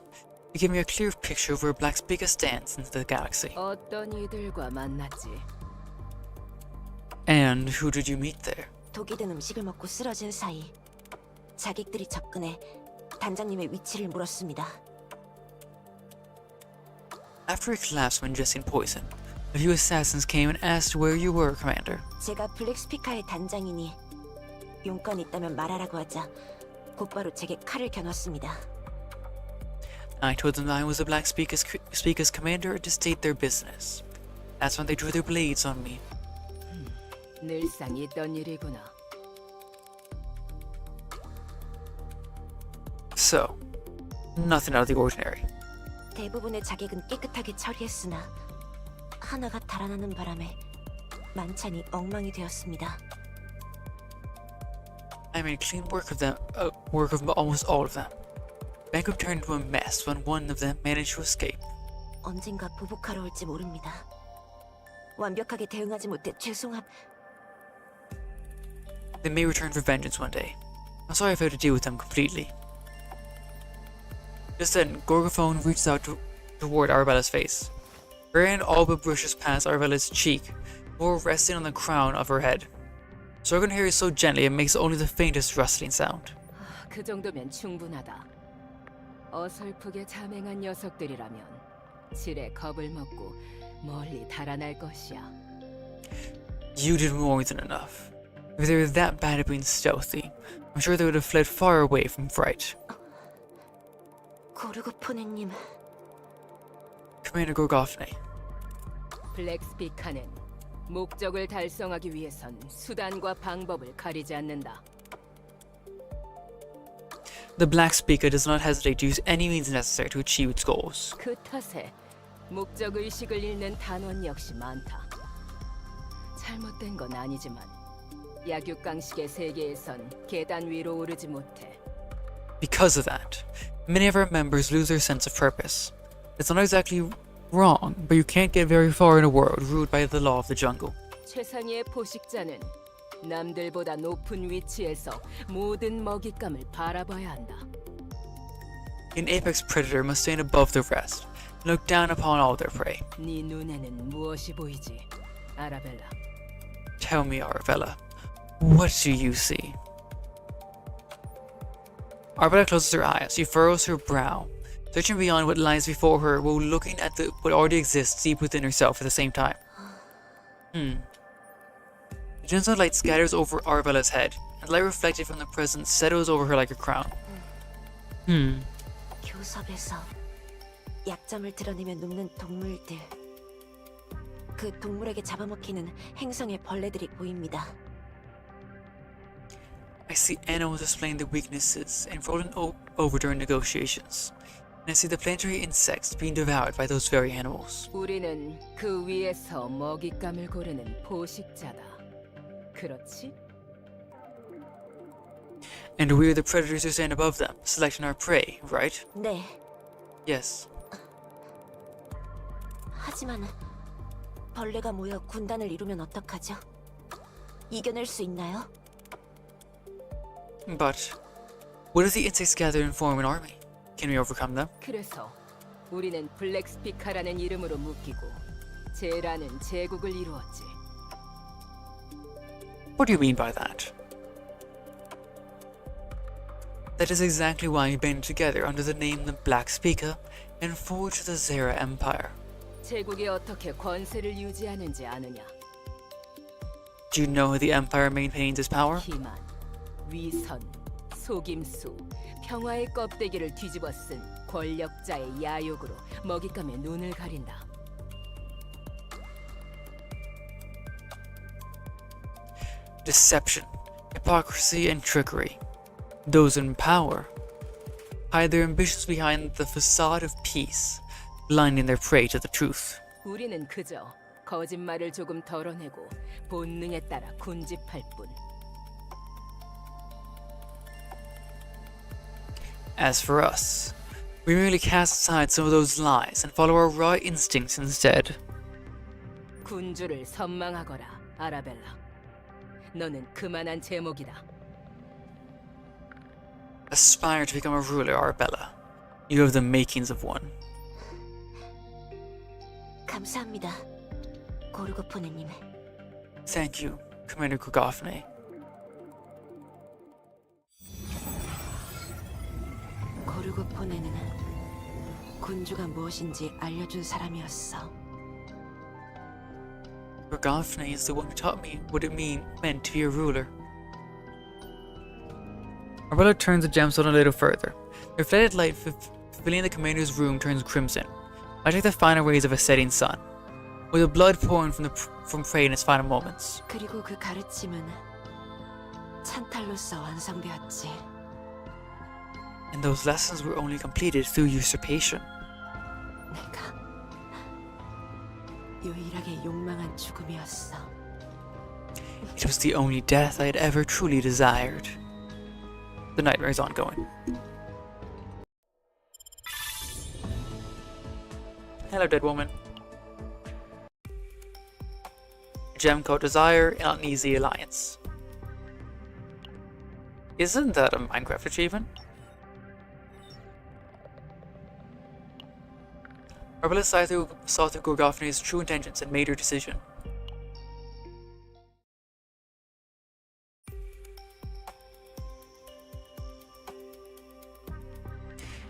You gave me a clear picture of where Black Speaker stands in the galaxy. 어떤 이들과 만났지? And who did you meet there? 독이 든 음식을 먹고 쓰러진 사이 자객들이 접근해 단장님의 위치를 물었습니다. After he collapsed when ingesting poison, a few assassins came and asked where you were, Commander. 제가 블랙 스피커의 단장이니 용건이 있다면 말하라고 하자 곧바로 제게 칼을 겨눴습니다. I told them I was the Black Speaker's commander to state their business. That's when they drew their blades on me. 늘상 있던 일이구나. So, nothing out of the ordinary. 대부분의 자객은 깨끗하게 처리했으나 하나가 달아나는 바람에 만찬이 엉망이 되었습니다. I made clean work of almost all of them. Banquet turned into a mess when one of them managed to escape. 언젠가 보복하러 올지 모릅니다. 완벽하게 대응하지 못해 죄송함. They may return for vengeance one day. I'm sorry if I had to deal with them completely. Just then, Gorgophone reaches out toward Arabella's face. Her hand all but brushes past Arabella's cheek, before resting on the crown of her head. Stroking her hair so gently it makes only the faintest rustling sound. 그 정도면 충분하다. 어설프게 자맹한 녀석들이라면 질에 겁을 먹고 멀리 달아날 것이야. You did more than enough. If they were that bad at being stealthy, I'm sure they would have fled far away from fright. 고르고포네님, Commander Gorgophne. 블랙스피카는 목적을 달성하기 위해선 수단과 방법을 가리지 않는다. The Black Speaker does not hesitate to use any means necessary to achieve its goals. 그 탓에 목적 의식을 잃는 단원 역시 많다. 잘못된 건 아니지만 약육강식의 세계에선 계단 위로 오르지 못해. Because of that, many of our members lose their sense of purpose. It's not exactly wrong, but you can't get very far in a world ruled by the law of the jungle. 최상위의 포식자는 남들보다 높은 위치에서 모든 먹잇감을 바라봐야 한다. An apex predator must stand above the rest and look down upon all their prey. 네 눈에는 무엇이 보이지, 아라벨라? Tell me, Arabella, what do you see? Arabella closes her eyes. She furrows her brow, searching beyond what lies before her while looking at what already exists deep within herself at the same time. The gentle light scatters over Arabella's head, and light reflected from the present settles over her like a crown. 교섭에서 약점을 드러내며 눕는 동물들. 그 동물에게 잡아먹히는 행성의 벌레들이 보입니다. I see animals displaying their weaknesses and rolling over during negotiations. And I see the planetary insects being devoured by those very animals. 우리는 그 위에서 먹잇감을 고르는 포식자다. 그렇지? And we're the predators who stand above them, selecting our prey, right? 네. Yes. 하지만 벌레가 모여 군단을 이루면 어떡하죠? 이겨낼 수 있나요? But what if the insects gather and form an army? Can we overcome them? 그래서 우리는 블랙스피카라는 이름으로 묶이고 제라는 제국을 이루었지. What do you mean by that? That is exactly why we banded together under the name the Black Speaker and forged the Zera Empire. 제국이 어떻게 권세를 유지하는지 아느냐? Do you know how the Empire maintains its power? 기만, 위선, 속임수, 평화의 껍데기를 뒤집어 쓴 권력자의 야욕으로 먹잇감의 눈을 가린다. Deception, hypocrisy, and trickery. Those in power hide their ambitions behind the facade of peace, blinding their prey to the truth. 우리는 그저 거짓말을 조금 덜어내고 본능에 따라 군집할 뿐. As for us, we merely cast aside some of those lies and follow our raw instincts instead. 군주를 선망하거라, 아라벨라. 너는 그만한 제목이다. Aspire to become a ruler, Arabella. You have the makings of one. 감사합니다, 고르고포네님. Thank you, Commander Kugafne. 고르고포네는 군주가 무엇인지 알려준 사람이었어. Kugafne is the one who taught me what it meant to be a ruler. Arabella turns the gemstone a little further. The reflected light filling the commander's room turns crimson, much like the final rays of a setting sun, with the blood pouring from prey in its final moments. 그리고 그 가르침은 찬탈로서 완성되었지. And those lessons were only completed through usurpation. 내가 유일하게 욕망한 죽음이었어. It was the only death I had ever truly desired. The nightmare is ongoing. Hello, dead woman. A gem called Desire, an uneasy alliance. Isn't that a Minecraft achievement? Arabella saw through Gorgofne's true intentions and made her decision.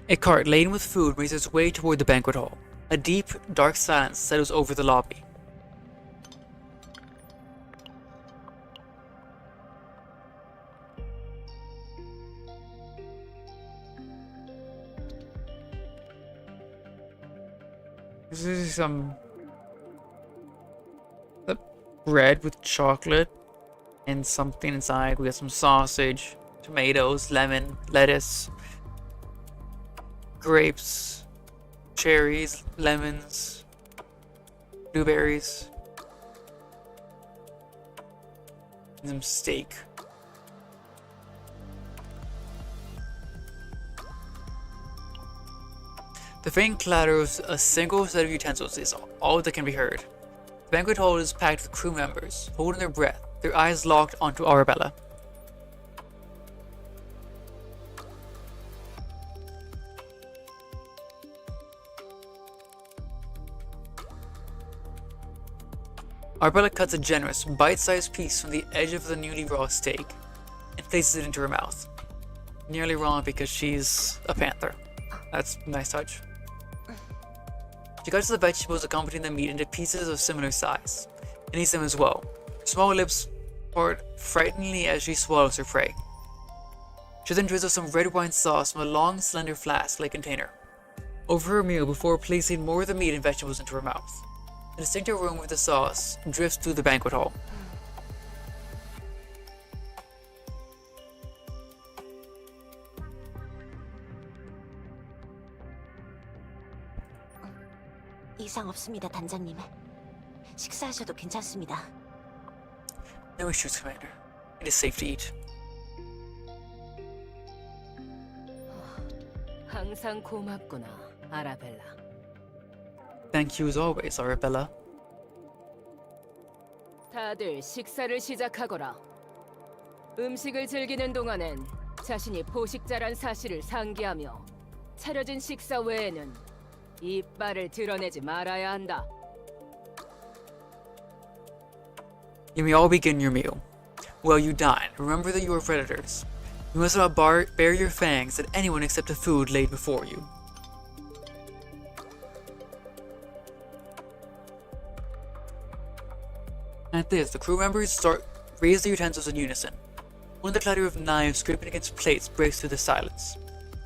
A cart laden with food makes its way toward the banquet hall. A deep, dark silence settles over the lobby. This is some bread with chocolate and something inside. We got some sausage, tomatoes, lemon, lettuce, grapes, cherries, lemons, blueberries, and some steak. The faint clatter of a single set of utensils is all that can be heard. The banquet hall is packed with crew members, holding their breath, their eyes locked onto Arabella. Arabella cuts a generous, bite-sized piece from the edge of the newly raw steak and places it into her mouth. Nearly raw because she's a panther. That's a nice touch. She cuts the vegetables accompanying the meat into pieces of similar size, and eats them as well. Her small lips part frighteningly as she swallows her prey. She then drizzles some red wine sauce from a long, slender flask-like container over her meal before placing more of the meat and vegetables into her mouth. The distinct aroma of the sauce drifts through the banquet hall. 이상 없습니다, 단장님. 식사하셔도 괜찮습니다. No issues, Commander. It is safe to eat. 항상 고맙구나, 아라벨라. Thank you as always, Arabella. 다들 식사를 시작하거라. 음식을 즐기는 동안엔 자신이 포식자란 사실을 상기하며 차려진 식사 외에는 이빨을 드러내지 말아야 한다. You may all begin your meal. While you dine, remember that you are predators. You must not bare your fangs at anyone except the food laid before you. At this, the crew members raise their utensils in unison. Only the clatter of knives scraping against plates breaks through the silence.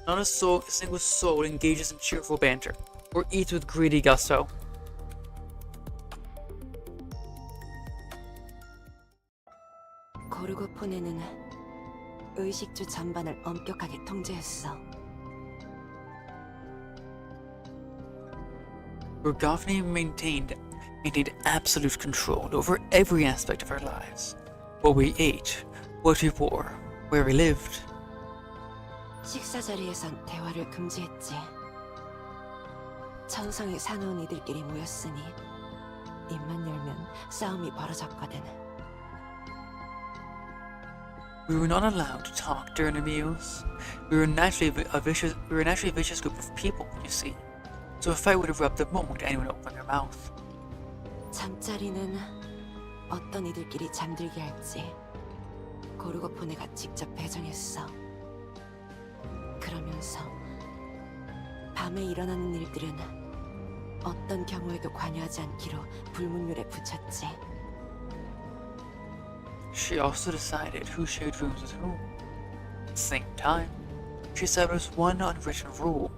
Not a single soul engages in cheerful banter, or eats with greedy gusto. 고르고폰에는 의식주 전반을 엄격하게 통제했어. Gorgophne maintained absolute control over every aspect of our lives. What we ate, what we wore, where we lived. 식사 자리에선 대화를 금지했지. 천성이 사나운 이들끼리 모였으니 입만 열면 싸움이 벌어졌거든. We were not allowed to talk during the meals. We were naturally a vicious group of people, you see. So a fight would erupt the moment anyone opened their mouth. 잠자리는 어떤 이들끼리 잠들게 할지 고르고폰네가 직접 배정했어. 그러면서 밤에 일어나는 일들은 어떤 경우에도 관여하지 않기로 불문율에 붙였지. She also decided who shared rooms with whom. At the same time, she established one unwritten rule.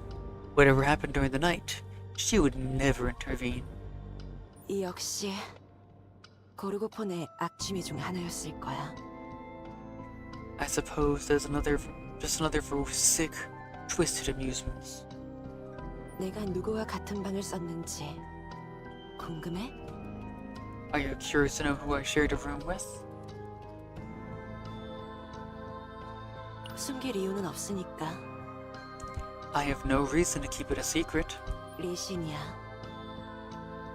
Whatever happened during the night, she would never intervene. 이 역시 고르고폰의 악취미 중 하나였을 거야. I suppose there's just another of her sick, twisted amusements. 내가 누구와 같은 방을 썼는지 궁금해? Are you curious to know who I shared a room with? 숨길 이유는 없으니까. I have no reason to keep it a secret. 리신이야.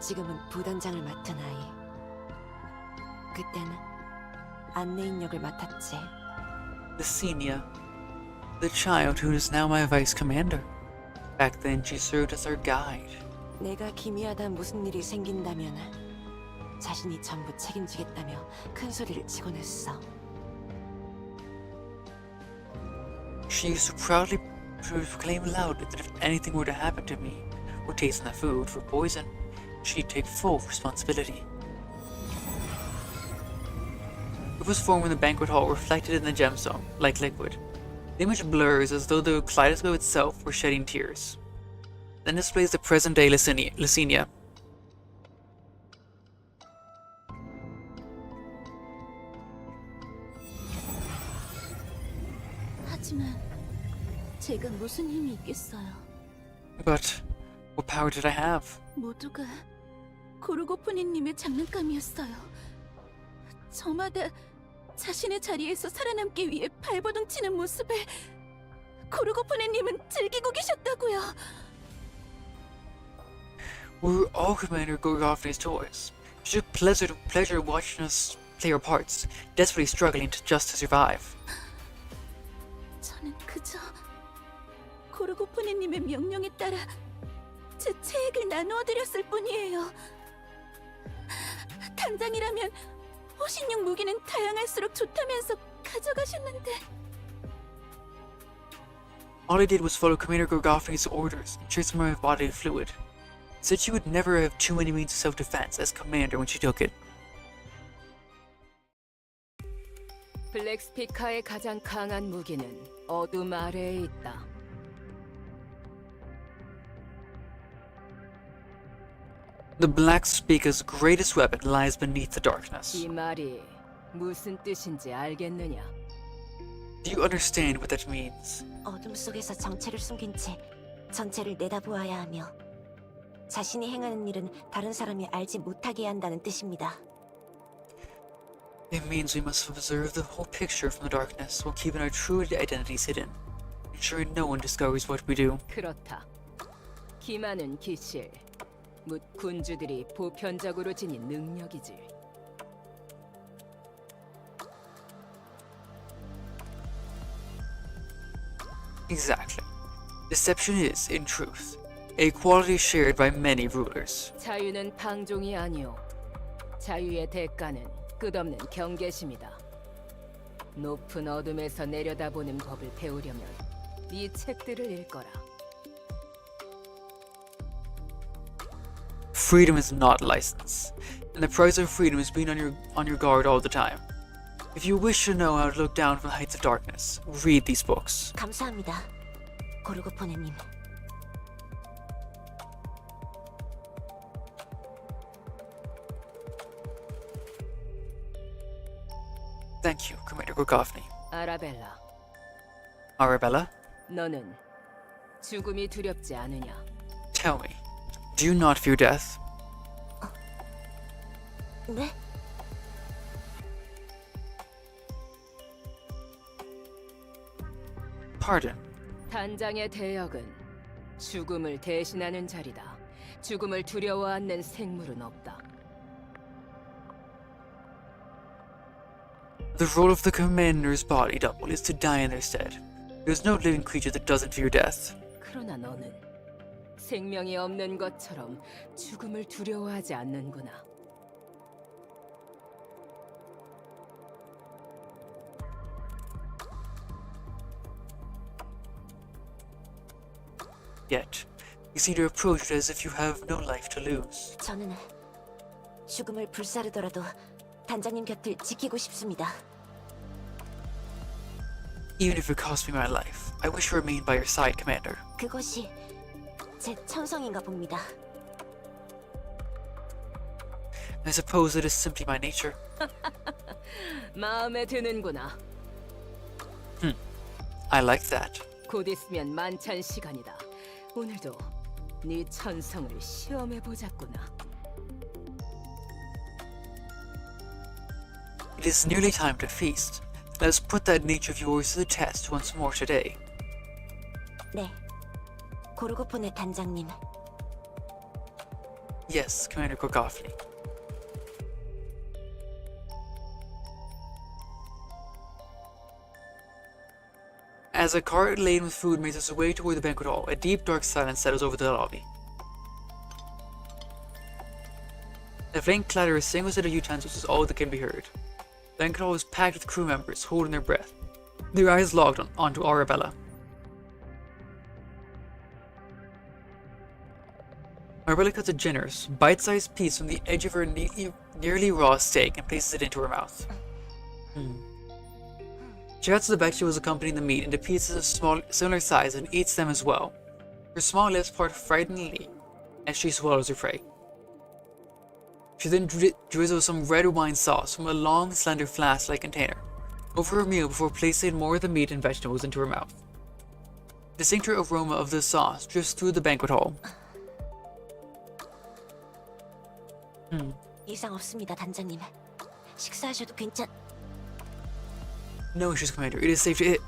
지금은 부단장을 맡은 아이. 그때는 안내인 역을 맡았지. Licinia, the child who is now my vice commander. Back then she served as our guide. 내가 기미하다 무슨 일이 생긴다면 자신이 전부 책임지겠다며 큰 소리를 치곤 했어. She used to proudly proclaim loudly that if anything were to happen to me, or taste in the food for poison, she'd take full responsibility. It was formed in the banquet hall, reflected in the gemstone, like liquid. The image blurs as though the kaleidoscope itself were shedding tears. Then displays the present-day Licinia. 하지만 제가 무슨 힘이 있겠어요. But what power did I have? 모두가 고르고프니님의 장난감이었어요. 저마다 자신의 자리에서 살아남기 위해 발버둥 치는 모습을 고르고프니님은 즐기고 계셨다고요. We were all Commander Gorgophne's toys. She took pleasure watching us play our parts, desperately struggling just to survive. 저는 그저 고르고프니님의 명령에 따라 제 체액을 나누어 드렸을 뿐이에요. 단장이라면 호신용 무기는 다양할수록 좋다면서 가져가셨는데. All I did was follow Commander Gorgophne's orders and chase my bodily fluid. Said she would never have too many means of self-defense as commander when she took it. 블랙스피카의 가장 강한 무기는 어둠 아래에 있다. The Black Speaker's greatest weapon lies beneath the darkness. 이 말이 무슨 뜻인지 알겠느냐? Do you understand what that means? 어둠 속에서 정체를 숨긴 채 전체를 내다보아야 하며 자신이 행하는 일은 다른 사람이 알지 못하게 한다는 뜻입니다. It means we must observe the whole picture from the darkness while keeping our true identities hidden, ensuring no one discovers what we do. 그렇다. 기만은 기실, 묻 군주들이 보편적으로 지닌 능력이지. Exactly. Deception is, in truth, a quality shared by many rulers. 자유는 방종이 아니오. 자유의 대가는 끝없는 경계심이다. 높은 어둠에서 내려다보는 법을 배우려면 이 책들을 읽거라. Freedom is not license, and the price of freedom is being on your guard all the time. If you wish to know how to look down from the heights of darkness, read these books. 감사합니다. 고르고포네님. Thank you, Commander Gorgovny. 아라벨라, Arabella, 너는 죽음이 두렵지 않으냐? tell me, do you not fear death? 네? Pardon. 단장의 대역은 죽음을 대신하는 자리다. 죽음을 두려워 않는 생물은 없다. The role of the commander's body double is to die in their stead. There's no living creature that doesn't fear death. 그러나 너는 생명이 없는 것처럼 죽음을 두려워하지 않는구나. Yet, you seem to approach it as if you have no life to lose. 저는 죽음을 불사르더라도 단장님 곁을 지키고 싶습니다. Even if it costs me my life, I wish to remain by your side, Commander. 그것이 제 천성인가 봅니다. I suppose it is simply my nature. 마음에 드는구나. I like that. 곧 있으면 만찬 시간이다. 오늘도 네 천성을 시험해 보자꾸나. It is nearly time to feast. Let us put that nature of yours to the test once more today. 네, 고르고포네 단장님. Yes, Commander Gorgovny. As a cart laden with food makes its way toward the banquet hall, a deep dark silence settles over the lobby. The faint clatter of a single set of utensils is all that can be heard. The banquet hall is packed with crew members holding their breath, their eyes locked onto Arabella. Arabella cuts a generous, bite-sized piece from the edge of her nearly raw steak and places it into her mouth. She cuts the vegetables accompanying the meat into pieces of similar size and eats them as well. Her small lips part frighteningly as she swallows her prey. She then drizzles some red wine sauce from a long, slender flask-like container over her meal before placing more of the meat and vegetables into her mouth. The distinct aroma of the sauce drifts through the banquet hall. 이상 없습니다, 단장님. 식사하셔도 괜찮... No issues, Commander. It is safe to hit.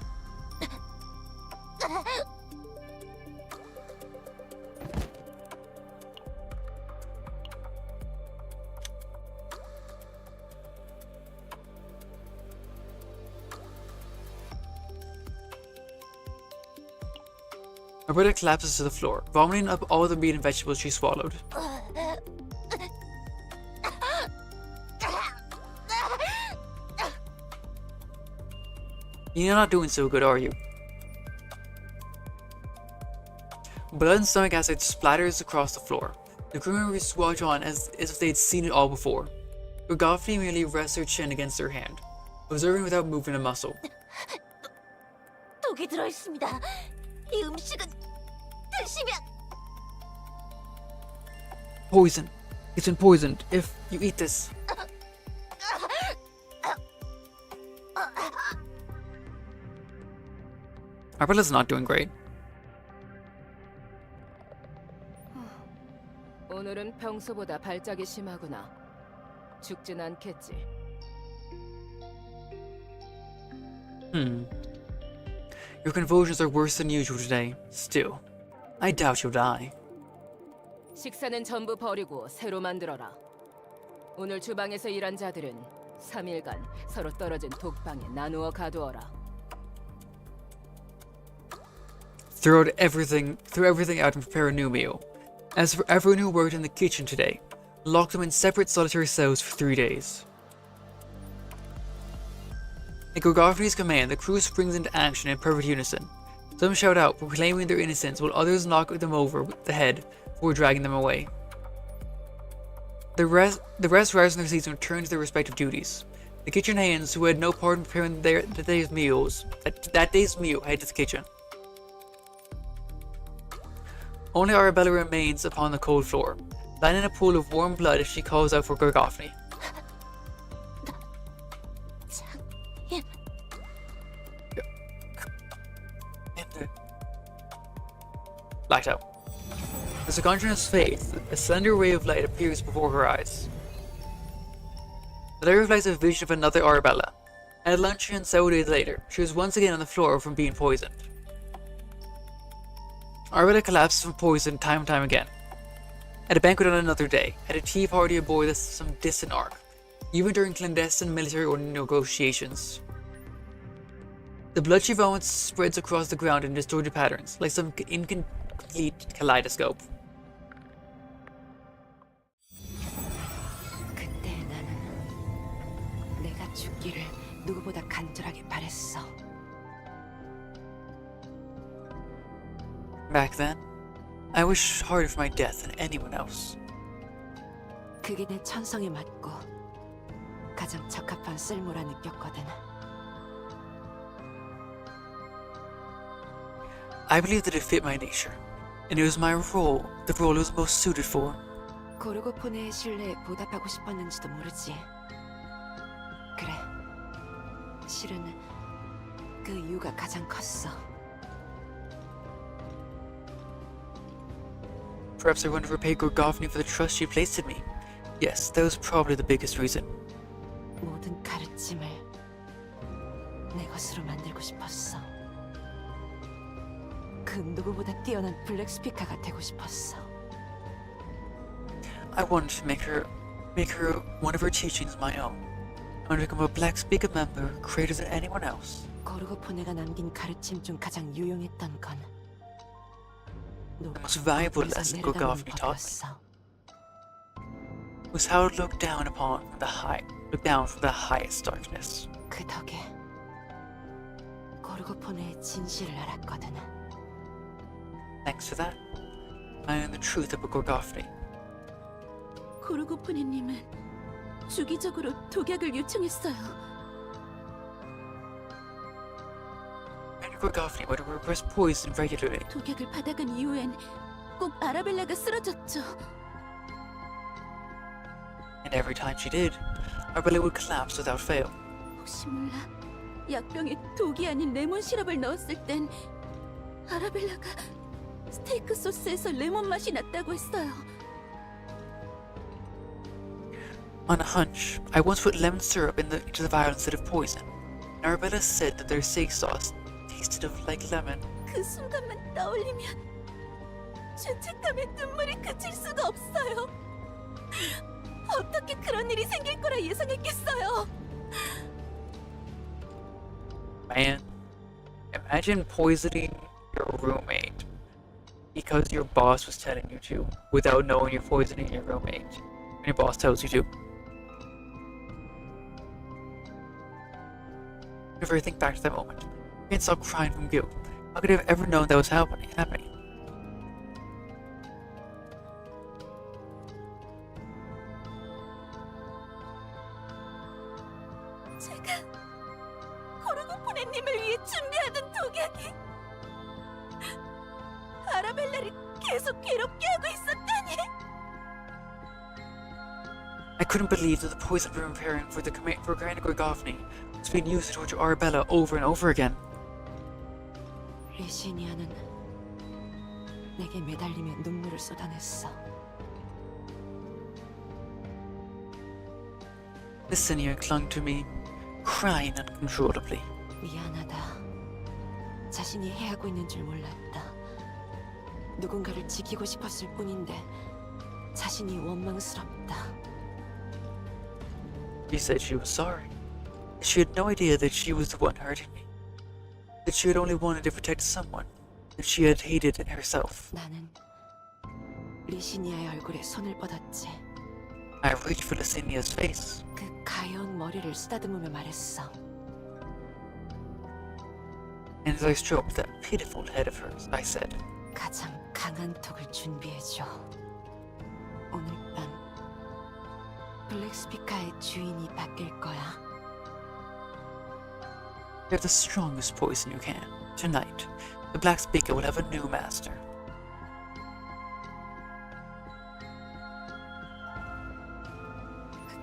Arabella collapses to the floor, vomiting up all the meat and vegetables she swallowed. You're not doing so good, are you? Blood and stomach acid splatters across the floor. The crew members watch on as if they'd seen it all before. Gorgovny merely rests her chin against her hand, observing without moving a muscle. 독이 들어있습니다. 이 음식은 드시면... Poison. It's been poisoned if you eat this. Arabella's not doing great. 오늘은 평소보다 발작이 심하구나. 죽진 않겠지. Your convulsions are worse than usual today. Still, I doubt you'll die. 식사는 전부 버리고 새로 만들어라. 오늘 주방에서 일한 자들은 3일간 서로 떨어진 독방에 나누어 가두어라. Throw everything out and prepare a new meal. As for everyone who worked in the kitchen today, lock them in separate solitary cells for 3 days. At Gorgovny's command, the crew springs into action in perfect unison. Some shout out, proclaiming their innocence, while others knock them over with the head before dragging them away. The rest rise from their seats and return to their respective duties. The kitchen hands, who had no part in preparing that day's meal, head to the kitchen. Only Arabella remains upon the cold floor, lying in a pool of warm blood as she calls out for Gorgophne. Light out. As the conjurer's face, a slender ray of light appears before her eyes. The light reflects a vision of another Arabella, and at luncheon several days later, she was once again on the floor from being poisoned. Arabella collapses from poison time and time again. At a banquet on another day, at a tea party aboard some distant ark, even during clandestine military negotiations. The blood she vomits spreads across the ground in distorted patterns, like some incomplete kaleidoscope. 그때 나는 내가 죽기를 누구보다 간절하게 바랬어. Back then, I wished harder for my death than anyone else. 그게 내 천성에 맞고 가장 적합한 쓸모라 느꼈거든. I believed that it fit my nature, and it was my role, the role I was most suited for. 고르고폰의 신뢰에 보답하고 싶었는지도 모르지. 그래, 실은 그 이유가 가장 컸어. Perhaps I wanted to repay Gorgophne for the trust she placed in me. Yes, that was probably the biggest reason. 모든 가르침을 내 것으로 만들고 싶었어. 그 누구보다 뛰어난 블랙 스피커가 되고 싶었어. I wanted to make her one of her teachings my own. I wanted to become a Black Speaker member greater than anyone else. 고르고폰네가 남긴 가르침 중 가장 유용했던 건 The most valuable lesson Gorgophne taught me was how to look down from the highest darkness. 그 덕에 고르고폰네의 진실을 알았거든. Thanks to that, I learned the truth about Gorgophne. 고르고프네님은 주기적으로 독약을 요청했어요. Gorgophne would request poison regularly. 독약을 받아간 이후엔 꼭 아라벨라가 쓰러졌죠. And every time she did, Arabella would collapse without fail. 혹시 몰라 약병에 독이 아닌 레몬 시럽을 넣었을 땐 아라벨라가 스테이크 소스에서 레몬 맛이 났다고 했어요. On a hunch, I once put lemon syrup into the vial instead of poison. And Arabella said that their steak sauce tasted like lemon. 그 순간만 떠올리면 죄책감에 눈물이 그칠 수가 없어요. 어떻게 그런 일이 생길 거라 예상했겠어요? Man, imagine poisoning your roommate because your boss was telling you to, without knowing you're poisoning your roommate, and your boss tells you to. Whenever I think back to that moment, I can't stop crying from guilt. How could I have ever known that was happening? 제가 고르고프네님을 위해 준비하던 독약이 아라벨라를 계속 괴롭게 하고 있었다니. I couldn't believe that the poison we were preparing for Grand Gorgophne was being used to torture Arabella over and over again. 리시니아는 내게 매달리며 눈물을 쏟아냈어. Listening clung to me, crying uncontrollably. 미안하다. 자신이 해하고 있는 줄 몰랐다. 누군가를 지키고 싶었을 뿐인데 자신이 원망스럽다. She said she was sorry. She had no idea that she was the one hurting me. That she had only wanted to protect someone that she had hated in herself. 나는 리시니아의 얼굴에 손을 뻗었지. I reached for Licinia's face. 그 가여운 머리를 쓰다듬으며 말했어. And as I stroked that pitiful head of hers, I said, 가장 강한 톡을 준비해줘. 오늘 밤 블랙 스피커의 주인이 바뀔 거야. "You have the strongest poison you can. Tonight, the Black Speaker will have a new master."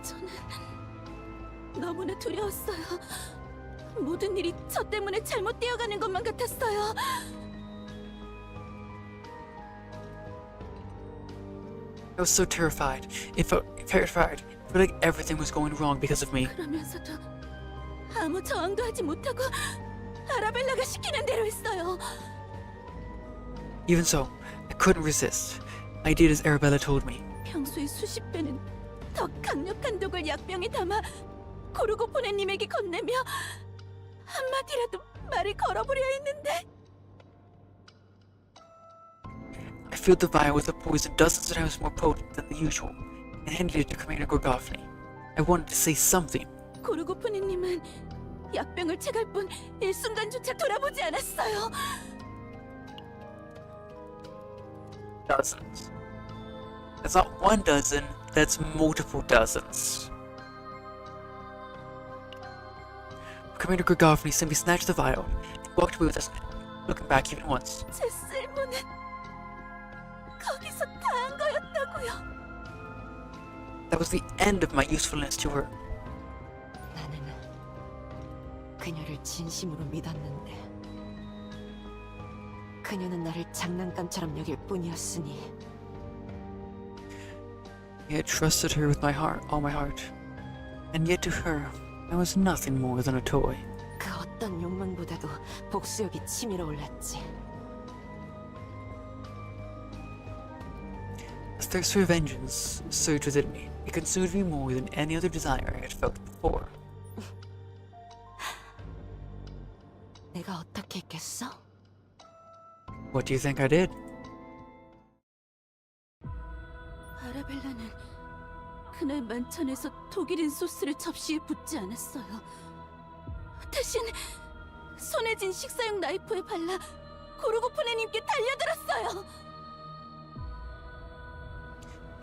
저는 너무나 두려웠어요. 모든 일이 저 때문에 잘못되어가는 것만 같았어요. I was so terrified. It felt like everything was going wrong because of me. 그러면서도 아무 저항도 하지 못하고 아라벨라가 시키는 대로 했어요. Even so, I couldn't resist. I did as Arabella told me. 평소의 수십 배는 더 강력한 독을 약병에 담아 고르고포네님에게 건네며 한마디라도 말을 걸어보려 했는데 I filled the vial with a poison dozens of times more potent than the usual and handed it to Commander Gorgoffny. I wanted to say something. 고르고포네님은 약병을 채갈 뿐 일순간조차 돌아보지 않았어요. Dozens. That's not one dozen, that's multiple dozens. Commander Gorgoffny simply snatched the vial and walked away with us, looking back even once. 제 쓸모는 거기서 다한 거였다고요. That was the end of my usefulness to her. 나는 그녀를 진심으로 믿었는데 그녀는 나를 장난감처럼 여길 뿐이었으니 I had trusted her with my heart, all my heart. And yet to her, I was nothing more than a toy. 그 어떤 욕망보다도 복수욕이 치밀어 올랐지. A thirst for vengeance surged within me. It consumed me more than any other desire I had felt before. 내가 어떻게 했겠어? What do you think I did? 아라벨라는 그날 만찬에서 독일인 소스를 접시에 붓지 않았어요. 대신 손에 쥔 식사용 나이프에 발라 고르고포네님께 달려들었어요.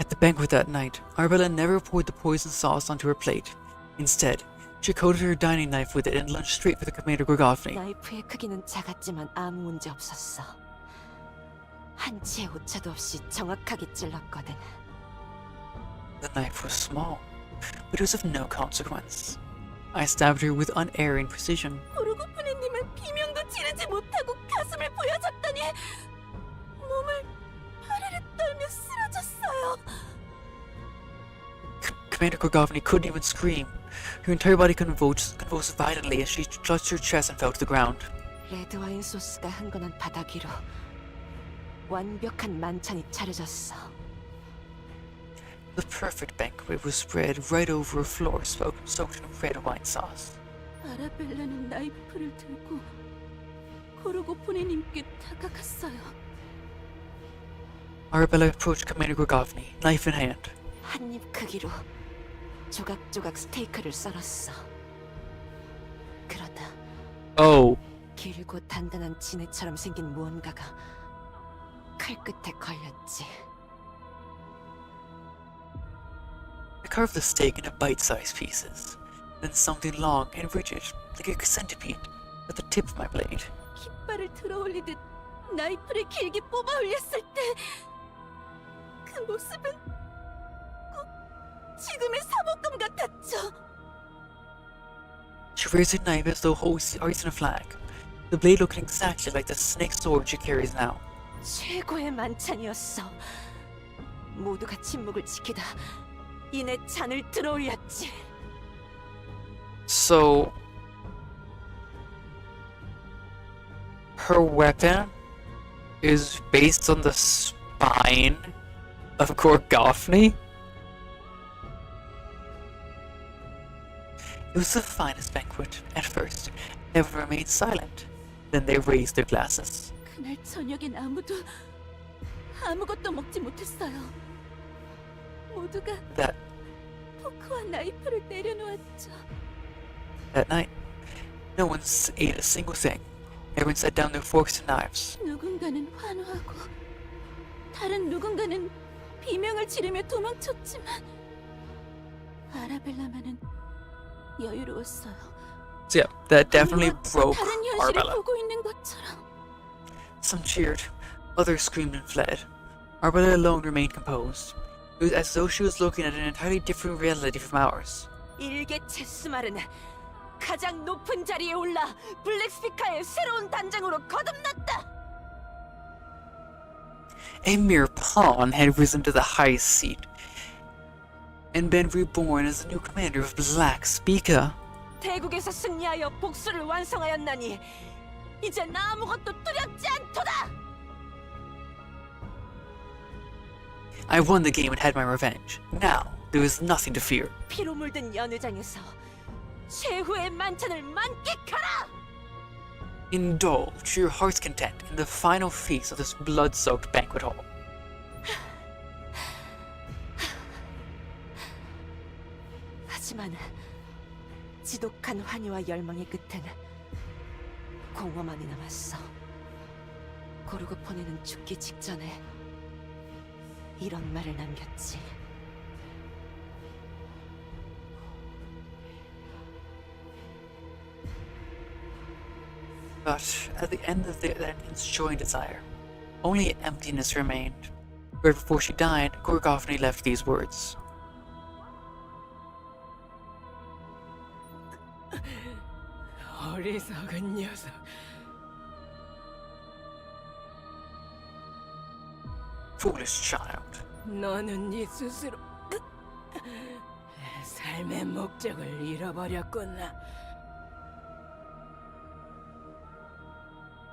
At the banquet that night, Arabella never poured the poison sauce onto her plate. Instead, she coated her dining knife with it and lunged straight for the Commander Gorgoffny. 나이프의 크기는 작았지만 아무 문제 없었어. 한치의 오차도 없이 정확하게 찔렀거든. The knife was small, but it was of no consequence. I stabbed her with unerring precision. 고르고포네님은 비명도 지르지 못하고 가슴을 보여줬더니 몸을 파르르 떨며 쓰러졌어요. Commander Gorgoffny couldn't even scream. Her entire body convulsed violently as she clutched her chest and fell to the ground. 레드와인 소스가 흥건한 바닥 위로 완벽한 만찬이 차려졌어. The perfect banquet was spread right over a floor soaked in red wine sauce. 아라벨라는 나이프를 들고 고르고포네님께 다가갔어요. Arabella approached Commander Gorgoffny, knife in hand. 한입 크기로 조각조각 스테이크를 썰었어. 그러다 Oh. 길고 단단한 지네처럼 생긴 무언가가 칼끝에 걸렸지. I carved the steak into bite-sized pieces. Then something long and rigid, like a centipede, at the tip of my blade. 깃발을 들어올리듯 나이프를 길게 뽑아 올렸을 때 그 모습은 꼭 지금의 사복감 같았죠. She raised her knife as though hoisting a flag, the blade looking exactly like the snake sword she carries now. 최고의 만찬이었어. 모두가 침묵을 지키다 이내 잔을 들어올렸지. So, her weapon is based on the spine of Gorgoffny? It was the finest banquet. At first, everyone remained silent. Then they raised their glasses. 그날 저녁엔 아무도 아무것도 먹지 못했어요. 모두가 That 포크와 나이프를 내려놓았죠. night, no one ate a single thing. Everyone set down their forks and knives. 누군가는 환호하고 다른 누군가는 비명을 지르며 도망쳤지만 아라벨라만은 여유로웠어요. So yeah, that definitely 아무렇지 broke 다른 현실을 Arabella. 보고 있는 것처럼. Some cheered, others screamed and fled. Arabella alone remained composed. It It was as though she was looking at an entirely different reality from ours. 일개 체스말은 가장 높은 자리에 올라 블랙스피카의 새로운 단장으로 거듭났다. A mere pawn had risen to the highest seat and been reborn as the new commander of Black Speaker. 대국에서 승리하여 복수를 완성하였나니 이제 나 아무것도 두렵지 않도다. I won the game and had my revenge. Now, there is nothing to fear. 피로 물든 연회장에서 최후의 만찬을 만끽하라. Indulge your heart's content in the final feast of this blood-soaked banquet hall. 하지만 지독한 환희와 열망의 끝엔 공허만이 남았어. 고르고폰에는 죽기 직전에 이런 말을 남겼지. But at the end of that enjoying desire, only emptiness remained. Right before she died, Gorgophne left these words. 어리석은 녀석. Foolish child. 너는 네 스스로 삶의 목적을 잃어버렸구나.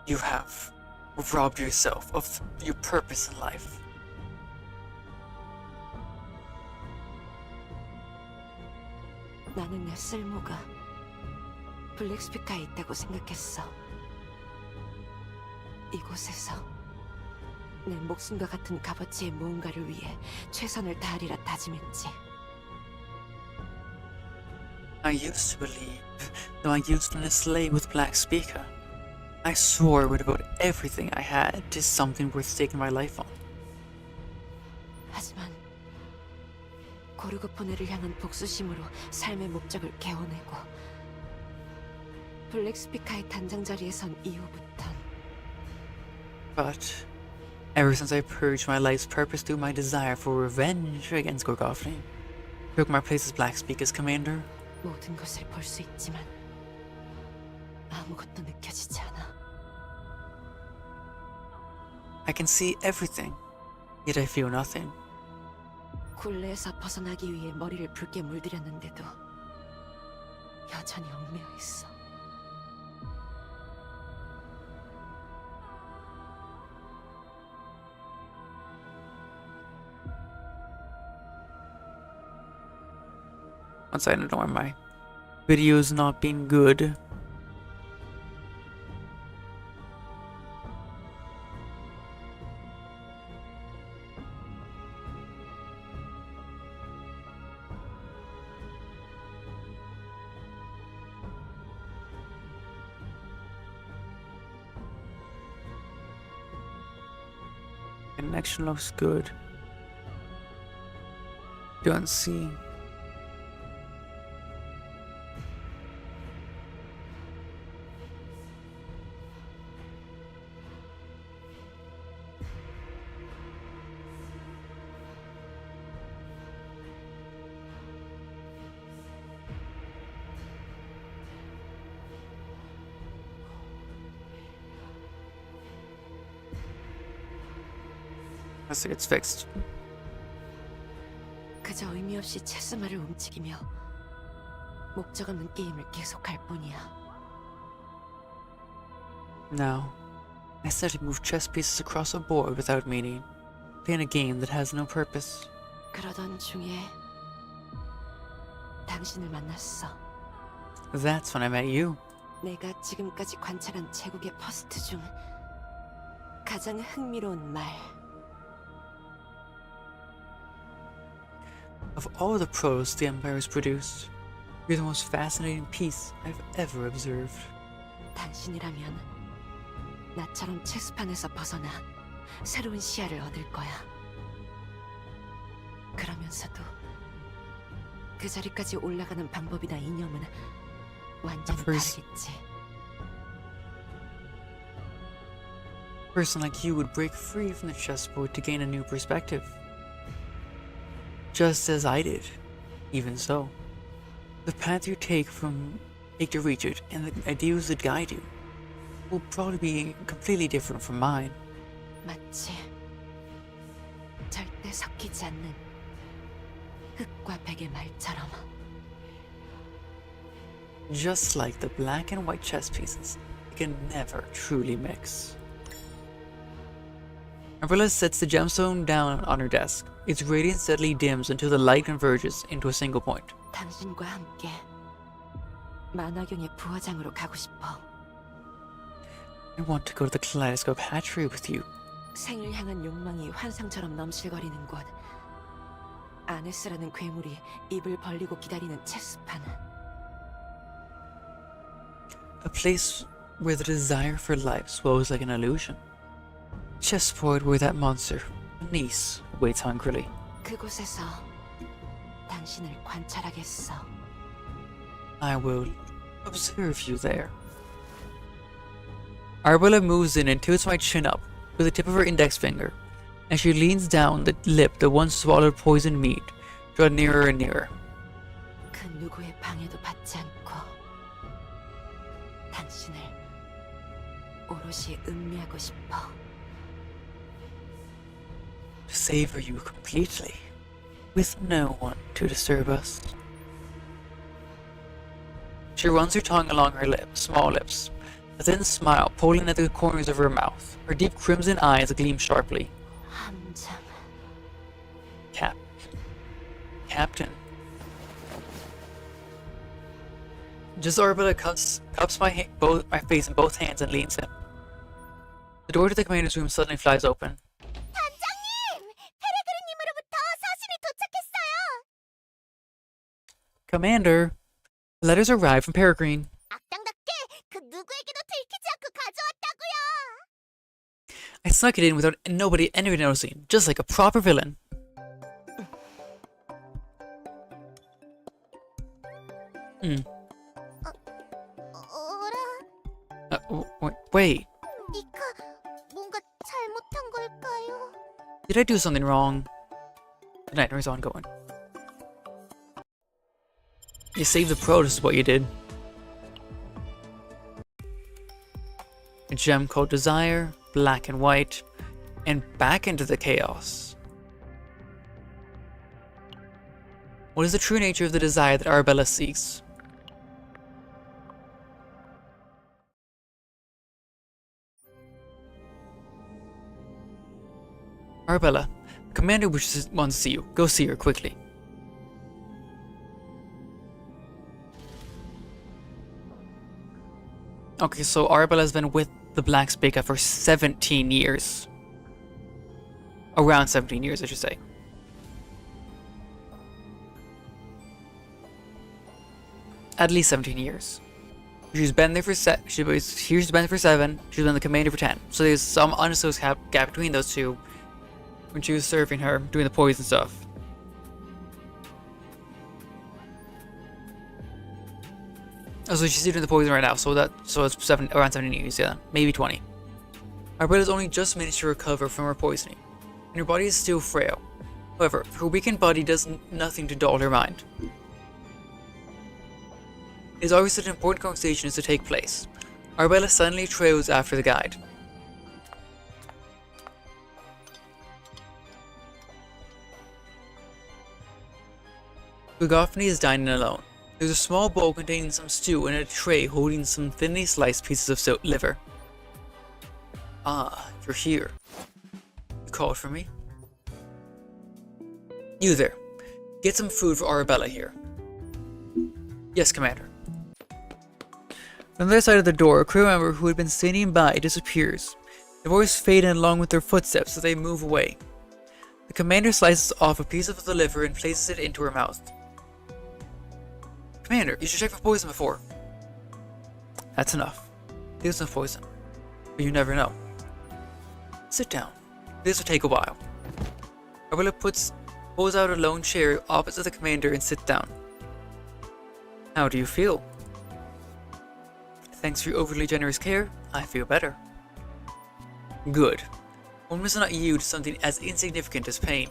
You have robbed yourself of your purpose in life. 나는 내 쓸모가 블랙스피카에 있다고 생각했어. 이곳에서 내 목숨과 같은 값어치의 무언가를 위해 최선을 다하리라 다짐했지. I used to believe, though I used to slave with Black Speaker, I swore I would devote everything I had to something worth taking my life on. 하지만 고르고포네를 향한 복수심으로 삶의 목적을 개워내고 블랙스피카의 단장 자리에 선 이후부턴 But ever since I purged my life's purpose through my desire for revenge against Gorgophne, took my place as Black Speaker's commander, 모든 것을 볼 수 있지만 아무것도 느껴지지 않아. I can see everything, yet I feel nothing. 굴레에서 벗어나기 위해 머리를 붉게 물들였는데도 여전히 얽매여 있어. Once I ignore my videos not being good. Connection looks good. Don't see. Let's see, it's fixed. 그저 의미 없이 체스말을 움직이며 목적 없는 게임을 계속할 뿐이야. Now, I steadily move chess pieces across a board without meaning, playing a game that has no purpose. 그러던 중에 당신을 만났어. That's when I met you. 내가 지금까지 관찰한 제국의 퍼스트 중 가장 흥미로운 말. Of all the prose the Empire has produced, you're the most fascinating piece I've ever observed. 당신이라면 나처럼 체스판에서 벗어나 새로운 시야를 얻을 거야. 그러면서도 그 자리까지 올라가는 방법이나 이념은 완전히 First- 다르겠지. A person like you would break free from the chessboard to gain a new perspective. just as I did. Even so, the path you take to reach it and the ideals that guide you will probably be completely different from mine. 마치 절대 섞이지 않는 흑과 백의 말처럼. Just like the black and white chess pieces, they can never truly mix. Arabella sets the gemstone down on her desk. Its radiance steadily dims until the light converges into a single point. 당신과 함께 만화경의 부화장으로 가고 싶어. I want to go to the kaleidoscope hatchery with you. 생을 향한 욕망이 환상처럼 넘실거리는 곳. 아네스라는 괴물이 입을 벌리고 기다리는 체스판. A place where the desire for life swells like an illusion. Chessboard where that monster, Nice, waits hungrily. 그곳에서 당신을 관찰하겠어. I will observe you there. Arabella moves in and tilts my chin up with the tip of her index finger, and she leans down the lip that once swallowed poisoned meat, draw nearer and nearer. 그 누구의 방해도 받지 않고 당신을 오롯이 음미하고 싶어. To savor you completely, with no one to disturb us. She runs her tongue along her small lips, a thin smile pulling at the corners of her mouth. Her deep crimson eyes gleam sharply. 함장. Captain. Just Arabella cups my face in both hands and leans in. The door to the commander's room suddenly flies open. Commander, letters arrived from Peregrine. I snuck it in without anyone noticing, just like a proper villain. Wait. Did I do something wrong? The nightmare's ongoing. You saved the pro, this is what you did. A gem called Desire, black and white, and back into the chaos. What is the true nature of the desire that Arabella seeks? Arabella, the commander wants to see you. Go see her quickly. Okay, so Arabella has been with the Black Spica for 17 years. Around 17 years, I should say. At least 17 years. She's been there for she's been there for 7. She's been the commander for 10. So there's some unassociated gap between those two. When she was serving her, doing the poison stuff. Oh, so she's doing the poison right now, so it's around 17 years, yeah, maybe 20. Arabella's only just managed to recover from her poisoning, and her body is still frail. However, her weakened body does nothing to dull her mind. It is obvious that an important conversation is to take place. Arabella suddenly trails after the guide. Lugophony is dining alone. There's a small bowl containing some stew and a tray holding some thinly sliced pieces of liver. Ah, you're here. You called for me? You there. Get some food for Arabella here. Yes, Commander. From the other side of the door, a crew member who had been standing by disappears. The voice fades along with their footsteps as they move away. The commander slices off a piece of the liver and places it into her mouth. Commander, you should check for poison before. That's enough. There's no poison. But you never know. Sit down. This will take a while. Arabella pulls out a lone chair opposite the commander and sits down. How do you feel? Thanks for your overly generous care, I feel better. Good. One must not yield to something as insignificant as pain.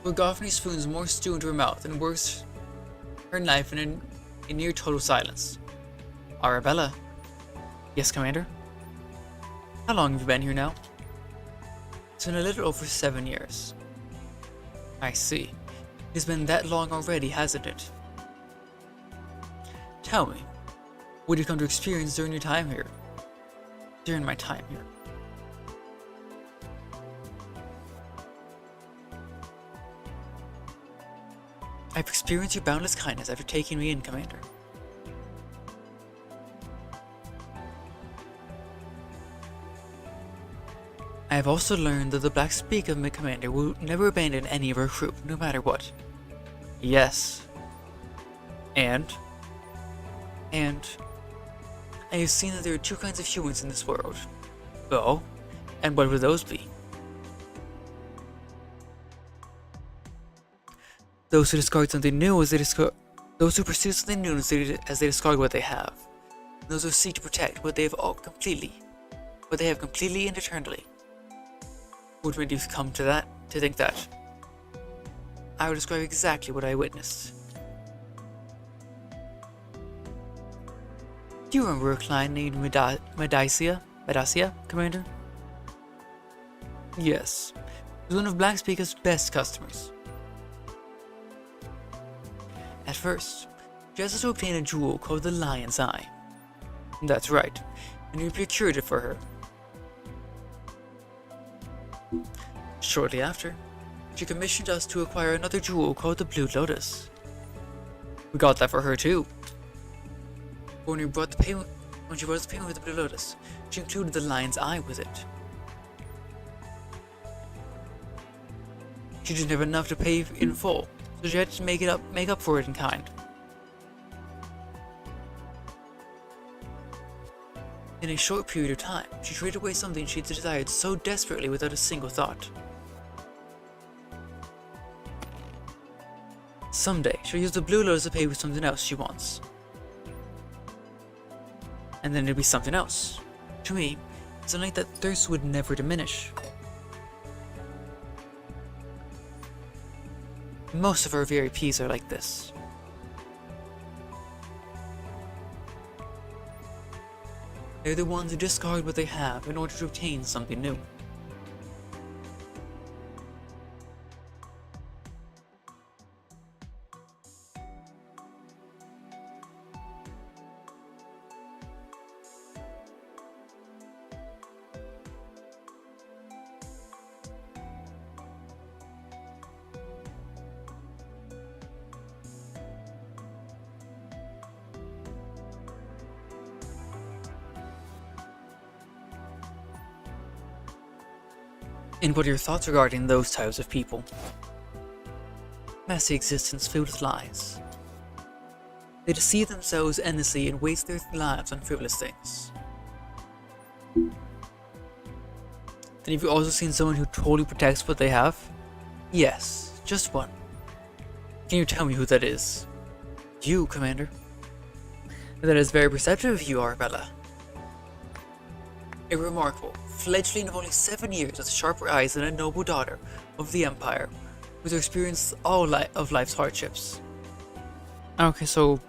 Bergoffini spoons more stew into her mouth and works her knife in near total silence. Arabella. Yes, Commander? How long have you been here now? It's been a little over 7 years. I see. It's been that long already, hasn't it? Tell me, what did you come to experience during your time here? During my time here. I've experienced your boundless kindness after taking me in, Commander. I have also learned that the Black Speak of my Commander will never abandon any of our crew, no matter what. Yes. And I have seen that there are two kinds of humans in this world. Oh, and what would those be? Those who discard something new as they those who pursue something new as they discard what they have. Those who seek to protect what they have completely and eternally. What made you come to think that? I will describe exactly what I witnessed. Do you remember a client named Medacia, Commander? Yes. He was one of Black Speaker's best customers. At first, she asked us to obtain a jewel called the Lion's Eye. That's right, and we procured it for her. Shortly after, she commissioned us to acquire another jewel called the Blue Lotus. We got that for her too. When she brought us the payment with the Blue Lotus, she included the Lion's Eye with it. She didn't have enough to pay in full, so she had to make up for it in kind. In a short period of time, she traded away something she desired so desperately without a single thought. Someday, she'll use the Blue Lotus to pay with something else she wants. And then it'll be something else. To me, it's something like that thirst would never diminish. Most of our VIPs are like this. They're the ones who discard what they have in order to obtain something new. And what are your thoughts regarding those types of people? Messy existence filled with lies. They deceive themselves endlessly and waste their lives on frivolous things. Then have you also seen someone who totally protects what they have? Yes, just one. Can you tell me who that is? You, Commander. That is very perceptive of you, Arabella. A remarkable fledgling of only 7 years with sharper eyes and a noble daughter of the Empire, who has experienced all of life's hardships. Okay, so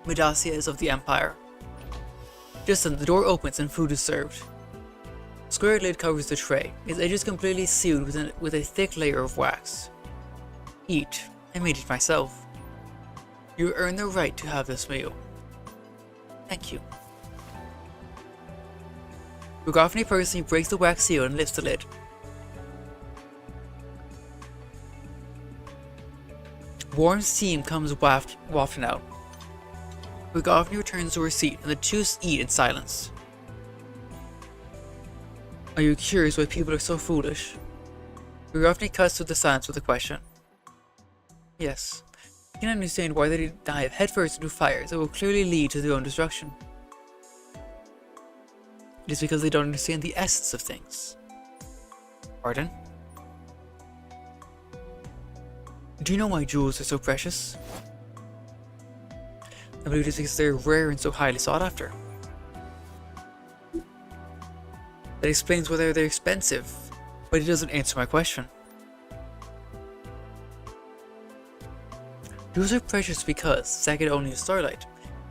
Medacia is of the Empire. Just then, the door opens and food is served. A square lid covers the tray, its edges completely sealed with a thick layer of wax. Eat. I made it myself. You earn the right to have this meal. Thank you. Bergoffini personally breaks the wax seal and lifts the lid. Warm steam comes wafting out. Bergoffini returns to her seat and the two eat in silence. Are you curious why people are so foolish? Bergoffini cuts through the silence with a question. Yes. I can understand why they dive headfirst into fires that will clearly lead to their own destruction. It is because they don't understand the essence of things. Pardon? Do you know why jewels are so precious? I believe it is because they're rare and so highly sought after. That explains why they're expensive, but it doesn't answer my question. Jewels are precious because, second only to starlight,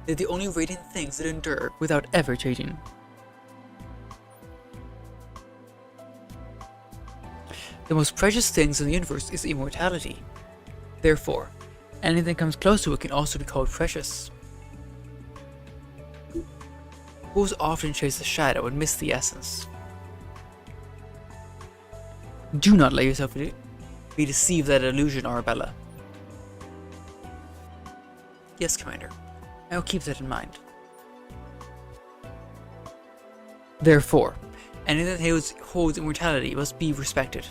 they're the only radiant things that endure without ever changing. The most precious things in the universe is immortality. Therefore, anything that comes close to it can also be called precious. Fools often chase the shadow and miss the essence. Do not let yourself be deceived by that illusion, Arabella. Yes, Commander. I will keep that in mind. Therefore, anything that holds immortality must be respected.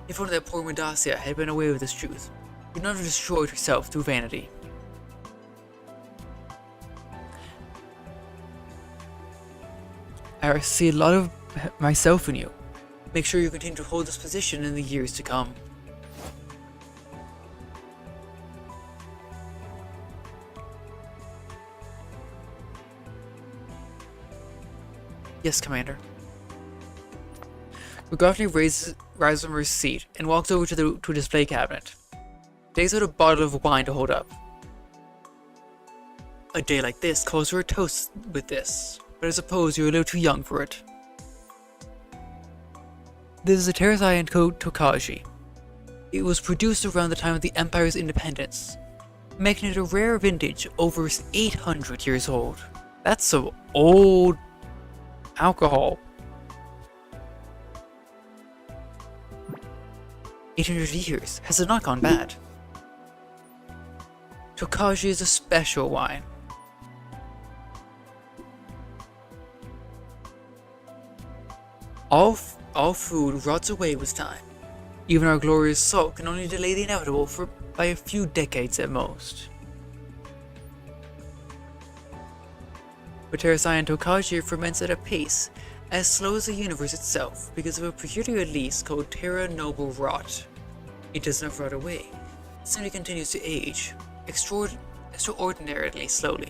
If only that poor Medacia had been aware of this truth, she would not have destroyed herself through vanity. I see a lot of myself in you. Make sure you continue to hold this position in the years to come. Yes, Commander. Rogofny rises from her seat and walks over to a display cabinet. Takes out a bottle of wine to hold up. A day like this calls for a toast with this, but I suppose you're a little too young for it. This is a Terracian Tokaji. It was produced around the time of the Empire's independence, making it a rare vintage over 800 years old. That's some old alcohol. 800 years. Has it not gone bad? Tokaji is a special wine. All food rots away with time. Even our glorious salt can only delay the inevitable by a few decades at most. But Terracian Tokaji ferments at a pace as slow as the universe itself because of a peculiar release called Terra Noble Rot. It does not rot away, it simply continues to age, extraordinarily slowly.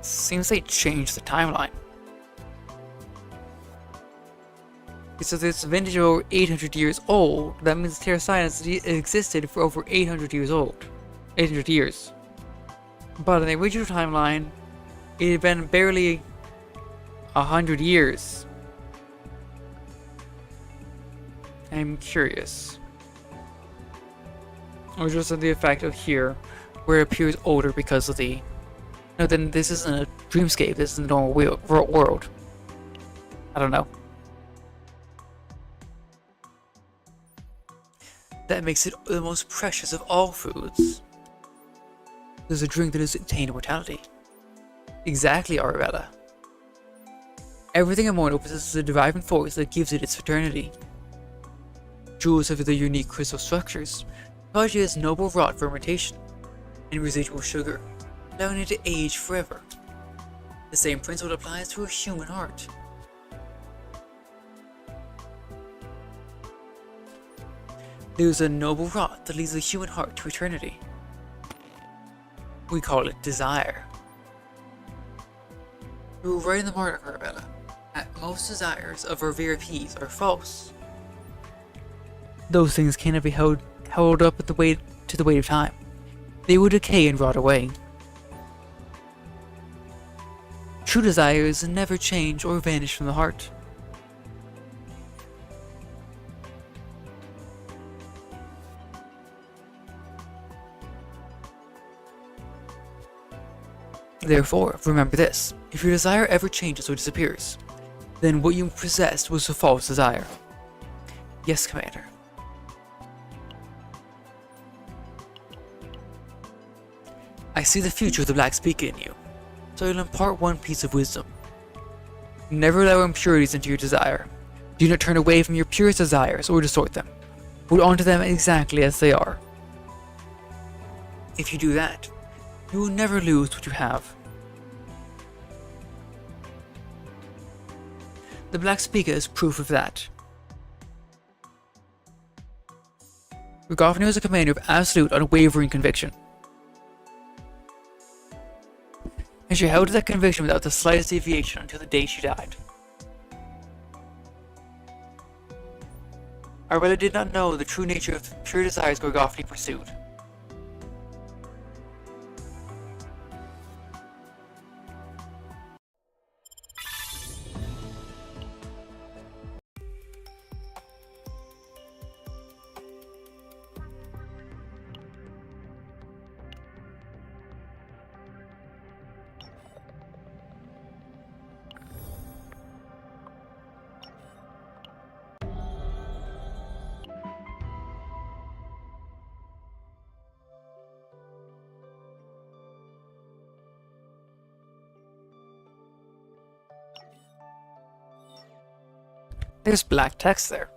Seems they changed the timeline. So this vintage over 800 years old, that means Terracian has existed for over 800 years old. 800 years. But in the original timeline, it had been barely 100 years. I'm curious. Or just the effect of here, where it appears older because of the... No, then this isn't a dreamscape, this is the normal world. I don't know. That makes it the most precious of all foods. There's a drink that has attained immortality. Exactly, Arabella. Everything immortal possesses a driving force that gives it its eternity. Jewels have their unique crystal structures. Tokaji has noble rot fermentation and residual sugar, allowing it to age forever. The same principle applies to a human heart. There's a noble rot that leads the human heart to eternity. We call it desire. You were right in the mark, Arabella. Most desires of our VIPs are false. Those things cannot be held up to the weight of time. They will decay and rot away. True desires never change or vanish from the heart. Therefore, remember this. If your desire ever changes or disappears, then what you possessed was a false desire. Yes, Commander. I see the future of the Black Speaker in you, so I'll impart one piece of wisdom. Never allow impurities into your desire. Do not turn away from your purest desires or distort them. Hold on to them exactly as they are. If you do that, you will never lose what you have. The Black Speaker is proof of that. Rogofny was a commander of absolute, unwavering conviction. And she held to that conviction without the slightest deviation until the day she died. Arabella did not know the true nature of the pure desires Gorgoffni pursued. There's black text there.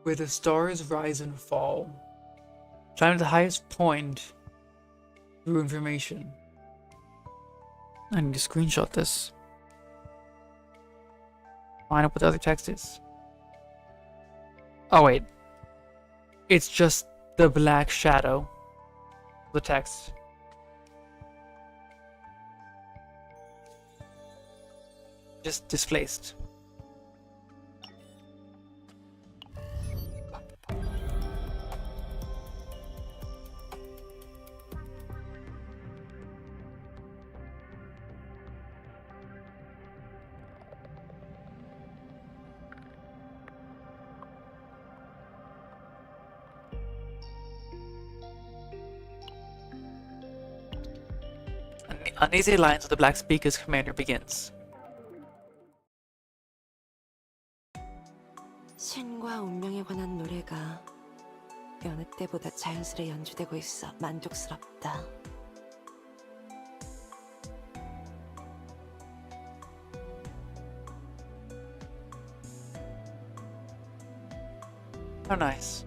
Where the stars rise and fall. Climb to the highest point through information. I need to screenshot this. Find out what the other text is. Oh wait. It's just the black shadow. The text. Just displaced. Uneasy alliance with the Black Speaker's commander begins. 신과 운명에 관한 노래가 여느 때보다 자연스레 연주되고 있어 만족스럽다. How nice.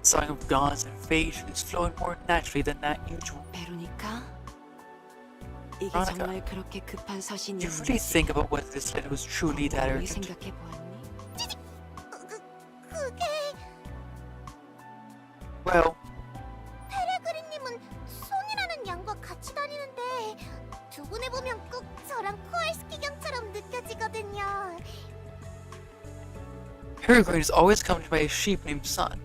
The song of gods and fate is flowing more naturally than that usual. 베로니카? 이게 Veronica, 정말 그렇게 급한 Do you 서신이었는지 really think about whether this letter was truly that 곰곰이 urgent? 생각해보았니? 그게 Well, 페레그린님은 손이라는 양과 같이 다니는데 두 분을 보면 꼭 저랑 코알스키경처럼 느껴지거든요. Peregrine is always accompanied by a sheep named Sun.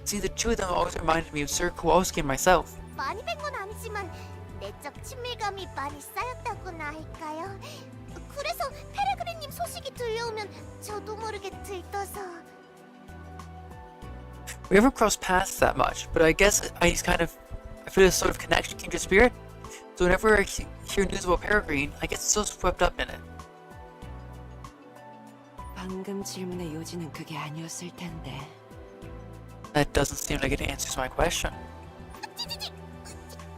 See, the two of them always reminded me of Sir Kowalski and myself. 많이 뵌 건 아니지만 내적 친밀감이 많이 쌓였다고나 할까요? 그래서 페레그린님 소식이 들려오면 저도 모르게 들떠서. We haven't crossed paths that much, but I guess I feel a sort of connection, kindred spirit. So whenever I hear news about Peregrine, I get so swept up in it. 방금 질문의 요지는 그게 아니었을 텐데. That doesn't seem like it answers my question.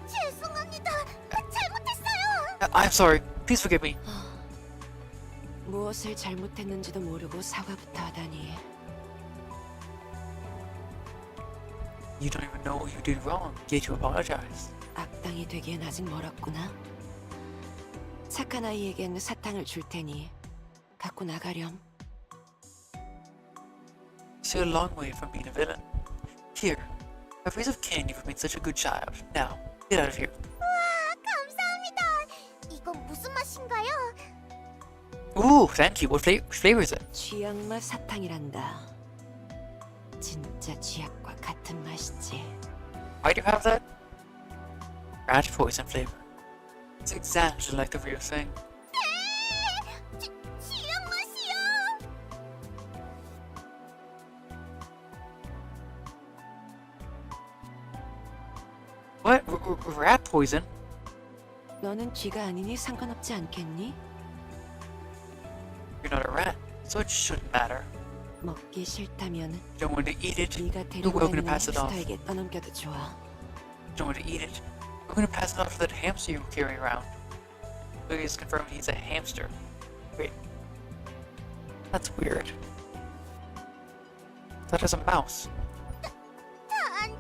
죄송합니다. 잘못했어요. I'm sorry. Please forgive me. 무엇을 잘못했는지도 모르고 사과부터 하다니. You don't even know what you did wrong, yet you apologize. 악당이 되기엔 아직 멀었구나. 착한 아이에겐 사탕을 줄 테니 갖고 나가렴. Still a long way from being a villain. Here, a piece of candy for being such a good child. Now, get out of here. 와, 감사합니다. 이건 무슨 맛인가요? Ooh, thank you. What flavor is it? 쥐약맛 사탕이란다. 진짜 쥐약과 같은 맛이지. Why do you have that? Rat poison flavor. It's exactly like the real thing. 쥐약 맛이요. What? Rat poison? 너는 쥐가 아니니 상관없지 않겠니? You're not a rat, so it shouldn't matter. 먹기 싫다면 You don't want to eat it. 네가 We're 데리고 going to 다니는 pass it off. 햄스터에게 떠넘겨도 좋아. You don't want to eat it. We're going to pass it off to that hamster you carry around. So he's confirmed he's a hamster. Wait. That's weird. That is a mouse. 단장님.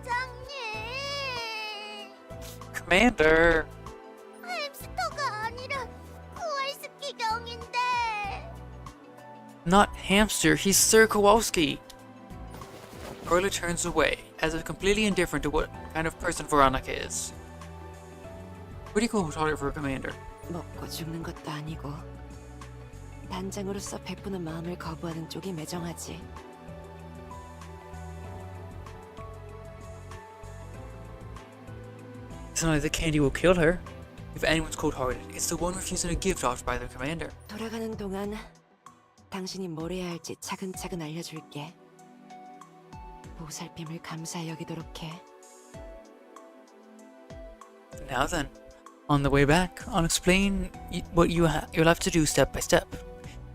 Commander! 햄스터가 아니라 코알스키경인데. Not hamster, he's Sir Kowalski! Arabella turns away, as if completely indifferent to what kind of person Veronica is. Pretty cool target for a commander. 먹고 죽는 것도 아니고 단장으로서 베푸는 마음을 거부하는 쪽이 매정하지. It's not like the candy will kill her. If anyone's cold-hearted, it's the one refusing a gift offered by their commander. 돌아가는 동안 당신이 뭘 해야 할지 차근차근 알려줄게. 보살핌을 감사히 여기도록 해. Now then, on the way back, I'll explain what you'll have to do step by step.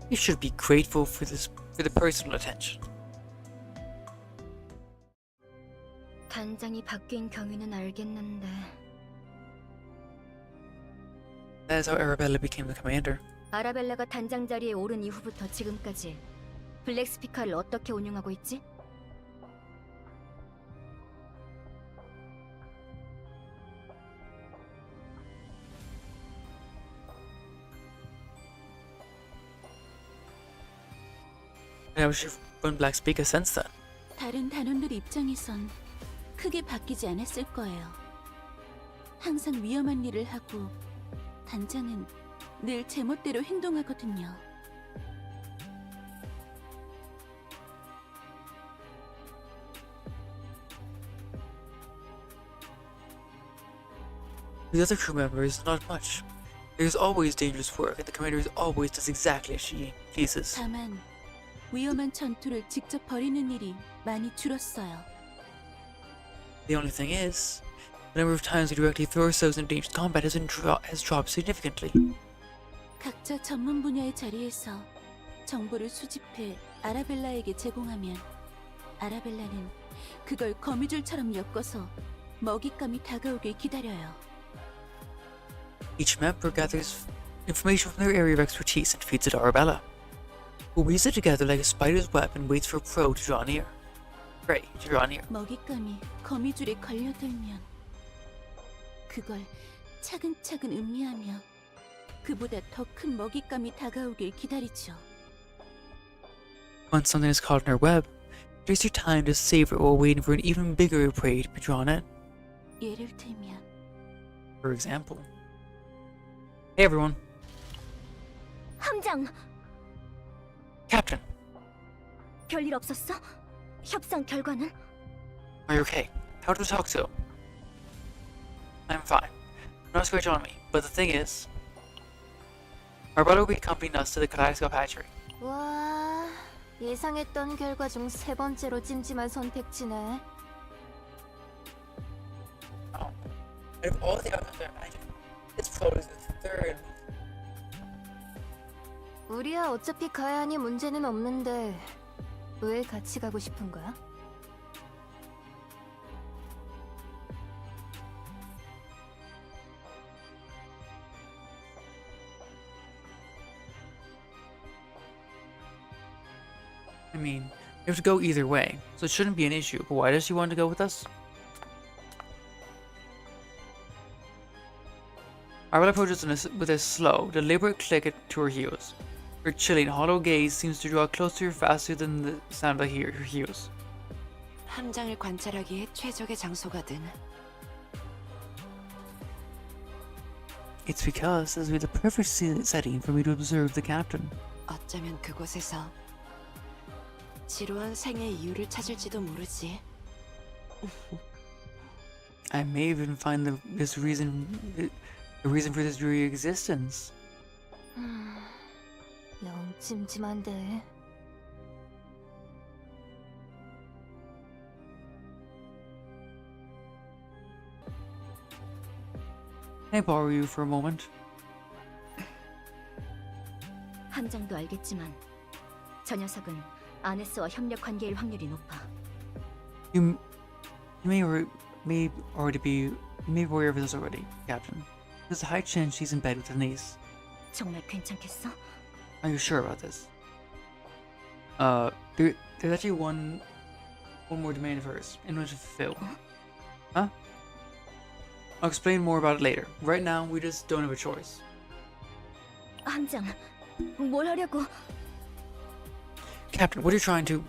You should be grateful for the personal attention. 단장이 바뀐 경위는 알겠는데 That is how Arabella became the commander. 아라벨라가 단장 자리에 오른 이후부터 지금까지 블랙 스피커를 어떻게 운영하고 있지? And how she run Black Speaker since then. 다른 단원들 입장에선 크게 바뀌지 않았을 거예요. 항상 위험한 일을 하고 단장은 늘 제멋대로 행동하거든요. The other crew members, not much. There's always dangerous work, and the commander always does exactly as she pleases. 다만 위험한 전투를 직접 벌이는 일이 많이 줄었어요. The only thing is, the number of times we directly throw ourselves into dangerous combat has dropped significantly. 각자 전문 분야의 자리에서 정보를 수집해 아라벨라에게 제공하면 아라벨라는 그걸 거미줄처럼 엮어서 먹잇감이 다가오길 기다려요. Each member gathers information from their area of expertise and feeds it to Arabella, who weaves it together like a spider's web and waits for a prey to draw near. 먹잇감이 거미줄에 걸려들면 그걸 차근차근 음미하며 그보다 더 큰 먹잇감이 다가오길 기다리죠. Once something is caught in her web, there's your time to savor while waiting for an even bigger prey to be drawn in. 예를 들면 For example. Hey everyone. 함장! Captain, 별일 없었어? 협상 결과는? are you okay? How did we talk to? I'm fine. No scratch on me, but the thing is, Arabella will be accompanying us to the Kaleidoscope Hatchery. 와, 예상했던 결과 중 세 번째로 찜찜한 선택지네. Oh. Out of all the outcomes I imagined, this probably is the third. 우리야 어차피 가야 하니 문제는 없는데 왜 같이 가고 싶은 거야? I mean, you have to go either way, so it shouldn't be an issue, but why does she want to go with us? Arabella approaches with a slow, deliberate click to her heels. Her chilling, hollow gaze seems to draw closer faster than the sound of her heels. 함장을 관찰하기에 최적의 장소거든. It's because this will be the perfect setting for me to observe the captain. 어쩌면 그곳에서 지루한 생의 이유를 찾을지도 모르지. I may even find the reason for this very existence. 영 찜찜한데. Can I borrow you for a moment? 함장도 알겠지만 저 녀석은 아네스와 협력 관계일 확률이 높아. You may already be aware of this already, Captain. There's a high chance she's in bed with Denise. 정말 괜찮겠어? Are you sure about this? There's actually one more demand of hers in order to fulfill. Huh? I'll explain more about it later. Right now, we just don't have a choice. 함장, 뭘 하려고? Captain, what are you trying to...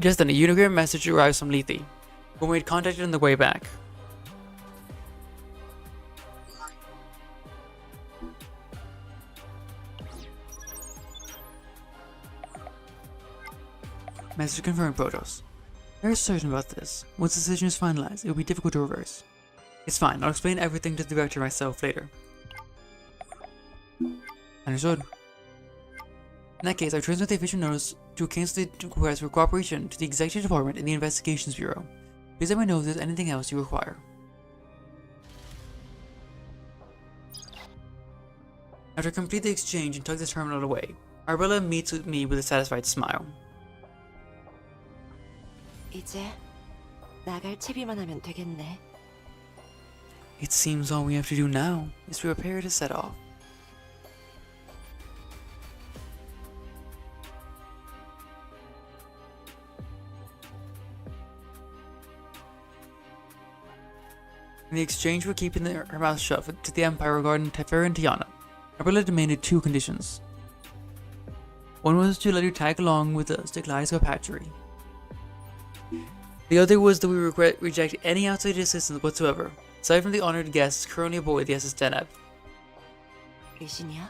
Just then, a unigram message arrives from Lethe, who made contact on the way back. Message confirmed, Protoss. Very certain about this. Once the decision is finalized, it will be difficult to reverse. It's fine, I'll explain everything to the director myself later. Understood. In that case, I transmit the official notice to cancel the request for cooperation to the Executive Department and the Investigations Bureau. Please let me know if there's anything else you require. After I complete the exchange and tug the terminal away, Arabella meets with me with a satisfied smile. 이제 나갈 채비만 하면 되겠네. It seems all we have to do now is to prepare to set off. In the exchange for keeping her mouth shut to the Empire regarding Teferi and Tiana, Arabella demanded 2 conditions. One was to let her tag along with us to Glysko Patchery. The other was that we reject any outside assistance whatsoever, aside from the honored guests currently aboard the SS Deneb. 의신이야?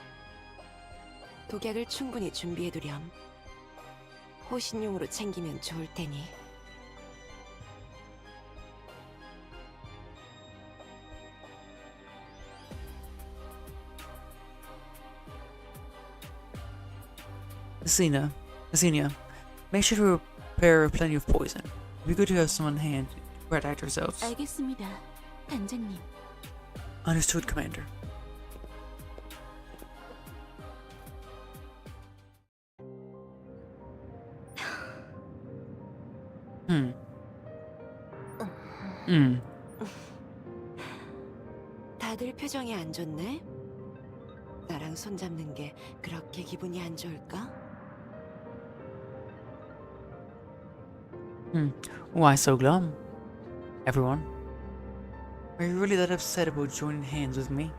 독약을 충분히 준비해두렴. 호신용으로 챙기면 좋을 테니. Messenia, make sure to prepare plenty of poison. It'd be good to have some on hand to protect ourselves. 알겠습니다, 단장님. Understood, Commander. 다들 표정이 안 좋네? 나랑 손잡는 게 그렇게 기분이 안 좋을까? Why so glum? Everyone? Are you really that upset about joining hands with me?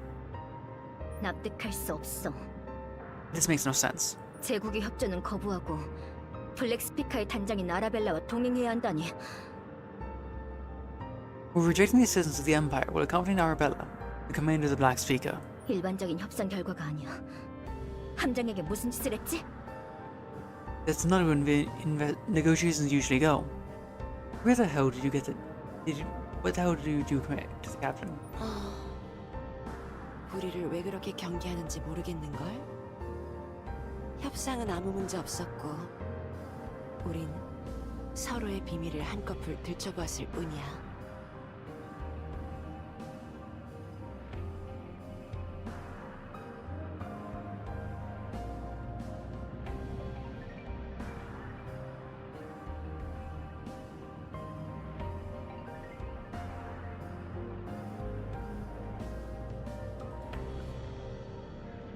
납득할 수 없어. This makes no sense. 제국의 협조는 거부하고 블랙 스피카의 단장인 아라벨라와 동행해야 한다니. We're rejecting the assistance of the Empire while accompanying Arabella, the commander of the Black Speaker. 일반적인 협상 결과가 아니야. 함장에게 무슨 짓을 했지? That's not how negotiations usually go. Where the hell did you get it? What the hell did you do to the captain? 우리를 왜 그렇게 경계하는지 모르겠는걸? 협상은 아무 문제 없었고 우린 서로의 비밀을 한꺼풀 들춰보았을 뿐이야.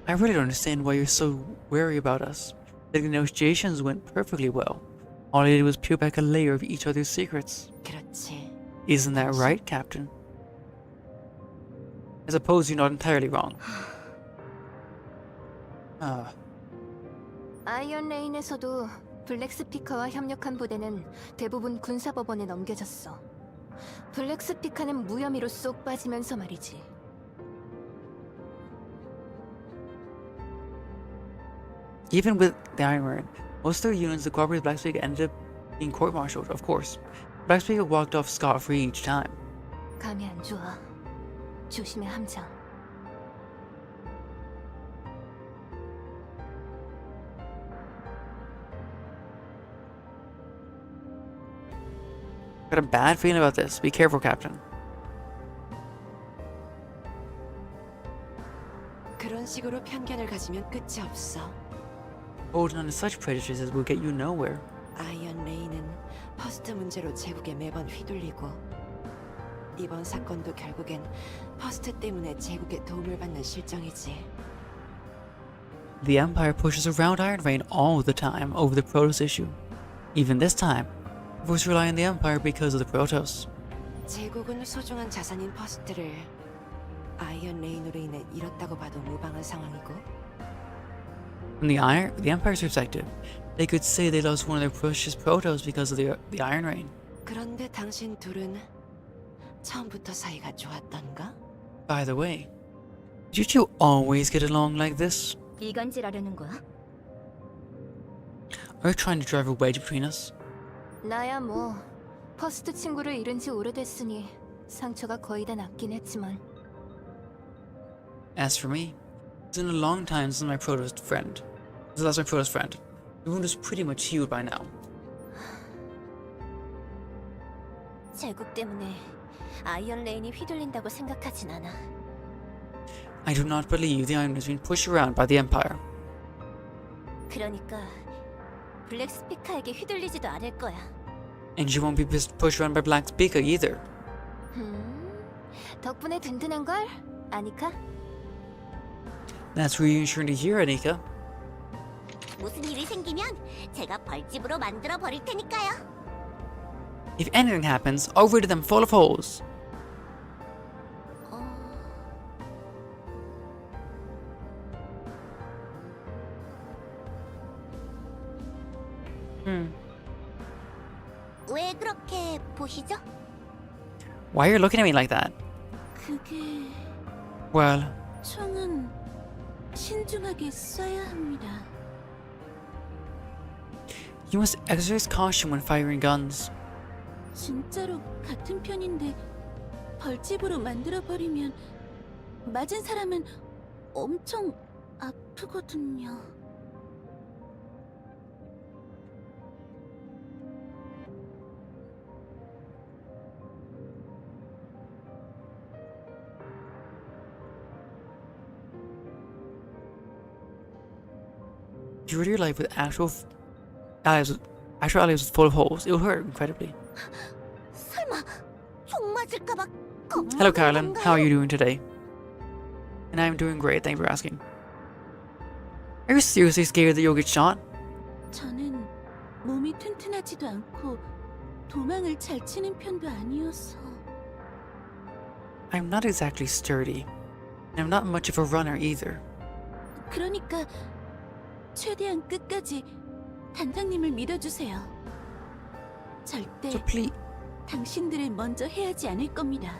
I really don't understand why you're so wary about us. The negotiations went perfectly well. All I did was peel back a layer of each other's secrets. 그렇지. Isn't that right, Captain? I suppose you're not entirely wrong. 아이언 레인에서도 블랙 스피커와 협력한 부대는 대부분 군사법원에 넘겨졌어. 블랙 스피커는 무혐의로 쏙 빠지면서 말이지. Even with the Iron Man, most of their units that cooperated with Black Speaker ended up being court-martialed, of course. Black Speaker walked off scot-free each time. 감이 안 좋아. 조심해, 함장. Got a bad feeling about this. Be careful, Captain. 그런 식으로 편견을 가지면 끝이 없어. Holding on to such prejudices will get you nowhere. 아이언 레이는 퍼스트 문제로 제국에 매번 휘둘리고 이번 사건도 결국엔 퍼스트 때문에 제국의 도움을 받는 실정이지. The Empire pushes around Iron Rain all the time over the Protoss issue. Even this time, it was relying on the Empire because of the Protoss. 제국은 소중한 자산인 퍼스트를 아이언 레인으로 인해 잃었다고 봐도 무방한 상황이고 From the Empire's perspective, they could say they lost one of their precious Protoss because of the Iron Rain. 그런데 당신 둘은 처음부터 사이가 좋았던가? By the way, did you two always get along like this? 이간질하려는 거야? Are you trying to drive a wedge between us? 나야 뭐 퍼스트 친구를 잃은 지 오래됐으니 상처가 거의 다 낫긴 했지만 As for me, it's been a long time since my protest friend. Since that's my protest friend. The wound is pretty much healed by now. 제국 때문에 아이언 레인이 휘둘린다고 생각하진 않아. I do not believe the island has been pushed around by the Empire. 그러니까 블랙 스피커에게 휘둘리지도 않을 거야. And she won't be pushed around by Black Speaker either. 덕분에 든든한걸? 아니카? That's reassuring to hear, Anika. 무슨 일이 생기면 제가 벌집으로 만들어 버릴 테니까요. If anything happens, I'll rid them full of holes. 왜 그렇게 보시죠? Why are you looking at me like that? 그게 Well, 총은 신중하게 쏴야 합니다. you must exercise caution when firing guns. 진짜로 같은 편인데 벌집으로 만들어버리면 맞은 사람은 엄청 아프거든요. If you rid your life with actual allies with full of holes, it will hurt incredibly. 설마 총 맞을까봐 Hello, Carolyn. How are you doing today? And I'm doing great. Thank you for asking. Are you seriously scared that you'll get shot? 저는 몸이 튼튼하지도 않고 도망을 잘 치는 편도 아니어서. I'm not exactly sturdy, and I'm not much of a runner either. 그러니까 최대한 끝까지 단장님을 믿어주세요. 절대 So please 당신들을 먼저 해하지 않을 겁니다.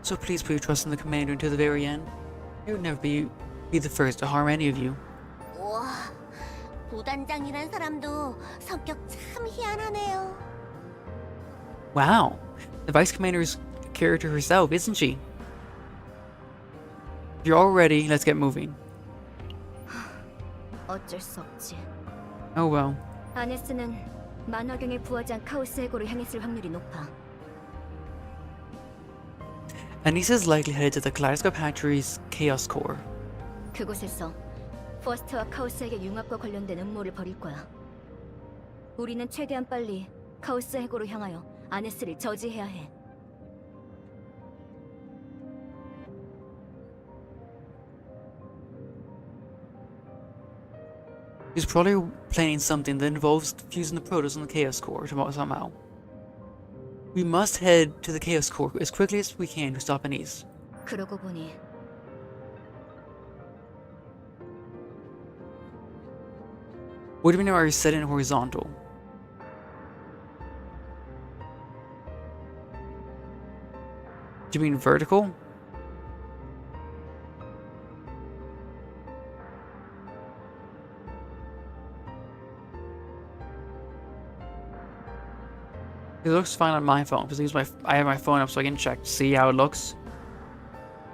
put your trust in the commander until the very end. I would never be the first to harm any of you. 우와, 부단장이란 사람도 성격 참 희한하네요. Wow, the vice commander's character herself, isn't she? If you're all ready, let's get moving. 어쩔 수 없지. Oh well. 아네스는 만화경에 부하장 카오스 해고를 향했을 확률이 높아. Anissa is likely headed to the Kaleidoscope Hatchery's Chaos Core. 그곳에서 퍼스트와 카오스에게 융합과 관련된 음모를 벌일 거야. 우리는 최대한 빨리 카오스 해고로 향하여 아네스를 저지해야 해. He's probably planning something that involves fusing the Protoss and the Chaos Core somehow. We must head to the Chaos Core as quickly as we can to stop Anise. 그러고 보니 What do you mean are you set in horizontal? Do you mean vertical? It looks fine on my phone because I have my phone up so I can check to see how it looks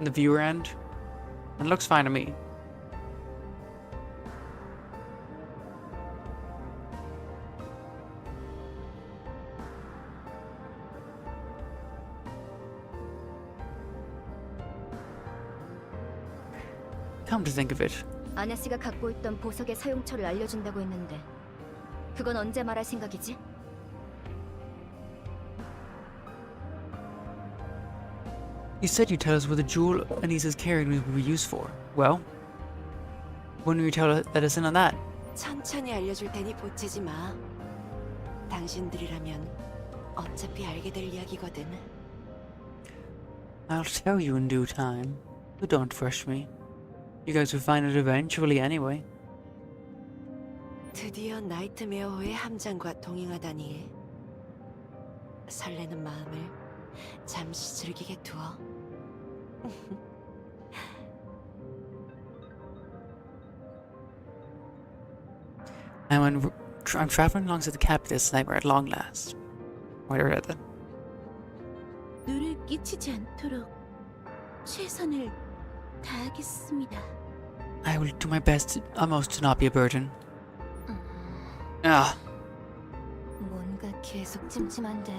in the viewer end. And it looks fine to me. Come to think of it, 아네스가 갖고 있던 보석의 사용처를 알려준다고 했는데 그건 언제 말할 생각이지? you said you'd tell us what the jewel Anise is carrying would be used for. Well, when will you let us in on that? 천천히 알려줄 테니 보채지 마. 당신들이라면 어차피 알게 될 이야기거든. I'll tell you in due time, but don't rush me. You guys will find it eventually anyway. 드디어 나이트메어호의 함장과 동행하다니. 설레는 마음을 잠시 즐기게 두어. I'm traveling alongside the captain sniper at long last. Might have read that. 누를 끼치지 않도록 최선을 다하겠습니다. I will do my best, almost to not be a burden. Ah, 뭔가 계속 찜찜한데.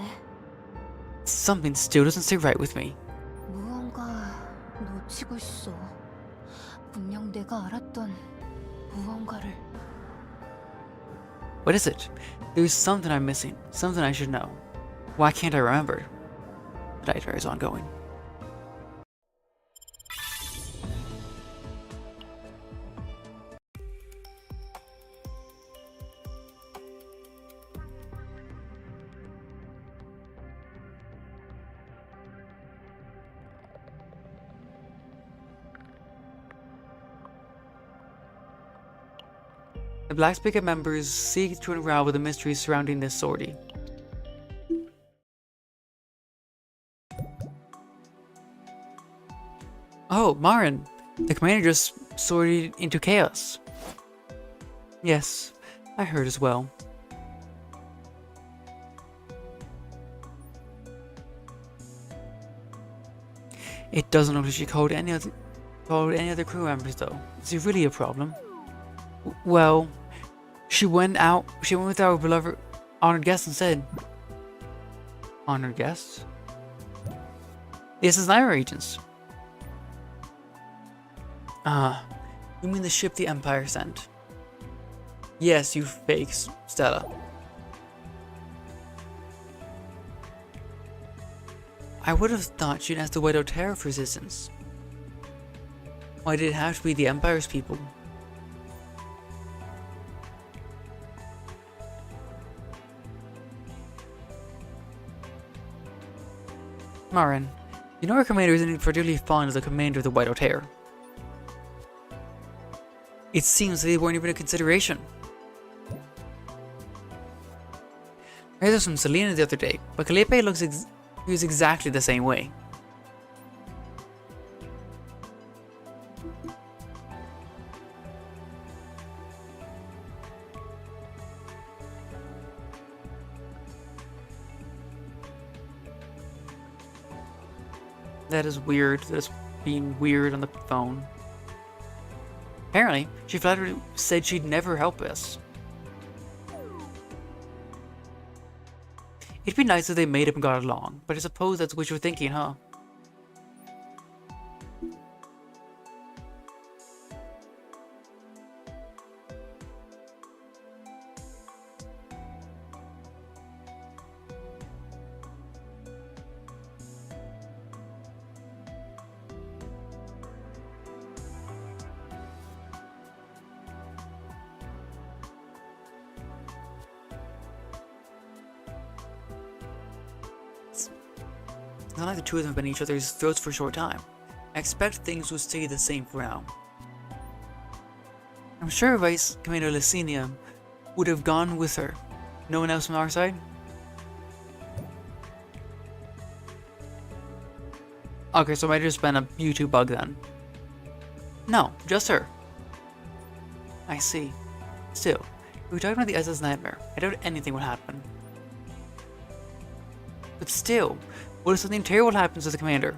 something still doesn't sit right with me. 무언가 놓치고 있어. 분명 내가 알았던 무언가를. What is it? There's something I'm missing, something I should know. Why can't I remember? The nightmare is ongoing. The Black Spigot members seek to unravel the mysteries surrounding this sortie. Oh, Marin! The commander just sorted into chaos. Yes, I heard as well. It doesn't look like she called any other crew members though. Is it really a problem? Well, she went with our beloved honored guest and said, honored guest? This is Naira agents. You mean the ship the Empire sent? Yes, you fake Stella. I would have thought she'd ask the White Terror for assistance. Why did it have to be the Empire's people? Marin, you know our commander isn't particularly fond of the commander of the White Terror. It seems they weren't even a consideration. I heard this from Selena the other day, but Calliope looks exactly the same way. That is weird. That's being weird on the phone. Apparently, she flatly said she'd never help us. It'd be nice if they made up and got along, but I suppose that's what you're thinking, huh? It's not like the two of them have been at each other's throats for a short time. I expect things will stay the same for now. I'm sure Vice Commander Licinia would have gone with her. No one else from our side? Okay, so it might have just been a YouTube bug then. No, just her. I see. Still, we were talking about the SS Nightmare. I doubt anything would happen. But still, what if something terrible happens to the commander?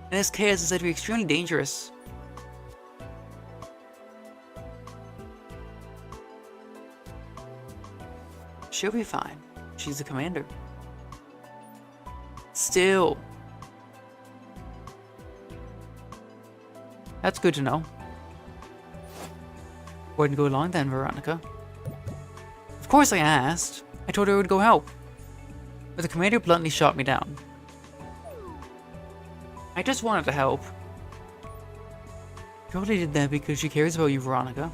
And this chaos is said to be extremely dangerous. She'll be fine. She's the commander. Still. That's good to know. Why didn't go along then, Veronica? Of course I asked. I told her I would go help. But the commander bluntly shot me down. I just wanted to help. She only did that because she cares about you, Veronica.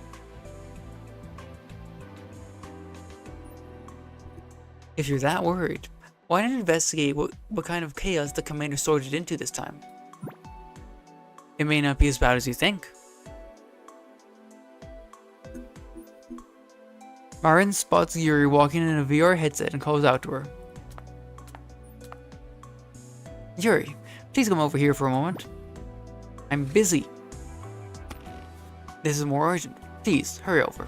If you're that worried, why not investigate what kind of chaos the commander sorted into this time? It may not be as bad as you think. Marin spots Yuri walking in a VR headset and calls out to her. Yuri, please come over here for a moment. I'm busy. This is more urgent. Please, hurry over.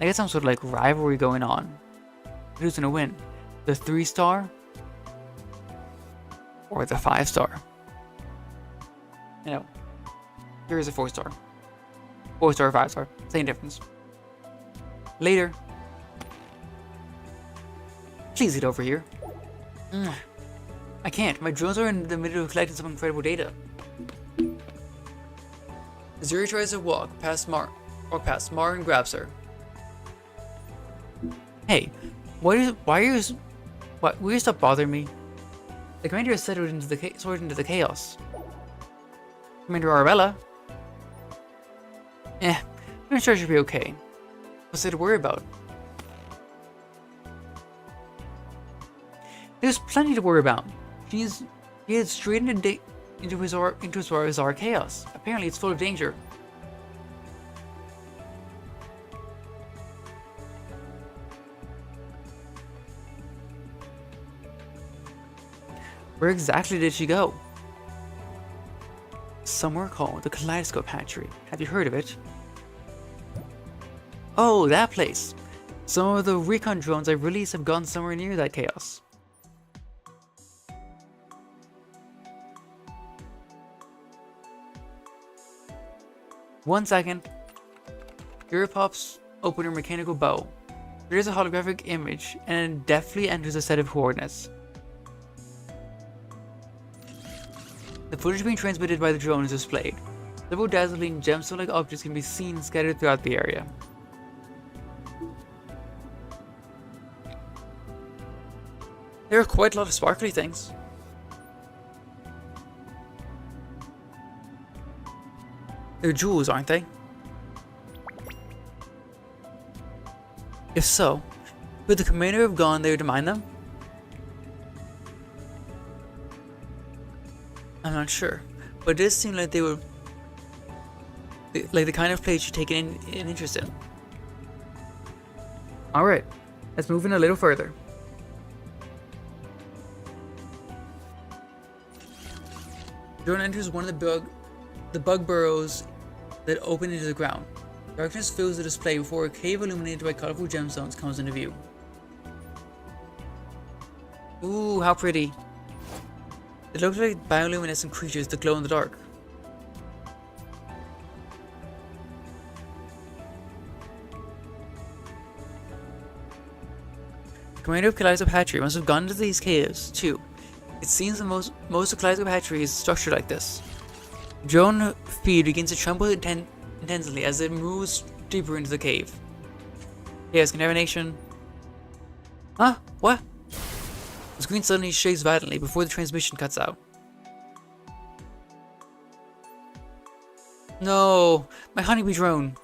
I guess some sort of like rivalry going on. Who's gonna win? The 3-star? Or the 5-star? You know, here is a 4-star. 4-star or 5-star. Same difference. Later. Please get over here. I can't. My drones are in the middle of collecting some incredible data. Zuri tries to walk past Mar and grabs her. Hey, why will you stop bothering me? The commander has settled into the chaos. Commander Arabella? I'm sure she'll be okay. What's there to worry about? There's plenty to worry about. He heads straight into his chaos. Apparently it's full of danger. Where exactly did she go? Somewhere called the Kaleidoscope Hatchery. Have you heard of it? Oh, that place. Some of the recon drones I've released have gone somewhere near that chaos. One second. Here pops open her mechanical bow. There's a holographic image and it deftly enters a set of coordinates. The footage being transmitted by the drone is displayed. Several dazzling gemstone-like objects can be seen scattered throughout the area. There are quite a lot of sparkly things. They're jewels, aren't they? If so, could the commander have gone there to mine them? I'm not sure, but it does seem like they were like the kind of place you take an interest in. Alright, let's move in a little further. Drone enters one of the bug burrows that open into the ground. Darkness fills the display before a cave illuminated by colorful gemstones comes into view. Ooh, how pretty. It looks like bioluminescent creatures that glow in the dark. The commander of Kaleidoscope Hatchery must have gone into these caves, too. It seems that most of Kaleidoscope Hatchery is structured like this. The drone feed begins to tremble intensely as it moves deeper into the cave. Chaos contamination. Huh? What? The screen suddenly shakes violently before the transmission cuts out. No! My honeybee drone!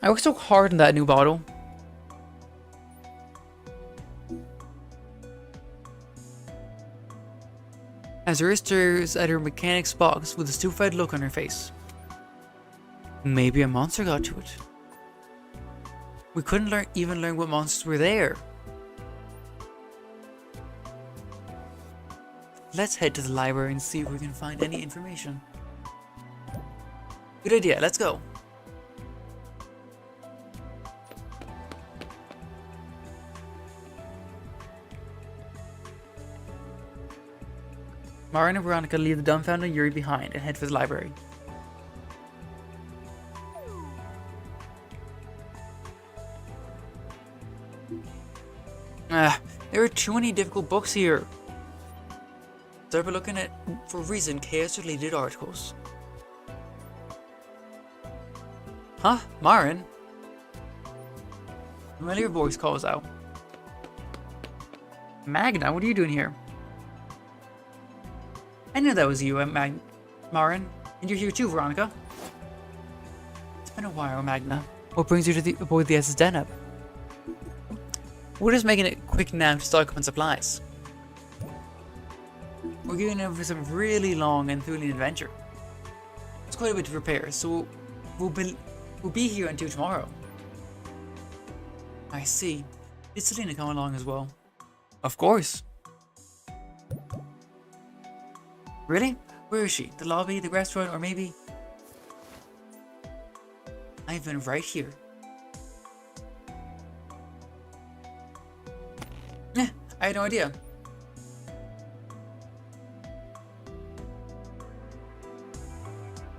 I worked so hard on that new bottle. Azura stares at her mechanic's box with a stupefied look on her face. Maybe a monster got to it. We couldn't even learn what monsters were there. Let's head to the library and see if we can find any information. Good idea, let's go. Mara and Veronica leave the dumbfounded Yuri behind and head for the library. There are too many difficult books here. Start by looking for recent chaos-related articles. Huh? Marin? A familiar voice calls out. Magna, what are you doing here? I knew that was you, Marin. And you're here too, Veronica. It's been a while, Magna. What brings you to aboard the SS Deneb? We're just making it quick now to stock up on supplies. We're going in for some really long and thrilling adventure. It's quite a bit to prepare, so we'll be here until tomorrow. I see. Did Selena come along as well? Of course. Really? Where is she? The lobby, the restaurant, or maybe... I've been right here. I had no idea.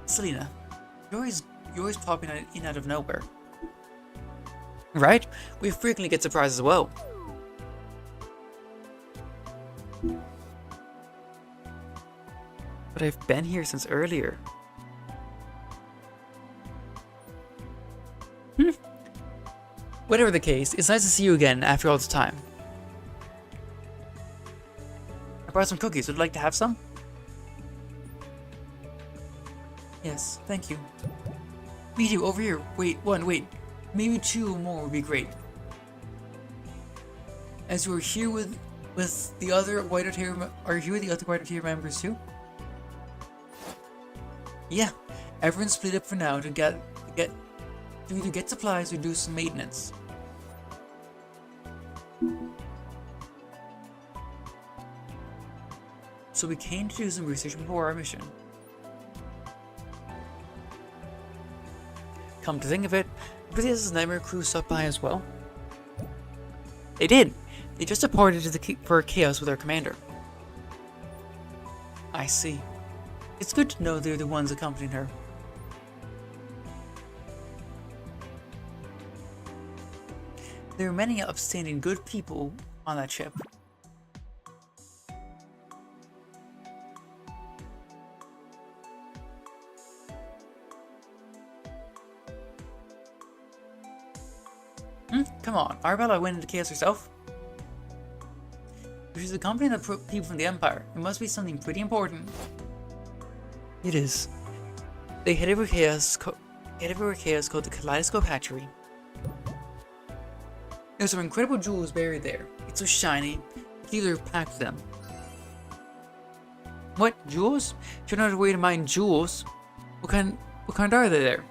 Selena, you're always popping in out of nowhere. Right? We frequently get surprises as well. But I've been here since earlier. Whatever the case, it's nice to see you again after all this time. I brought some cookies. Would you like to have some? Yes, thank you. Me too, over here. Wait. Maybe 2 more would be great. As we're here with the other white hair, are you here with the other white hair members too? Yeah, everyone's split up for now to either get supplies or do some maintenance. So we came to do some research before our mission. Come to think of it, Briseis's Nightmare crew stopped by as well. They did. They just departed for chaos with our commander. I see. It's good to know they're the ones accompanying her. There are many upstanding good people on that ship. Come on, Arabella went into chaos herself. If she's accompanying the people from the Empire, it must be something pretty important. It is. They headed for chaos called the Kaleidoscope Hatchery. There's some incredible jewels buried there. It's so shiny, you either pack them. What? Jewels? You're not a way to mine jewels. What kind are they there?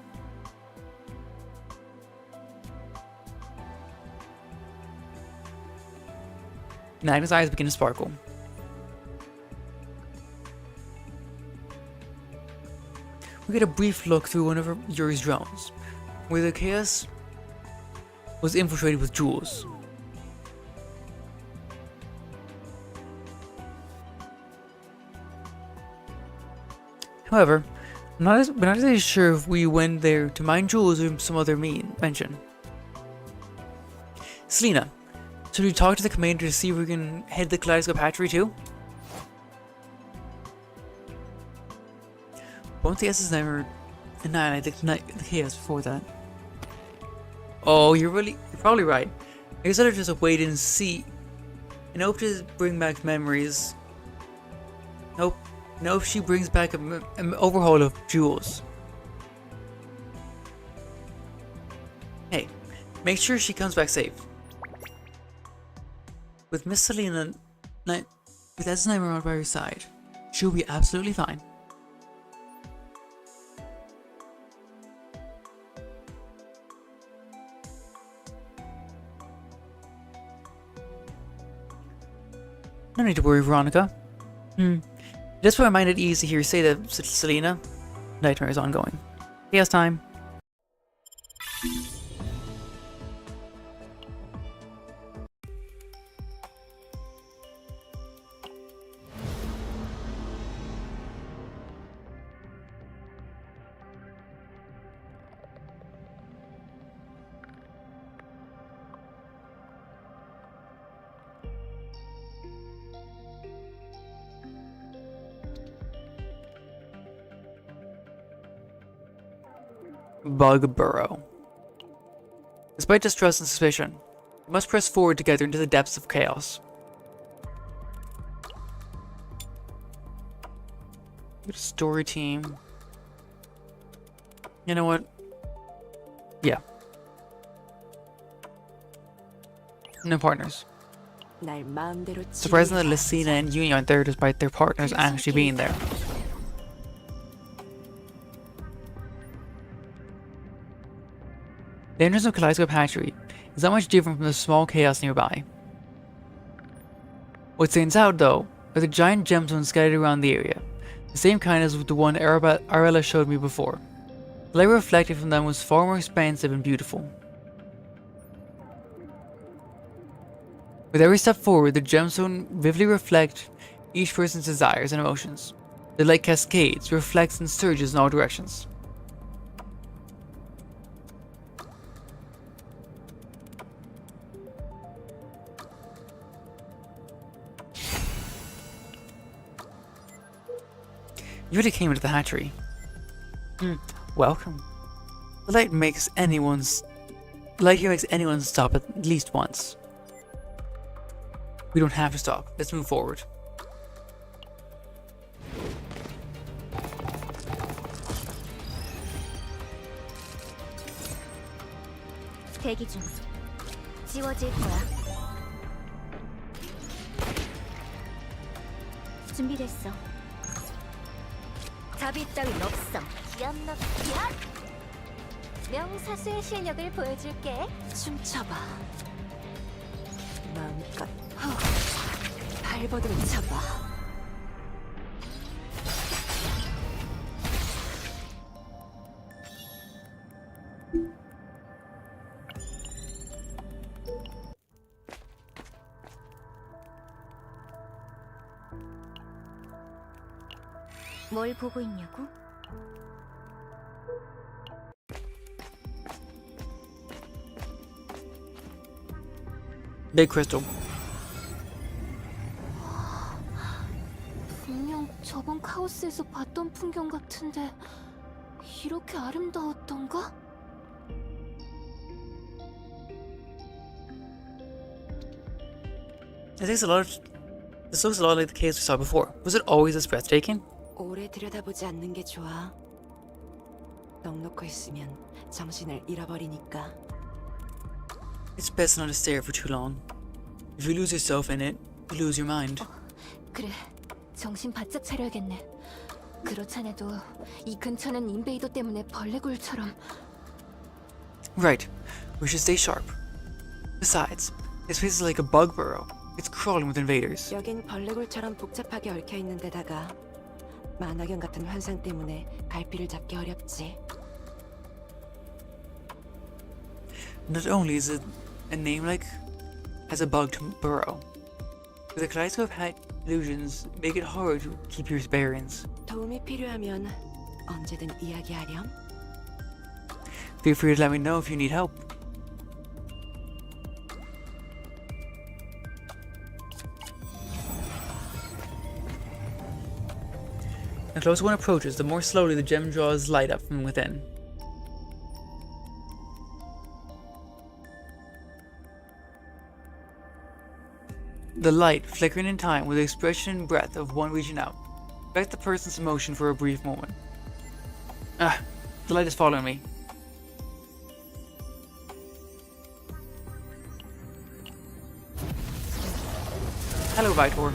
Nagna's eyes begin to sparkle. We get a brief look through one of Yuri's drones, where the chaos was infiltrated with jewels. However, we're not exactly sure if we went there to mine jewels or some other mention. Selena, should we talk to the commander to see if we can head the Kaleidoscope Hatchery too? Won't the SS never annihilate the chaos before that? Oh, you're probably right. I guess I'll just wait and see. And hope to bring back memories. Nope. No, if she brings back an overhaul of jewels. Hey, make sure she comes back safe. With Miss Selena, with SS around by her side, she'll be absolutely fine. No need to worry, Veronica. Just for my mind at ease to hear you say that, Selena. Nightmare is ongoing. Chaos time. Bug Burrow. Despite distrust and suspicion, we must press forward together into the depths of chaos. Good story team. You know what? Yeah. No partners. Surprising that Lucina and Yuni aren't there despite their partners actually being there. The entrance of Kaleidoscope Hatchery is not much different from the small chaos nearby. What stands out, though, are the giant gemstones scattered around the area, the same kind as the one Arabella showed me before. The light reflected from them was far more expansive and beautiful. With every step forward, the gemstone vividly reflect each person's desires and emotions. The light cascades, reflects, and surges in all directions. You really came into the hatchery. Welcome. The light here makes anyone stop at least once. We don't have to stop. Let's move forward. 대기 중. 지워질 거야. 준비됐어. 답이 따윈 없어. 기합! 명사수의 실력을 보여줄게. 춤춰봐. 마음껏 발버둥 쳐봐. 뭘 보고 있냐고? Big crystal. 분명 저번 카오스에서 봤던 풍경 같은데 이렇게 아름다웠던가? This looks a lot like the caves we saw before. Was it always this breathtaking? 오래 들여다보지 않는 게 좋아. 넉넉히 있으면 정신을 잃어버리니까. It's best not to stare for too long. If you lose yourself in it, you lose your mind. 그래, 정신 바짝 차려야겠네. 그렇잖아도 이 근처는 인베이더 때문에 벌레굴처럼. Right. We should stay sharp. Besides, this place is like a bug burrow. It's crawling with invaders. 여긴 벌레굴처럼 복잡하게 얽혀 있는 데다가 만화경 같은 환상 때문에 갈피를 잡기 어렵지. Not only is it a name like has a bug to burrow, but the kaleidoscope had illusions make it hard to keep your bearings. 도움이 필요하면 언제든 이야기하렴. Feel free to let me know if you need help. The closer one approaches, the more slowly the gem draws light up from within. The light, flickering in time with the expression and breath of one reaching out, affects the person's emotion for a brief moment. The light is following me. Hello, Vitor.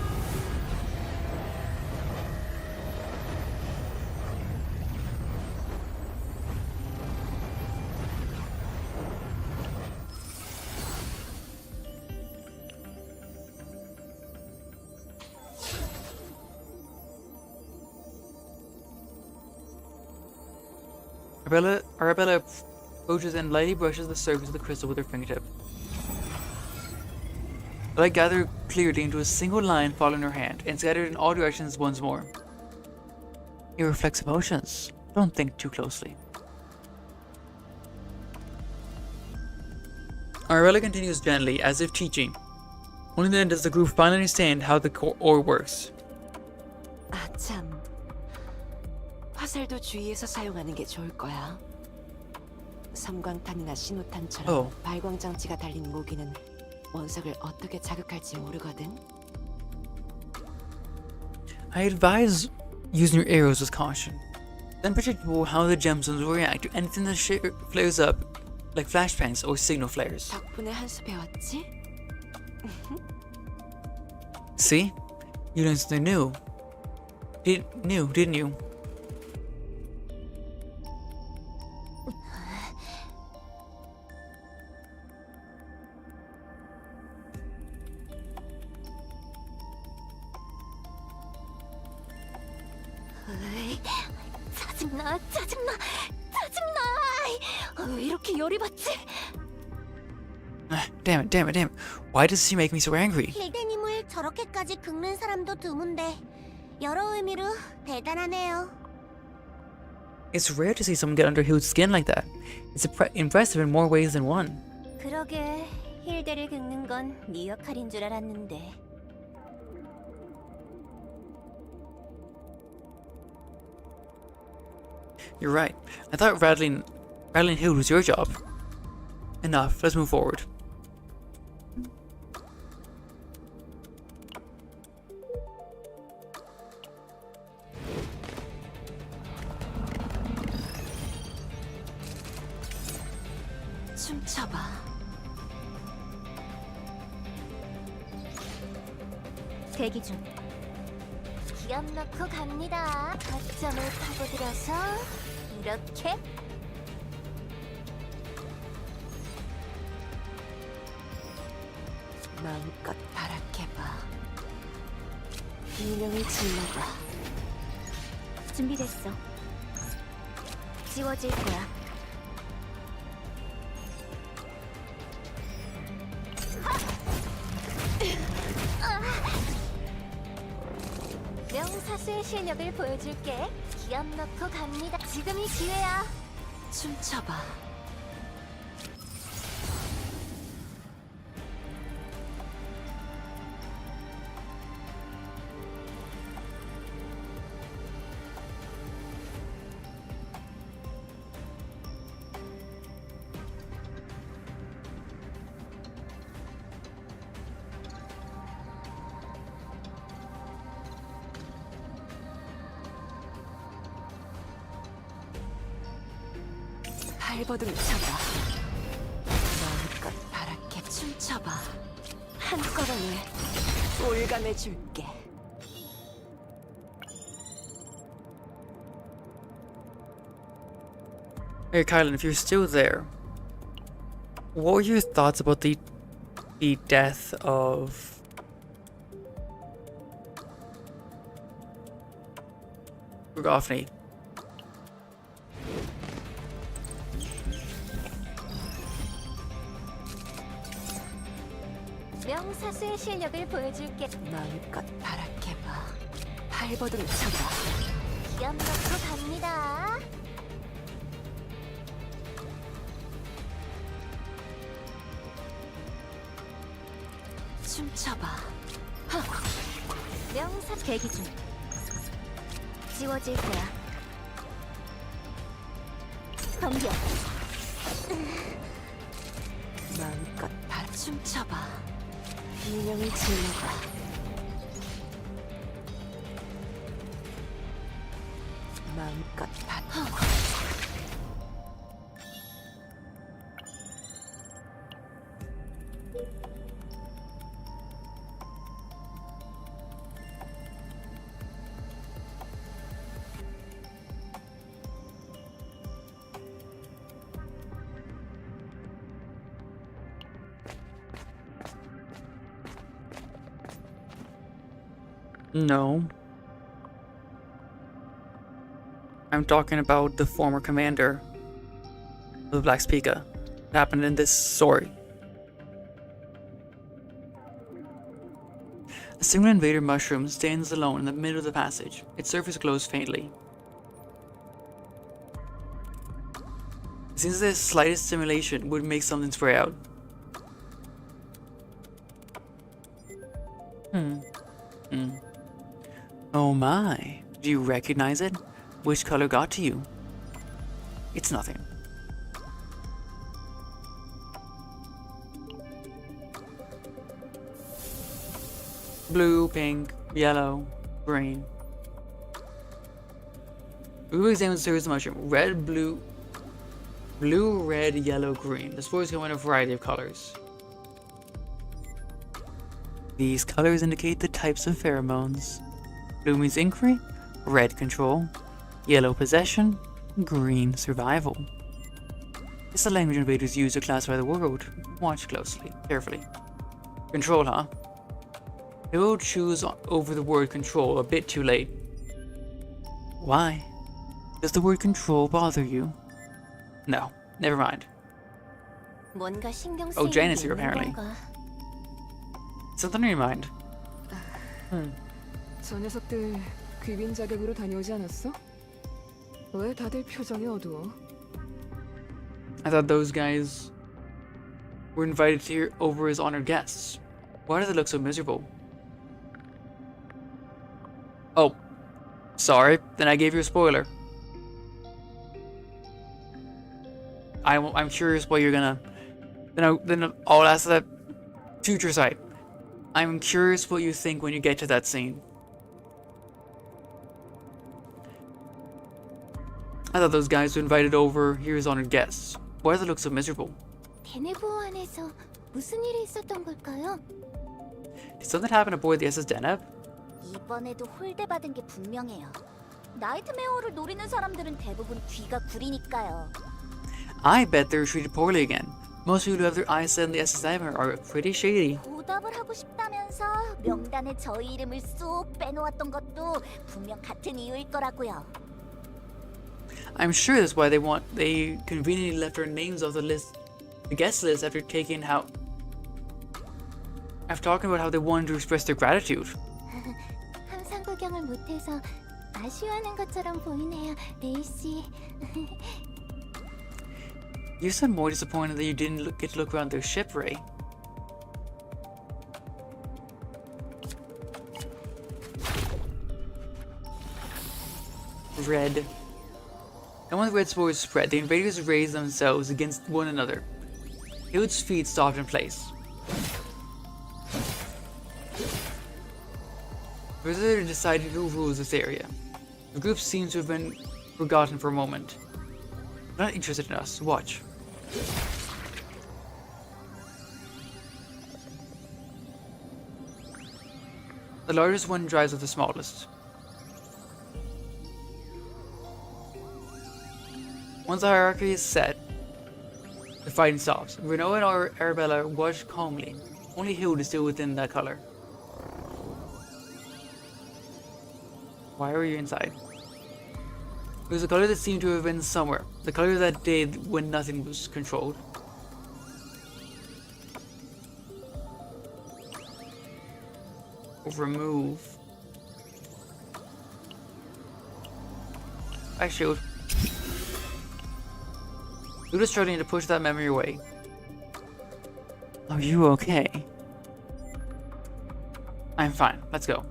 Arabella approaches and lightly brushes the surface of the crystal with her fingertip. The light gathered clearly into a single line following her hand and scattered in all directions once more. It reflects emotions. Don't think too closely. Arabella continues gently, as if teaching. Only then does the group finally understand how the ore works. 아 참. 화살도 주의해서 사용하는 게 좋을 거야. 섬광탄이나 신호탄처럼 발광 장치가 달린 무기는 원석을 어떻게 자극할지 모르거든. I advise using your arrows with caution. Then picture how the gemstones will react to anything that flares up, like flashbangs or signal flares. 덕분에 한 수 배웠지? See? You learned something new. Didn't you? 짜증나! 왜 이렇게 열이 받지? Damn it. Why does she make me so angry? 힐데님을 저렇게까지 긁는 사람도 드문데 여러 의미로 대단하네요. It's rare to see someone get under Hill's skin like that. It's impressive in more ways than one. 그러게 힐데를 긁는 건 네 역할인 줄 알았는데. You're right. I thought rattling Hill was your job. Enough. Let's move forward. 춤춰봐. 대기 중. 기합 넣고 갑니다. 거점을 파고들어서 이렇게 마음껏 발악해봐. 비명을 질러봐. 준비됐어. 지워질 거야. 명사수의 실력을 보여줄게. 기합 넣고 갑니다. 지금이 기회야. 춤춰봐. 발버둥 쳐봐. 마음껏 바랗게 춤춰봐. 한꺼번에 올감해줄게. Hey, Kylan, if you're still there, what were your thoughts about the death of Rugofny? 명사수의 실력을 보여줄게. 마음껏 바락해봐. 발버둥 쳐봐. 기합 넣고 갑니다. 춤춰봐. 명사 대기 중. 지워질 거야. 번개. 마음껏 춤춰봐. 비명을 질러봐. 마음껏 No. I'm talking about the former commander of the Black Spica. It happened in this story. A single invader mushroom stands alone in the middle of the passage. Its surface glows faintly. It seems the slightest stimulation would make something spray out. Oh my, do you recognize it? Which color got to you? It's nothing. Blue, pink, yellow, green. We will examine the series of mushroom. Red, blue, red, yellow, green. The spores come in a variety of colors. These colors indicate the types of pheromones. Blue means inquiry, red control, yellow possession, green survival. It's the language invaders use to classify the world. Watch carefully. Control, huh? They will choose over the word control a bit too late. Why? Does the word control bother you? No, never mind. 뭔가 신경 Oh, 쓰이는 Jane is 게 here, 있는 apparently. 건가? Something on your mind? 저 녀석들 귀빈 자격으로 다녀오지 않았어? 왜 다들 표정이 어두워? I thought those guys were invited here over as honored guests. Why do they look so miserable? Oh, sorry. Then I gave you a spoiler. I'm curious what you're gonna. Then I'll ask that future sight. I'm curious what you think when you get to that scene. I thought those guys were invited over here as honored guests. Why do they look so miserable? 데네보 안에서 무슨 일이 있었던 걸까요? Did something happen aboard the SS Deneb? 이번에도 홀대받은 게 분명해요. 나이트메어를 노리는 사람들은 대부분 귀가 구리니까요. I bet they were treated poorly again. Most people who have their eyes set on the SS Deneb are pretty shady. 보답을 하고 싶다면서 명단에 저희 이름을 쏙 빼놓았던 것도 분명 같은 이유일 거라고요. I'm sure that's why they conveniently left our names off the list, the guest list, after talking about how they wanted to express their gratitude. 항상 구경을 못해서 아쉬워하는 것처럼 보이네요, 레이 씨. You sound more disappointed that you didn't get to look around their ship, Ray. Red. And when the red spores spread, the invaders raised themselves against one another. Hugh's feet stopped in place. The visitor decided who rules this area. The group seems to have been forgotten for a moment. They're not interested in us. Watch. The largest one drives with the smallest. Once the hierarchy is set, the fighting stops. Renault and Arabella watch calmly. Only Hild is still within that color. Why were you inside? It was a color that seemed to have been somewhere. The color that did when nothing was controlled. Remove. I shoot. Luda's struggling to push that memory away. Are you okay? I'm fine. Let's go.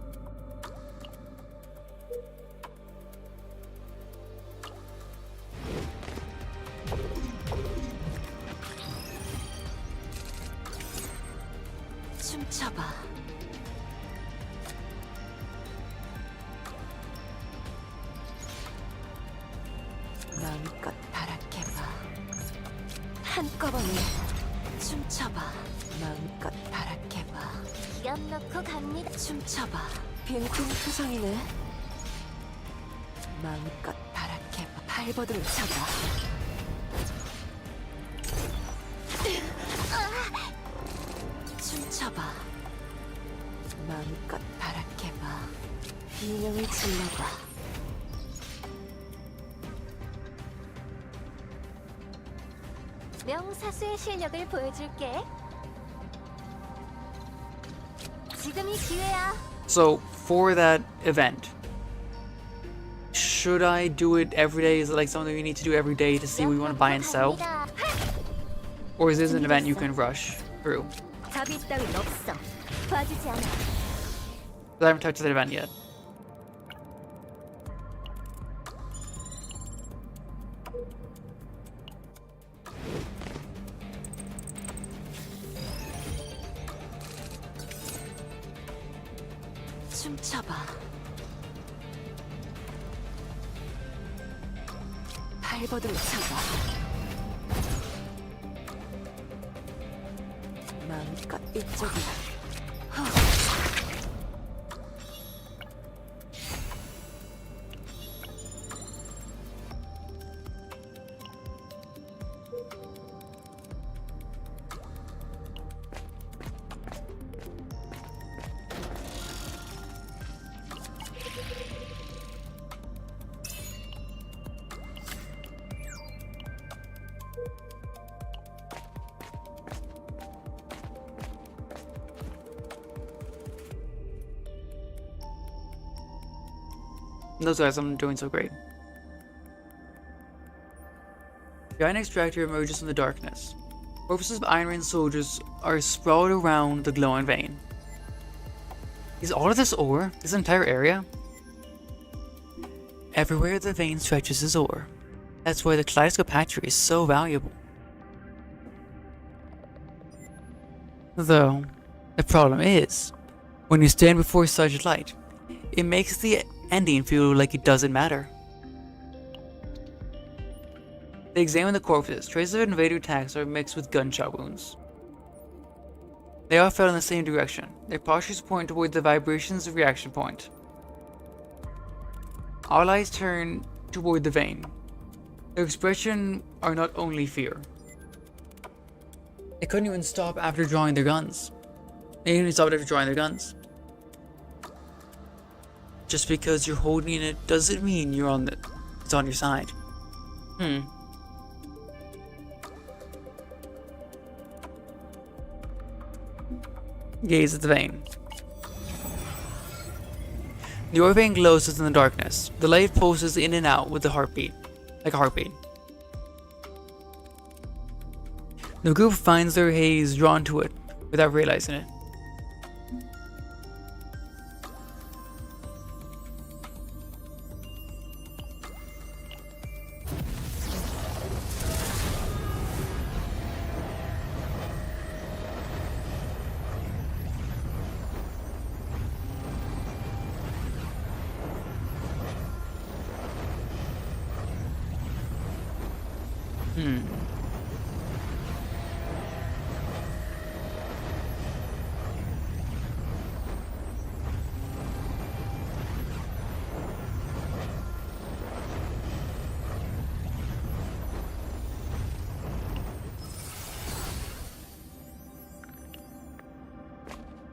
춤춰봐. 마음껏 타락해봐. 한꺼번에 춤춰봐. 마음껏 타락해봐. 기합 넣고 갑니다. 춤춰봐. 빈틈 투성이네. 마음껏 타락해봐. 발버둥 쳐봐. 춤춰봐. 마음껏 타락해봐. 비명을 질러봐. 명사수의 실력을 보여줄게. 지금이 기회야. So, for that event, should I do it every day? Is it like something we need to do every day to see what we want to buy and sell? Or is this an event you can rush through? 답이 따윈 없어. 봐주지 않아. 'Cause I haven't touched that event yet. 춤춰봐. 발버둥 쳐봐. 마음껏 이쪽이야. Those guys aren't doing so great. Giant extractor emerges from the darkness. Corpses of Iron Rain soldiers are sprawled around the glowing vein. Is all of this ore? This entire area? Everywhere the vein stretches is ore. That's why the kaleidoscope hatchery is so valuable. Though, the problem is, when you stand before such light, it makes the ending feel like it doesn't matter. They examine the corpses. Traces of invader attacks are mixed with gunshot wounds. They all fell in the same direction. Their postures point toward the vibrations reaction point. All eyes turn toward the vein. Their expression are not only fear. They couldn't even stop after drawing their guns. They didn't even stop after drawing their guns. Just because you're holding it doesn't mean it's on your side. Gaze at the vein. The ore vein glows within the darkness. The light pulses in and out with a heartbeat. Like a heartbeat. The group finds their haze drawn to it without realizing it.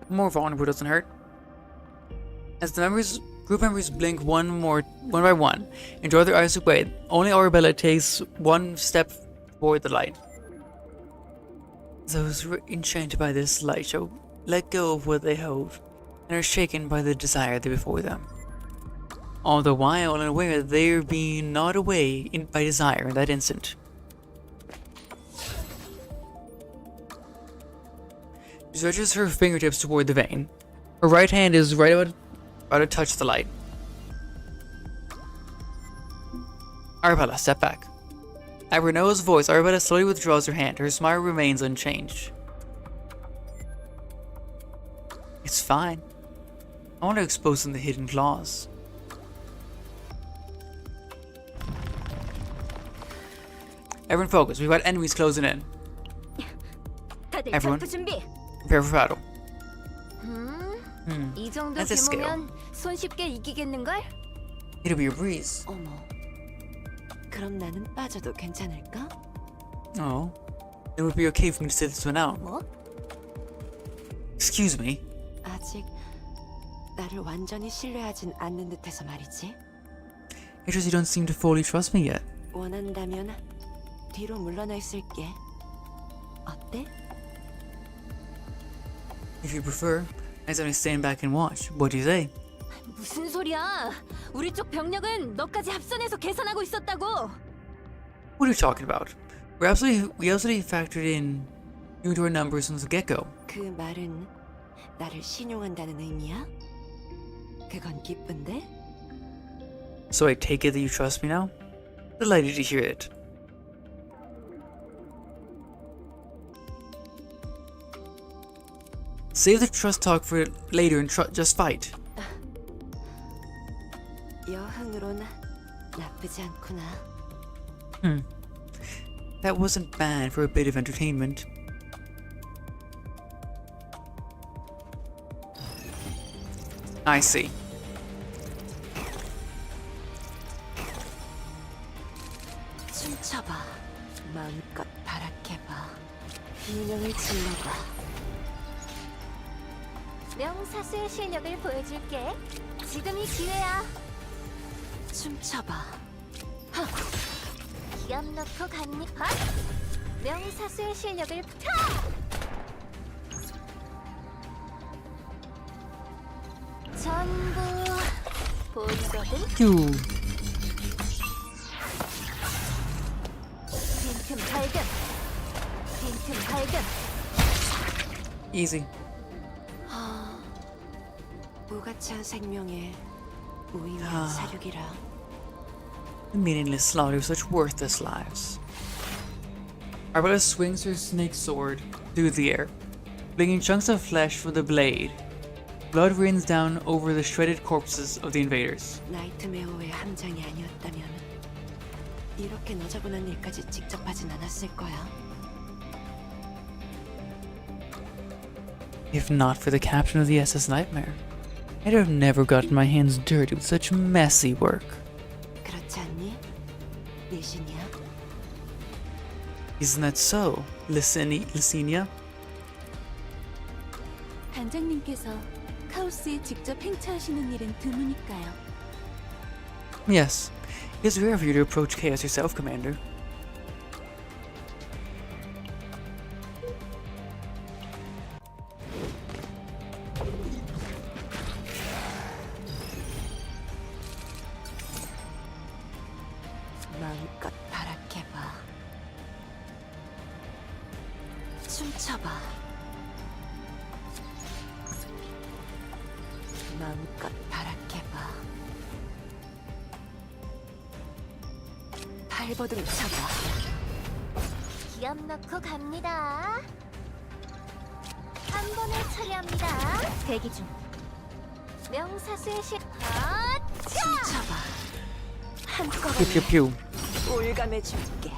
More vulnerable doesn't hurt. As the group members blink one by one and draw their eyes away, only Arabella takes one step toward the light. Those who are enchanted by this light shall let go of what they hold and are shaken by the desire that before them. All the while unaware that they are being gnawed away by desire in that instant. She stretches her fingertips toward the vein. Her right hand is about to touch the light. Arabella, step back. At Renault's voice, Arabella slowly withdraws her hand. Her smile remains unchanged. It's fine. I want to expose some of the hidden claws. Everyone focus. We've got enemies closing in. Everyone, prepare for battle. 이 정도 That's a skill. 규모면 손쉽게 이기겠는걸? It'll be a breeze. 어머, 그럼 나는 빠져도 괜찮을까? Oh, it would be okay for me to sit this one out. 뭐? Excuse me. 아직 나를 완전히 신뢰하진 않는 듯해서 말이지. It's just you don't seem to fully trust me yet. 원한다면 뒤로 물러나 있을게. 어때? If you prefer, I just only stand back and watch. What do you say? 무슨 소리야? 우리 쪽 병력은 너까지 합선해서 계산하고 있었다고. What are you talking about? We absolutely factored in you into our numbers from the get-go. 그 말은 나를 신용한다는 의미야? 그건 기쁜데? So I take it that you trust me now? Delighted to hear it. Save the trust talk for later and just fight. 여흥으론 나쁘지 않구나. That wasn't bad for a bit of entertainment. I see. 춤춰봐. 마음껏 발악해봐. 비명을 질러봐. 명사수의 실력을 보여줄게. 지금이 기회야. 춤춰봐. 기합 넣고 간니 팟. 명사수의 실력을 타. 전부 보이거든? Phew. 빈틈 발견. 빈틈 발견. Easy. 무가치한 생명에 무의미한 아. 사륙이라. The meaningless slaughter of such worthless lives. Arabella swings her snake sword through the air, flinging chunks of flesh from the blade. Blood rains down over the shredded corpses of the invaders. 나이트메어의 함장이 아니었다면 이렇게 너저분한 일까지 직접 하진 않았을 거야. If not for the captain of the SS Nightmare, I'd have never gotten my hands dirty with such messy work. 그렇지 않니? 리시니아? Isn't that so, Licinia? 단장님께서 카오스에 직접 행차하시는 일은 드무니까요. Yes, it is rare of you to approach chaos yourself, Commander. 마음껏 발악해봐. 춤춰봐. 마음껏 발악해봐. 발버둥 쳐봐. 기합 넣고 갑니다. 한 번에 처리합니다. 대기 중. 명사수의 실. 춤춰봐. Pew pew 한꺼번에 pew. 올감해줄게.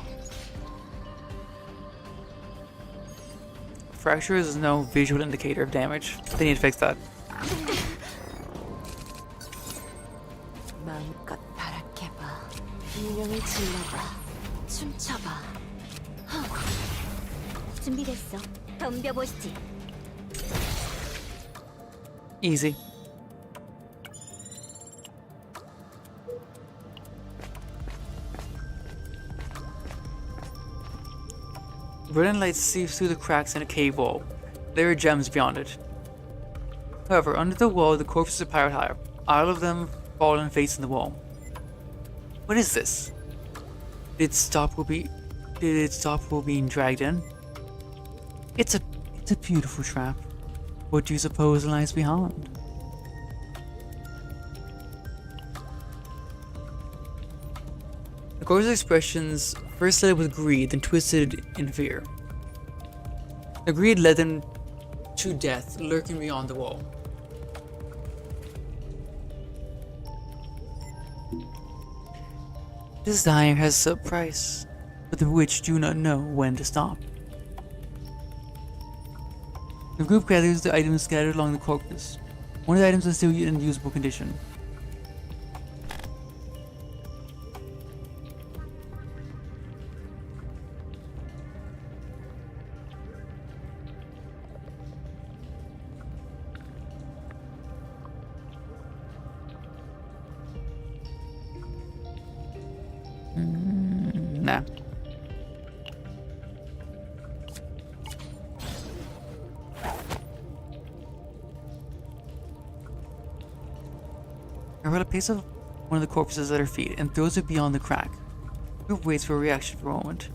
Fracture is no visual indicator of damage. They need to fix that. 마음껏 발악해봐. 인명을 질러봐. 춤춰봐. 준비됐어. 덤벼보시지. Easy. Brilliant light seeps through the cracks in a cave wall. There are gems beyond it. However, under the wall, the corpses are piled higher, all of them fallen facing the wall. What is this? Did it stop while being dragged in? It's a beautiful trap. What do you suppose lies behind? The corpse's expressions first lit with greed, then twisted in fear. The greed led them to death, lurking beyond the wall. Desire has a price, but the witch do not know when to stop. The group gathers the items scattered along the corpses. One of the items is still in usable condition. Nah. Arabella picks up one of the corpses at her feet and throws it beyond the crack. The group waits for a reaction for a moment.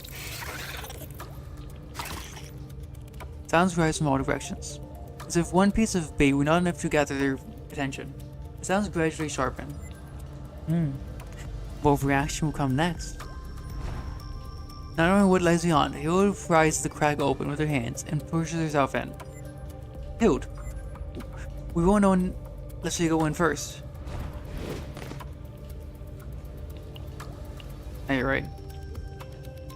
Sounds rise from all directions, as if one piece of bait were not enough to gather their attention. The sounds gradually sharpen. What reaction will come next? Not knowing what lies beyond, Hilde pries the crack open with her hands and pushes herself in. Hilde, we won't know unless we go in first. No, you're right.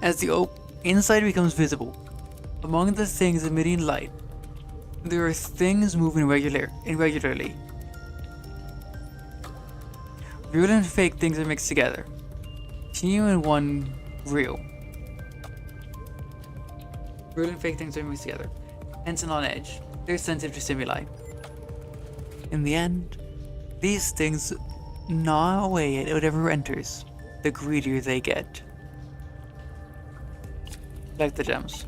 As the inside becomes visible, among the things emitting light, there are things moving irregularly. Real and fake things are mixed together. Genuine and one real. Real and fake things are mixed together, tense and on edge. They're sensitive to stimuli. In the end, these things gnaw away at whatever enters, the greedier they get. Like the gems.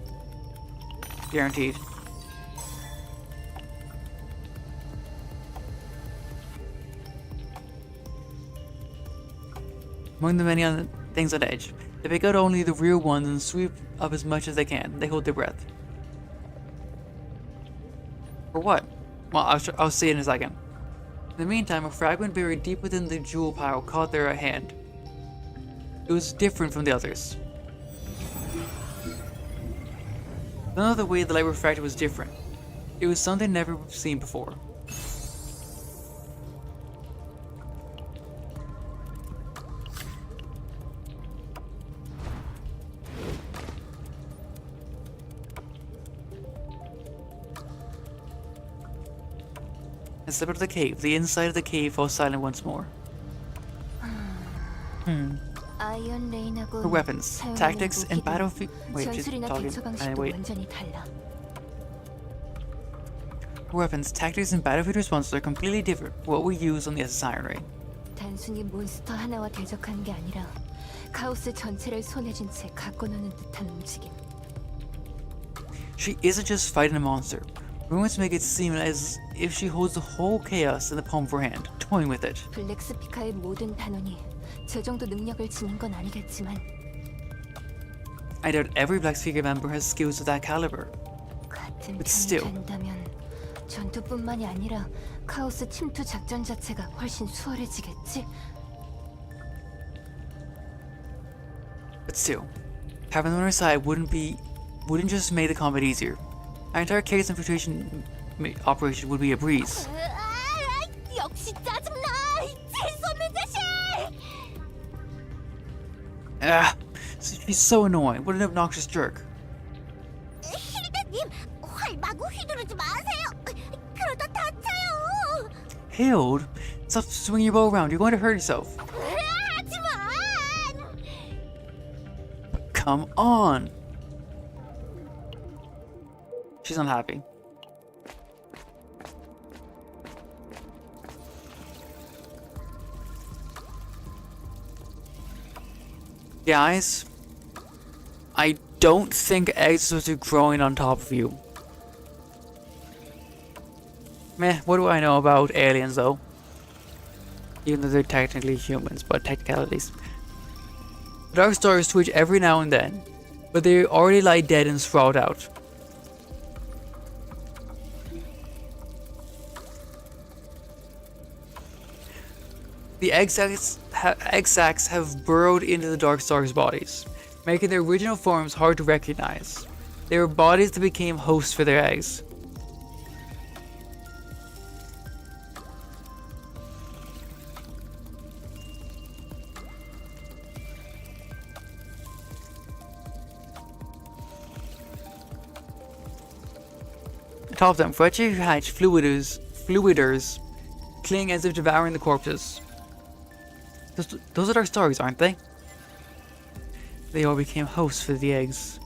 Guaranteed. Among the many things on edge, they pick out only the real ones and sweep up as much as they can. They hold their breath. For what? Well, I'll see in a second. In the meantime, a fragment buried deep within the jewel pile caught their hand. It was different from the others. None of the way the light refracted was different. It was something never seen before. And step out of the cave. The inside of the cave falls silent once more. 아이언 레인하고 Her weapons, tactics, and battlefield. Wait, she's 전술이나 talking. 대처 방식도 Wait. 완전히 달라. Her weapons, tactics, and battlefield responses are completely different from what we use on the SS Iron Ray. 단순히 몬스터 하나와 대적하는 게 아니라 카오스 전체를 손에 쥔 채 갖고 노는 듯한 움직임. She isn't just fighting a monster. Rumors make it seem as if she holds the whole chaos in the palm of her hand, toying with it. 블랙 스피카의 모든 단원이 저 정도 능력을 지닌 건 아니겠지만 I doubt every Black Speaker member has skills of that caliber. 같은 But 편이 still. 된다면 전투뿐만이 아니라 카오스 침투 작전 자체가 훨씬 수월해지겠지? But still, having them on her side wouldn't just make the combat easier. Our entire chaos infiltration operation would be a breeze. 역시 짜증나! 재수없는 자식! Ah, she's so annoying. What an obnoxious jerk. 힐드님, 활 마구 휘두르지 마세요! 그러다 다쳐요! Hild, stop swinging your bow around. You're going to hurt yourself. 하지만! Come on. She's unhappy. Guys, I don't think eggs are supposed to be growing on top of you. Meh, what do I know about aliens though? Even though they're technically humans, but technicalities. Dark stars twitch every now and then, but they already lie dead and sprawled out. The egg sacs have burrowed into the Dark Star's bodies, making their original forms hard to recognize. They were bodies that became hosts for their eggs. Atop them, freshly hatched fluiders cling as if devouring the corpses. Those are Dark Stars, aren't they? They all became hosts for the eggs.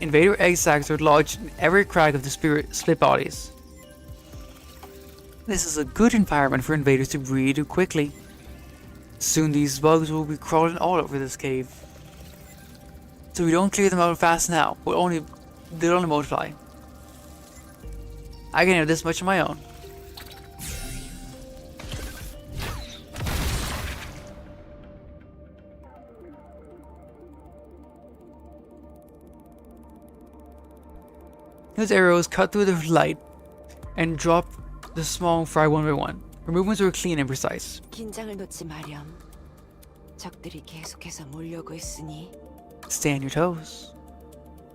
Invader egg sacs are lodged in every crack of the split bodies. This is a good environment for invaders to breed quickly. Soon these bugs will be crawling all over this cave. So we don't clear them out fast now, they'll only multiply. I can handle this much on my own. His arrows cut through the light and dropped the small fry one by one. Her movements were clean and precise. 긴장을 놓지 마렴. 적들이 계속해서 몰려오고 있으니 Stay on your toes.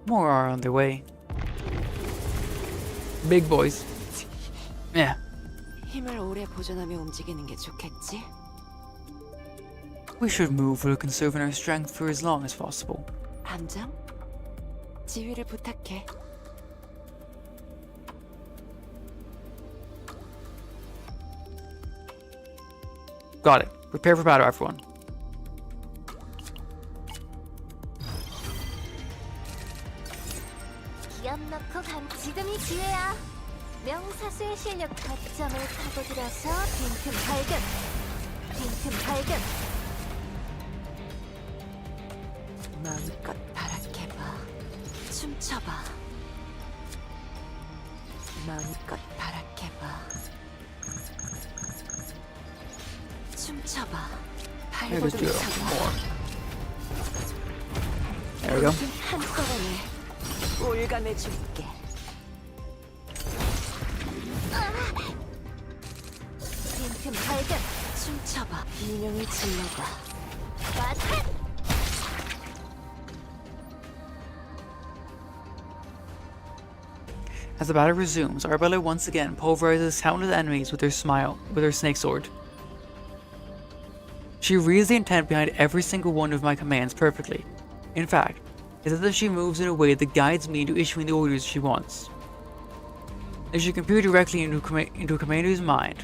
More are on their way. Big boys. Yeah. 힘을 오래 보존하며 움직이는 게 좋겠지? We should move while conserving our strength for as long as possible. 함장? 지휘를 부탁해. Got it. Prepare for battle, everyone. 기합 넣고 간 지금이 기회야. 명사수의 실력 거점을 파고들어서 빈틈 발견. 빈틈 발견. 마음껏 발악해봐. 춤춰봐. 마음껏 발악해봐. 춤춰봐. Maybe just do 발버둥 more. 쳐봐. There we go. 한꺼번에 올감해줄게. 빈틈 발견. 춤춰봐. 비명을 질러봐. 마탄. As the battle resumes, Arabella once again pulverizes countless enemies with her snake sword. She reads the intent behind every single one of my commands perfectly. In fact, it's as if she moves in a way that guides me into issuing the orders she wants. As she can peer directly into a commander's mind.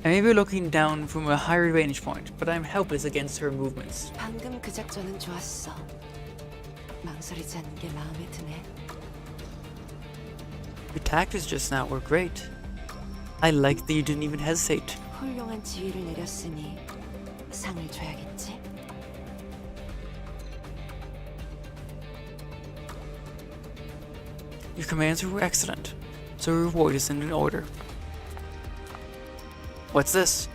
I may be looking down from a higher vantage point, but I am helpless against her movements. 방금 그 작전은 좋았어. 망설이지 않는 게 마음에 드네. Your tactics just now were great. I like that you didn't even hesitate. 훌륭한 지휘를 내렸으니 상을 줘야겠지? Your commands were excellent, so your reward is in order. What's this?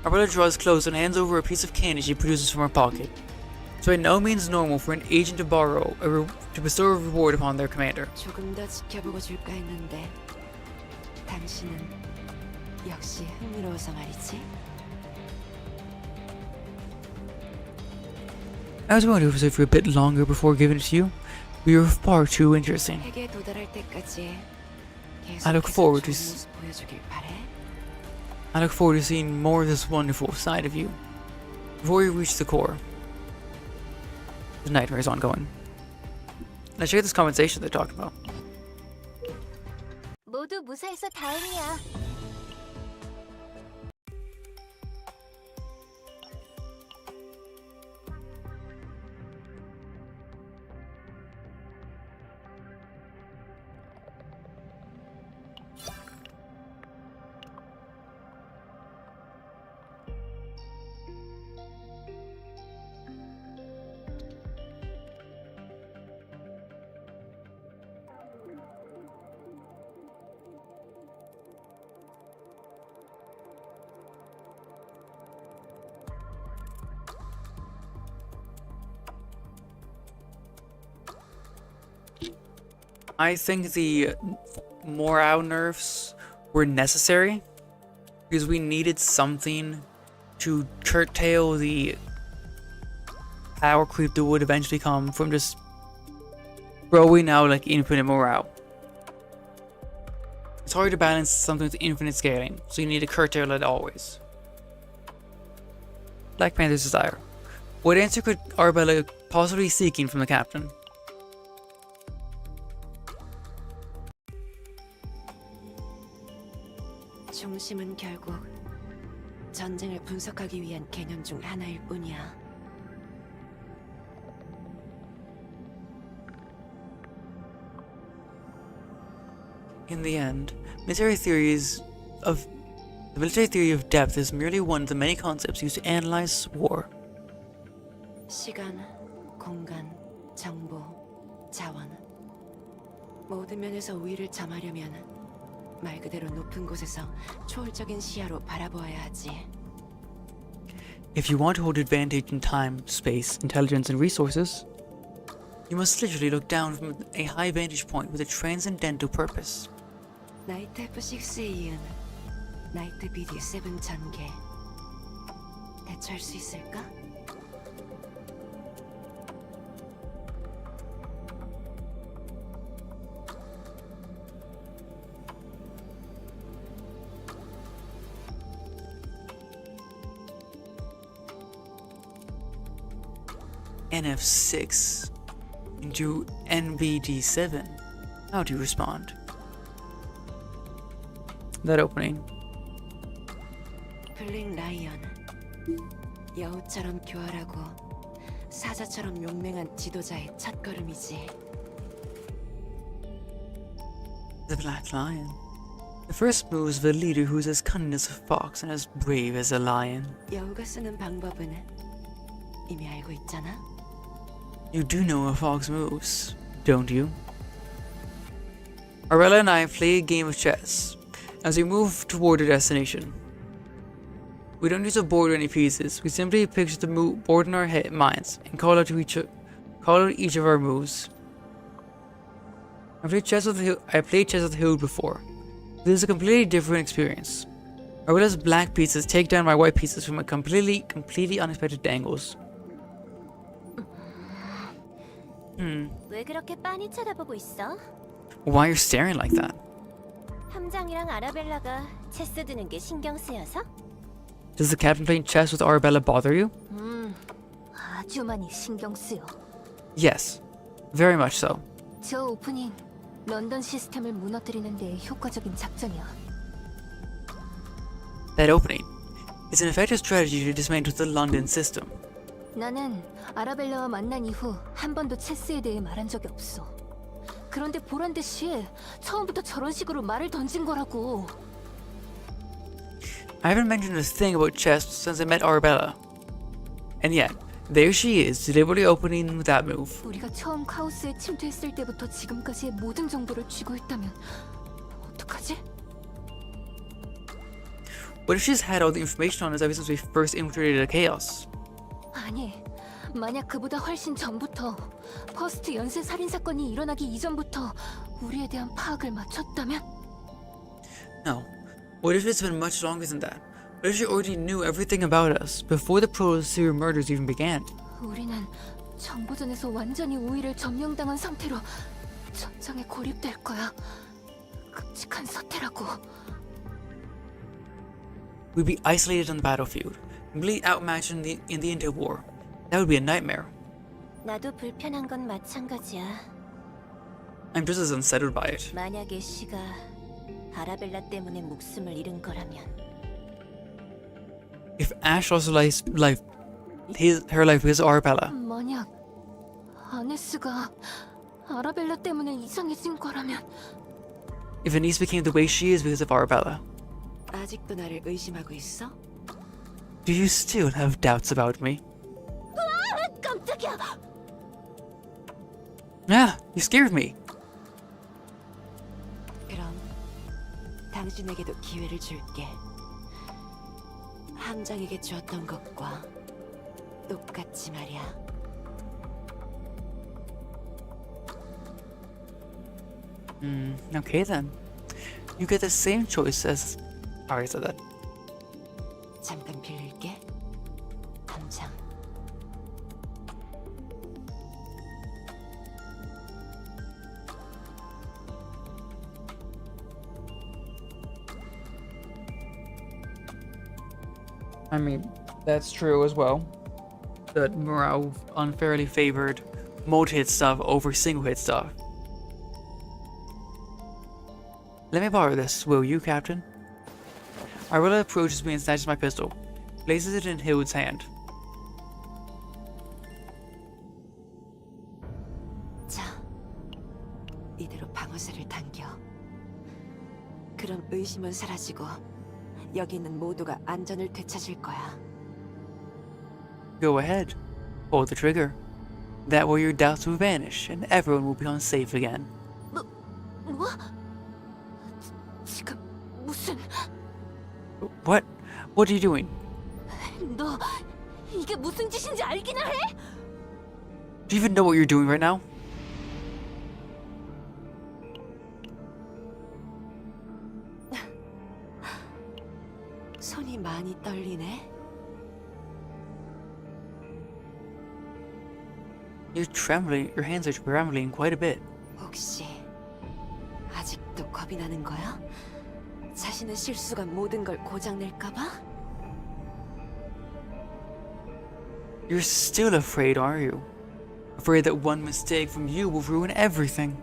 Arabella draws close and hands over a piece of candy she produces from her pocket. It's by no means normal for an agent to bestow a reward upon their commander. 조금 더 지켜보고 줄까 했는데 당신은 역시 흥미로워서 말이지. I was going to observe you a bit longer before giving it to you, but you're far too interesting. 핵에 도달할 때까지 I look forward to 좋은 모습 보여주길 바래. I look forward to seeing more of this wonderful side of you. Before you reach the core, the nightmare is ongoing. Let's check this compensation they're talking about. 모두 무사해서 다행이야. I think the morale nerfs were necessary because we needed something to curtail the power creep that would eventually come from just growing out like infinite morale. It's hard to balance something with infinite scaling, so you need to curtail it always. Black Panther's desire. What answer could Arabella possibly be seeking from the captain? 중심은 결국 전쟁을 분석하기 위한 개념 중 하나일 뿐이야. In the end, the military theory of depth is merely one of the many concepts used to analyze war. 시간, 공간, 정보, 자원 모든 면에서 우위를 점하려면 말 그대로 높은 곳에서 초월적인 시야로 바라보아야 하지. If you want to hold advantage in time, space, intelligence, and resources, you must literally look down from a high vantage point with a transcendental purpose. 나이트 F6에 이은 나이트 BD7 전개 대처할 수 있을까? NF6 into NBD7. How do you respond? That opening. 블랙 라이언 여우처럼 교활하고 사자처럼 용맹한 지도자의 첫걸음이지. The Black Lion. The first moves of a leader who is as cunning as a fox and as brave as a lion. 여우가 쓰는 방법은 이미 알고 있잖아. You do know how a fox moves, don't you? Arabella and I play a game of chess as we move toward a destination. We don't use a board or any pieces. We simply picture the board in our minds and call out each of our moves. I played chess with Hood before. This is a completely different experience. Arabella's black pieces take down my white pieces from a completely unexpected angles. 왜 그렇게 빤히 쳐다보고 있어? Why are you staring like that? 함장이랑 아라벨라가 체스 두는 게 신경 쓰여서? Does the captain playing chess with Arabella bother you? 아주 많이 신경 쓰여. Yes, very much so. 저 오프닝 런던 시스템을 무너뜨리는 데 효과적인 작전이야. That opening is an effective strategy to dismantle the London system. 나는 아라벨라와 만난 이후 한 번도 체스에 대해 말한 적이 없어. 그런데 보란 듯이 처음부터 저런 식으로 말을 던진 거라고. I haven't mentioned a thing about chess since I met Arabella. And yet, there she is, deliberately opening with that move. 우리가 처음 카오스에 침투했을 때부터 지금까지의 모든 정보를 쥐고 있다면 어떡하지? What if she's had all the information on us ever since we first infiltrated the chaos? 아니, 만약 그보다 훨씬 전부터 퍼스트 연쇄 살인 사건이 일어나기 이전부터 우리에 대한 파악을 마쳤다면? No. What if it's been much longer than that? What if she already knew everything about us before the serial murders even began? 우리는 정보전에서 완전히 우위를 점령당한 상태로 전장에 고립될 거야. 끔찍한 사태라고. We'd be isolated on the battlefield, completely outmatched in the India War. That would be a nightmare. 나도 불편한 건 마찬가지야. I'm just as unsettled by it. 만약에 씨가 아라벨라 때문에 목숨을 잃은 거라면 If Ash lost her life because of Arabella, 만약 아네스가 아라벨라 때문에 이상해진 거라면 if Anise became the way she is because of Arabella, 아직도 나를 의심하고 있어? do you still have doubts about me? 깜짝이야. Yeah, you scared me. 그럼 당신에게도 기회를 줄게. 함장에게 주었던 것과 똑같이 말이야. Okay then. You get the same choice as... I already said that. 잠깐 빌릴게. 함장. I mean, that's true as well. That morale unfairly favored multi-hit stuff over single-hit stuff. Let me borrow this, will you, Captain? Arabella approaches me and snatches my pistol, places it in Hild's hand. 자, 이대로 방어쇠를 당겨. 그럼 의심은 사라지고 여기 있는 모두가 안전을 되찾을 거야. Go ahead. Pull the trigger. That way your doubts will vanish and everyone will be unsafe again. 뭐? 지금 무슨... What? What are you doing? 너 이게 무슨 짓인지 알기나 해? Do you even know what you're doing right now? 손이 많이 떨리네. You're trembling. Your hands are trembling quite a bit. 혹시 아직도 겁이 나는 거야? 자신의 실수가 모든 걸 고장낼까 봐? You're still afraid, are you? Afraid that one mistake from you will ruin everything.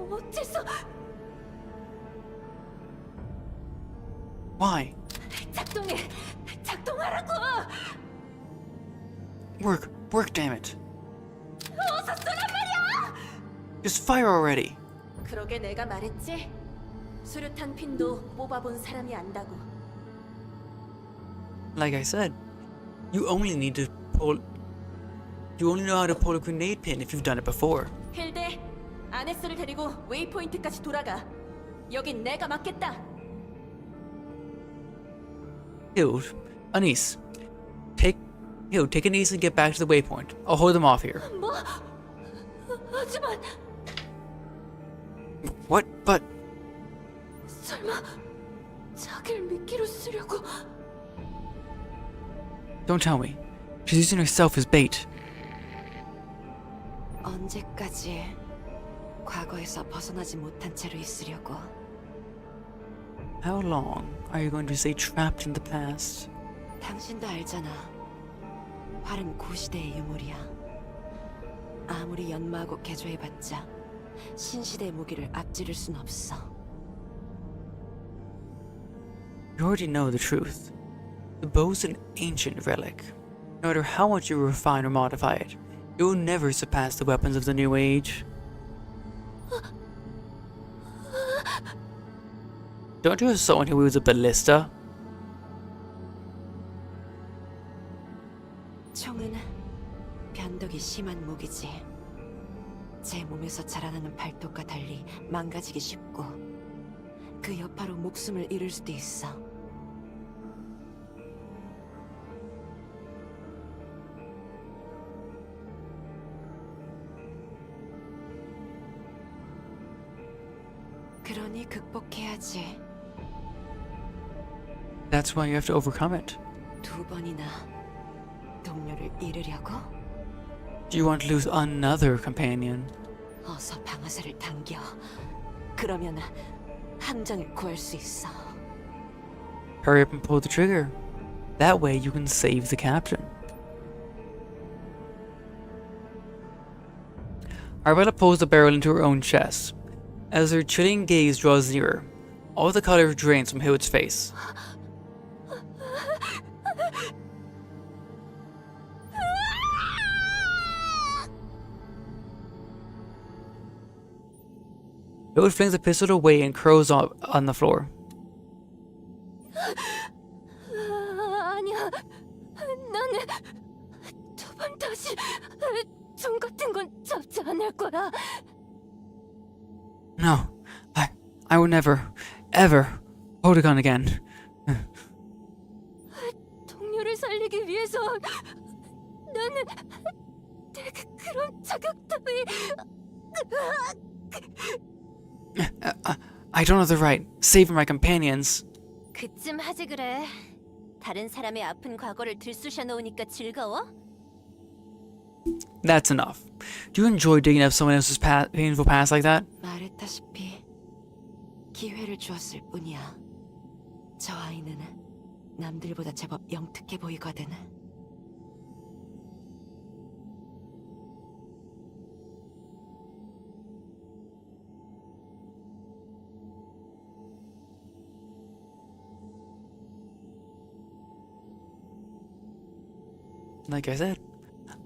어째서... Why? 작동하라고! Work, damn it. Just fire already. 그러게 내가 말했지? 수류탄 핀도 뽑아본 사람이 안다고. Like I said, you only know how to pull a grenade pin if you've done it before. 필드, 아네스를 데리고 웨이포인트까지 돌아가. 여긴 내가 맡겠다. Dude, Anise, take Anise and get back to the waypoint. I'll hold them off here. 뭐? 하지만 What? But 설마 자기를 미끼로 쓰려고? don't tell me. She's using herself as bait. 언제까지 과거에서 벗어나지 못한 채로 있으려고? How long are you going to stay trapped in the past? 당신도 알잖아. 활은 구시대의 유물이야. 아무리 연마하고 개조해봤자 신시대의 무기를 앞지를 순 없어. You already know the truth. The bow's an ancient relic. No matter how much you refine or modify it, it will never surpass the weapons of the new age. Don't you have someone who wields a ballista? 총은 변덕이 심한 무기지. 제 몸에서 자라나는 발톱과 달리 망가지기 쉽고 그 여파로 목숨을 잃을 수도 있어. 그러니 극복해야지. That's why you have to overcome it. 두 번이나 동료를 잃으려고? Do you want to lose another companion? 어서 방아쇠를 당겨. 그러면 함정을 구할 수 있어. Hurry up and pull the trigger. That way you can save the captain. Arabella pulls the barrel into her own chest. As her chilling gaze draws nearer, all the color drains from Hild's face. Hild flings the pistol away and curls up on the floor. 아니야. 나는 두 번 다시 총 같은 건 잡지 않을 거야. No, I will never, ever hold a gun again. 동료를 살리기 위해서 나는 그런 자격 따위. I don't have the right. Saving my companions. 그쯤 하지 그래. 다른 사람의 아픈 과거를 들쑤셔 놓으니까 즐거워? That's enough. Do you enjoy digging up someone else's painful past like that? 말했다시피 기회를 주었을 뿐이야. 저 아이는 남들보다 제법 영특해 보이거든. Like I said,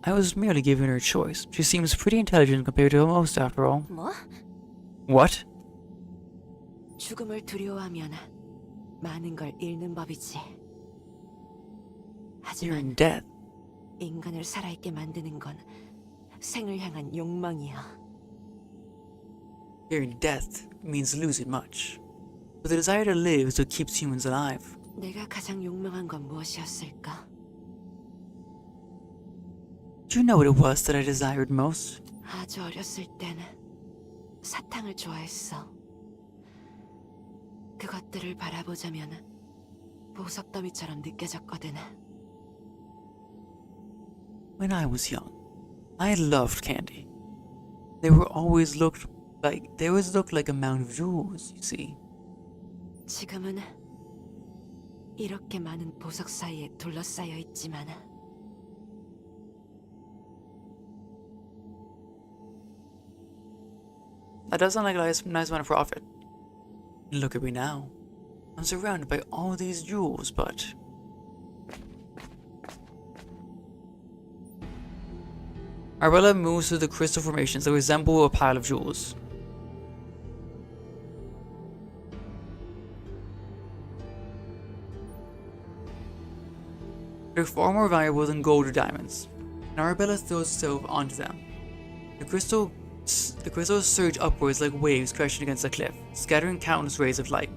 I was merely giving her a choice. She seems pretty intelligent compared to most, after all. 뭐? What? 죽음을 두려워하면 많은 걸 잃는 법이지. Fearing 하지만 death. 인간을 살아있게 만드는 건 생을 향한 욕망이야. Fearing death means losing much. But the desire to live is what keeps humans alive. 내가 가장 욕망한 건 무엇이었을까? Do you know what it was that I desired most? 아주 어렸을 때는 사탕을 좋아했어. 그것들을 바라보자면 보석더미처럼 느껴졌거든. When I was young, I loved candy. They always looked like a mound of jewels, you see. 지금은 이렇게 많은 보석 사이에 둘러싸여 있지만 That does sound like a nice amount of profit. Look at me now. I'm surrounded by all these jewels, but... Arabella moves through the crystal formations that resemble a pile of jewels. They're far more valuable than gold or diamonds, and Arabella throws herself onto them. The crystal The crystals surge upwards like waves crashing against a cliff, scattering countless rays of light.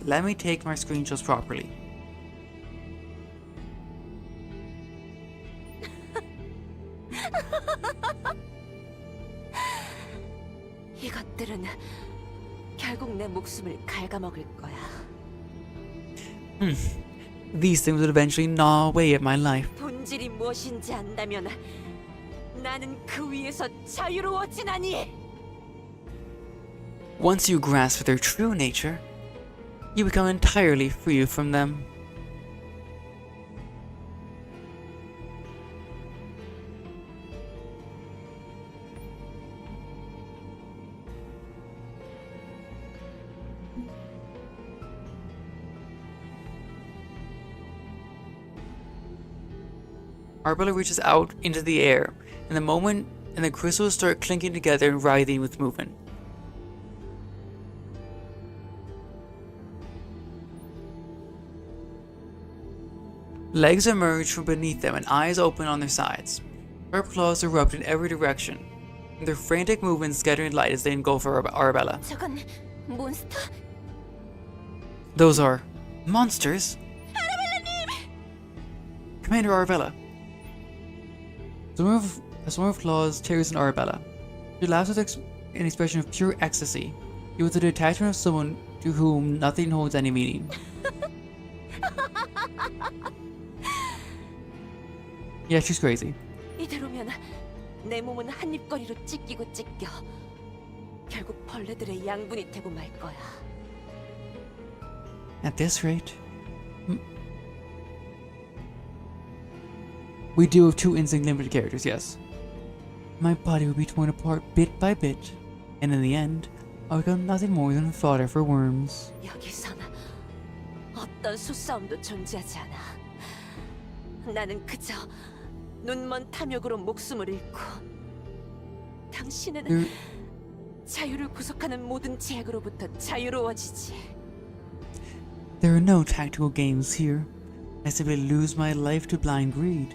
Let me take my screenshots properly. 이것들은 결국 내 목숨을 갉아먹을 거야. These things will eventually gnaw away at my life. 본질이 무엇인지 안다면 나는 그 위에서 자유로워지나니. Once you grasp their true nature, you become entirely free from them. Arabella reaches out into the air, and the crystals start clinking together and writhing with movement. Legs emerge from beneath them and eyes open on their sides. Sharp claws erupt in every direction, and their frantic movements scattering light as they engulf Arabella. 저건 몬스터? Those are monsters? Commander Arabella! A swarm of claws tears in Arabella. She laughs with an expression of pure ecstasy, yet with the detachment of someone to whom nothing holds any meaning. Yeah, she's crazy. 이대로면 내 몸은 한 입거리로 찢기고 찢겨. 결국 벌레들의 양분이 되고 말 거야. At this rate, we do have two insignificant characters, yes. My body will be torn apart bit by bit, and in the end, I'll become nothing more than fodder for worms. 여기선 어떤 수싸움도 존재하지 않아. 나는 그저 눈먼 탐욕으로 목숨을 잃고 당신은 자유를 구속하는 모든 제약으로부터 자유로워지지. There are no tactical games here. I simply lose my life to blind greed,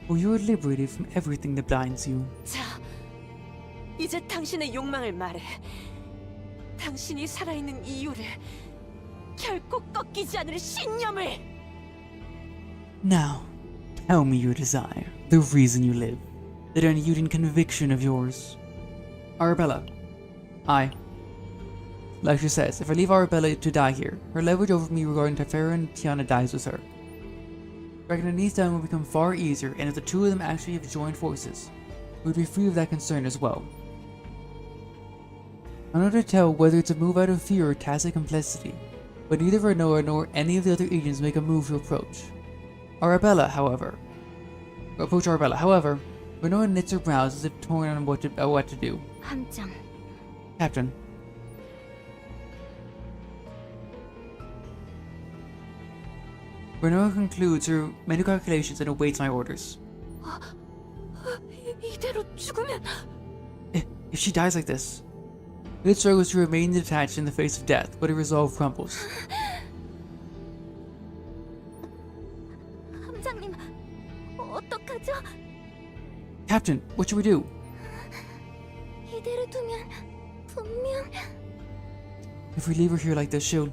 or you are liberated from everything that blinds you. 자, 이제 당신의 욕망을 말해. 당신이 살아있는 이유를, 결코 꺾이지 않을 신념을. Now, tell me your desire, the reason you live, that unyielding conviction of yours. Arabella. Like she says, if I leave Arabella to die here, her leverage over me regarding Tefera and Tiana dies with her. Dragging her knees down will become far easier, and if the two of them actually have joined forces, we would be free of that concern as well. I'm not to tell whether it's a move out of fear or tacit complicity, but neither Renoa nor any of the other agents make a move to approach Arabella. However, Renoa knits her brows as if torn on what to do. 함장. Captain. Renoa concludes her mental calculations and awaits my orders. 이대로 죽으면 If she dies like this, it struggles to remain detached in the face of death, but her resolve crumbles. 함장님, 어떡하죠? Captain, what should we do? 이대로 두면 분명 If we leave her here like this, she'll...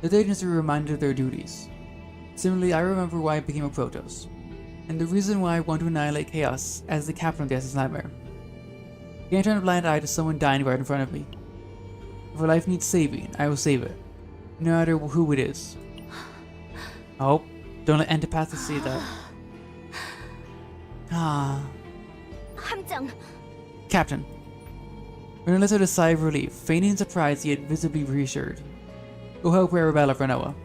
The agents are reminded of their duties. Similarly, I remember why I became a Protoss, and the reason why I want to annihilate chaos as the captain of the SS Nightmare. I can't turn a blind eye to someone dying right in front of me. If her life needs saving, I will save it, no matter who it is. Oh, don't let Antipathy see that. 함장. Captain. Renoa lets out a sigh of relief, feigning surprise yet visibly reassured. Go help Arabella, Renoa.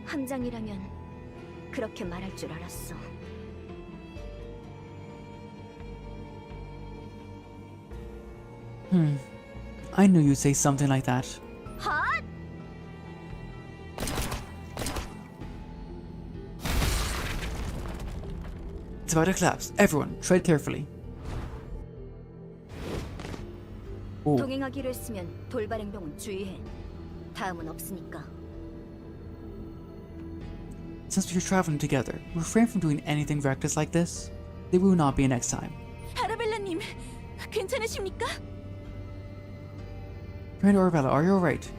함장이라면 그렇게 말할 줄 알았어. I knew you'd say something like that. 헛! It's about to collapse. Everyone, tread carefully. 오, 동행하기로 했으면 돌발 행동은 주의해. 다음은 없으니까. since we're traveling together, refrain from doing anything reckless like this. There will not be a next time. 아라벨라님, 괜찮으십니까? Commander Arabella, are you alright?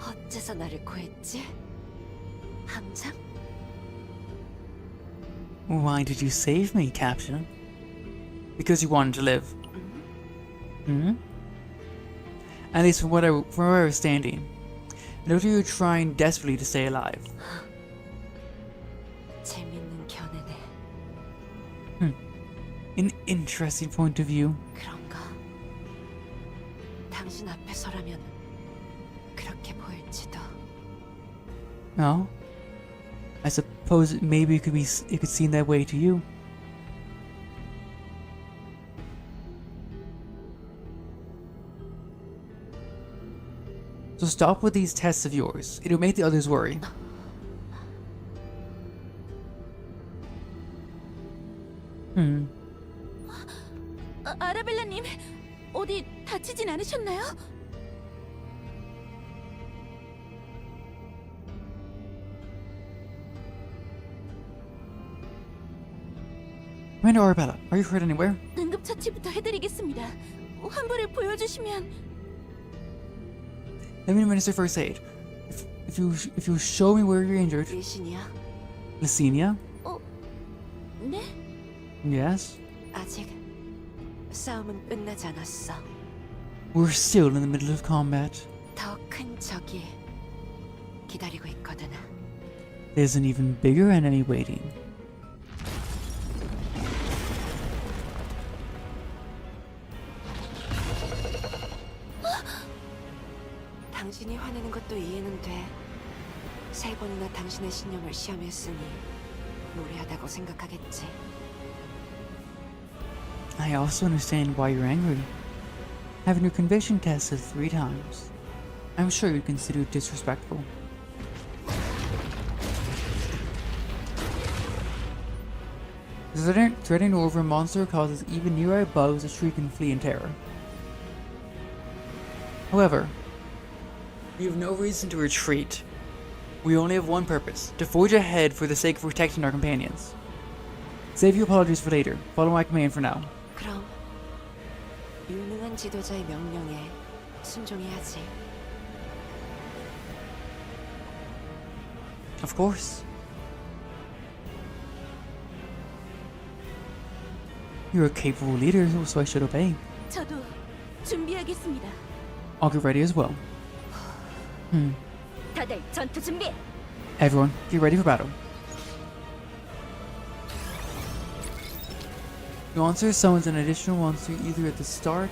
어째서 나를 구했지? 함장? Why did you save me, Captain? Because you wanted to live. Hmm? At least from where I was standing. I know you were trying desperately to stay alive. 재밌는 견해네. An interesting point of view. 그런가? 당신 앞에 서라면 그렇게 보일지도. No? I suppose maybe it could seem that way to you. So stop with these tests of yours. It'll make the others worry. 아라벨라님, 어디 다치진 않으셨나요? Commander Arabella, are you hurt anywhere? 응급처치부터 해드리겠습니다. 환부를 보여주시면. Let me administer first aid. If you show me where you're injured. 일신이야? Lysenia? 네? Yes? 아직 싸움은 끝나지 않았어. We're still in the middle of combat. 더 큰 적이 기다리고 있거든. There's an even bigger enemy waiting. 당신이 화내는 것도 이해는 돼. 3번이나 당신의 신념을 시험했으니 무례하다고 생각하겠지. I also understand why you're angry. Having your conviction tested 3 times. I'm sure you'd consider it disrespectful. Threatening over a monster causes even nearby bugs to shriek and flee in terror. However, we have no reason to retreat. We only have one purpose, to forge ahead for the sake of protecting our companions. Save your apologies for later. Follow my command for now. 그럼 유능한 지도자의 명령에 순종해야지. Of course. You're a capable leader, so I should obey. 저도 준비하겠습니다. I'll get ready as well. 다들 전투 준비. Everyone, get ready for battle. The monster summons an additional monster either at the start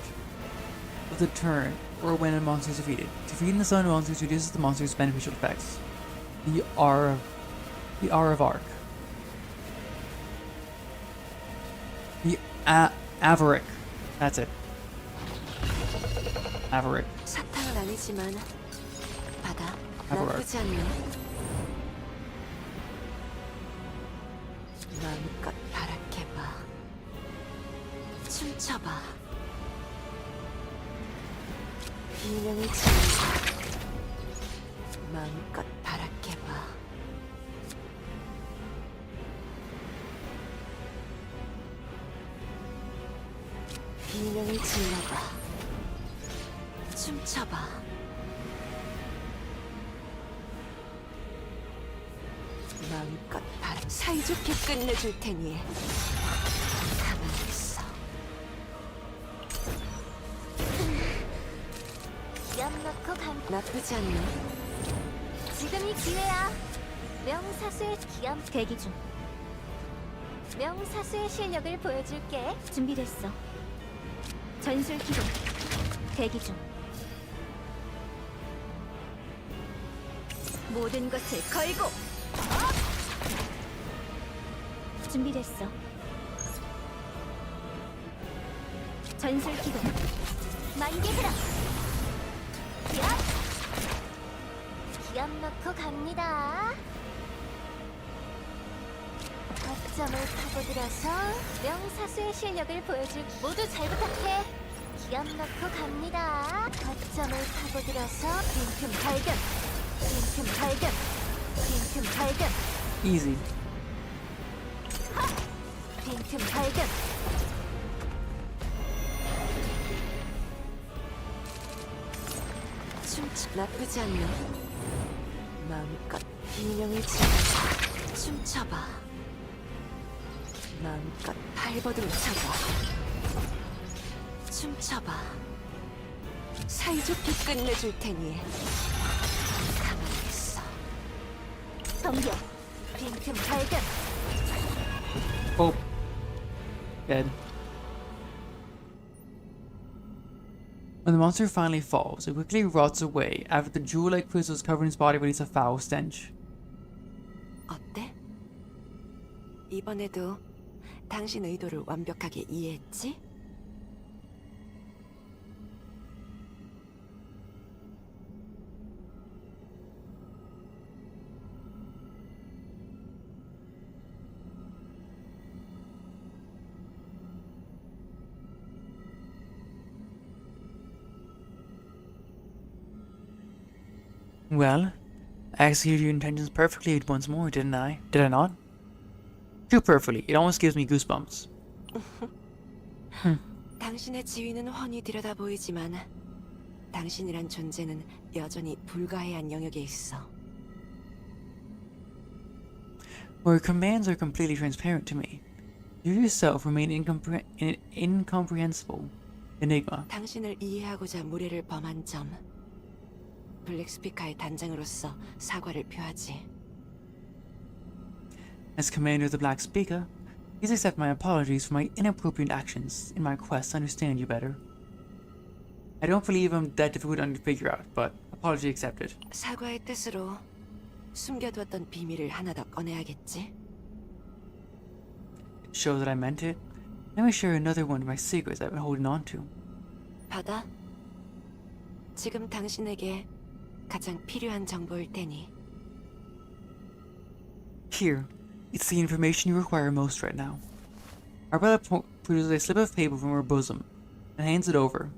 of the turn or when a monster is defeated. Defeating the summoned monsters reduces the monster's beneficial effects. The R of Arc. The Avaric. That's it. Avaric. 사탕은 아니지만 받아. Avaric. 나쁘지 않네. 마음껏 바라해봐. 춤춰봐. 비명을 지르면서 마음껏 바라해봐. 비명을 질러봐. 춤춰봐. 마음껏 바라. 사이좋게 끝내줄 테니 가만히 있어. 기합 넣고 간. 나쁘지 않네. 지금이 기회야. 명사수의 기합 대기 중. 명사수의 실력을 보여줄게. 준비됐어. 전술 기동. 대기 중. 모든 것을 걸고. 준비됐어. 전술 기동. 만개들아. 기합. 기합 넣고 갑니다. 거점을 파고들어서 명사수의 실력을 보여줄 모두 잘 부탁해. 기합 넣고 갑니다. 거점을 파고들어서 빈틈 발견, 빈틈 발견, 빈틈 발견, Easy. 빈틈 발견. 춤추 나쁘지 않네. 마음껏 비명을 지르면서 춤춰봐. 마음껏 발버둥 쳐봐. 춤춰봐. 사이좋게 끝내줄 테니 가만히 있어. 덤벼. 빈틈 발견. Oh. Dead. When the monster finally falls, it quickly rots away after the jewel-like crystals covering its body release a foul stench. 어때? 이번에도 당신 의도를 완벽하게 이해했지? Well, I executed your intentions perfectly once more, didn't I? Did I not? Too perfectly. It almost gives me goosebumps. 당신의 지위는 훤히 들여다 보이지만 당신이란 존재는 여전히 불가해한 영역에 있어. Where commands are completely transparent to me, you yourself remain incomprehensible enigma. 당신을 이해하고자 무례를 범한 점, 블랙스피카의 단장으로서 사과를 표하지. As commander of the Black Speaker, please accept my apologies for my inappropriate actions in my quest to understand you better. I don't believe I'm that difficult to figure out, but apology accepted. 사과의 뜻으로 숨겨두었던 비밀을 하나 더 꺼내야겠지? To show that I meant it, let me share another one of my secrets I've been holding on to. 받아. 지금 당신에게 가장 필요한 정보일 테니. Here, it's the information you require most right now. Arabella produces a slip of paper from her bosom and hands it over.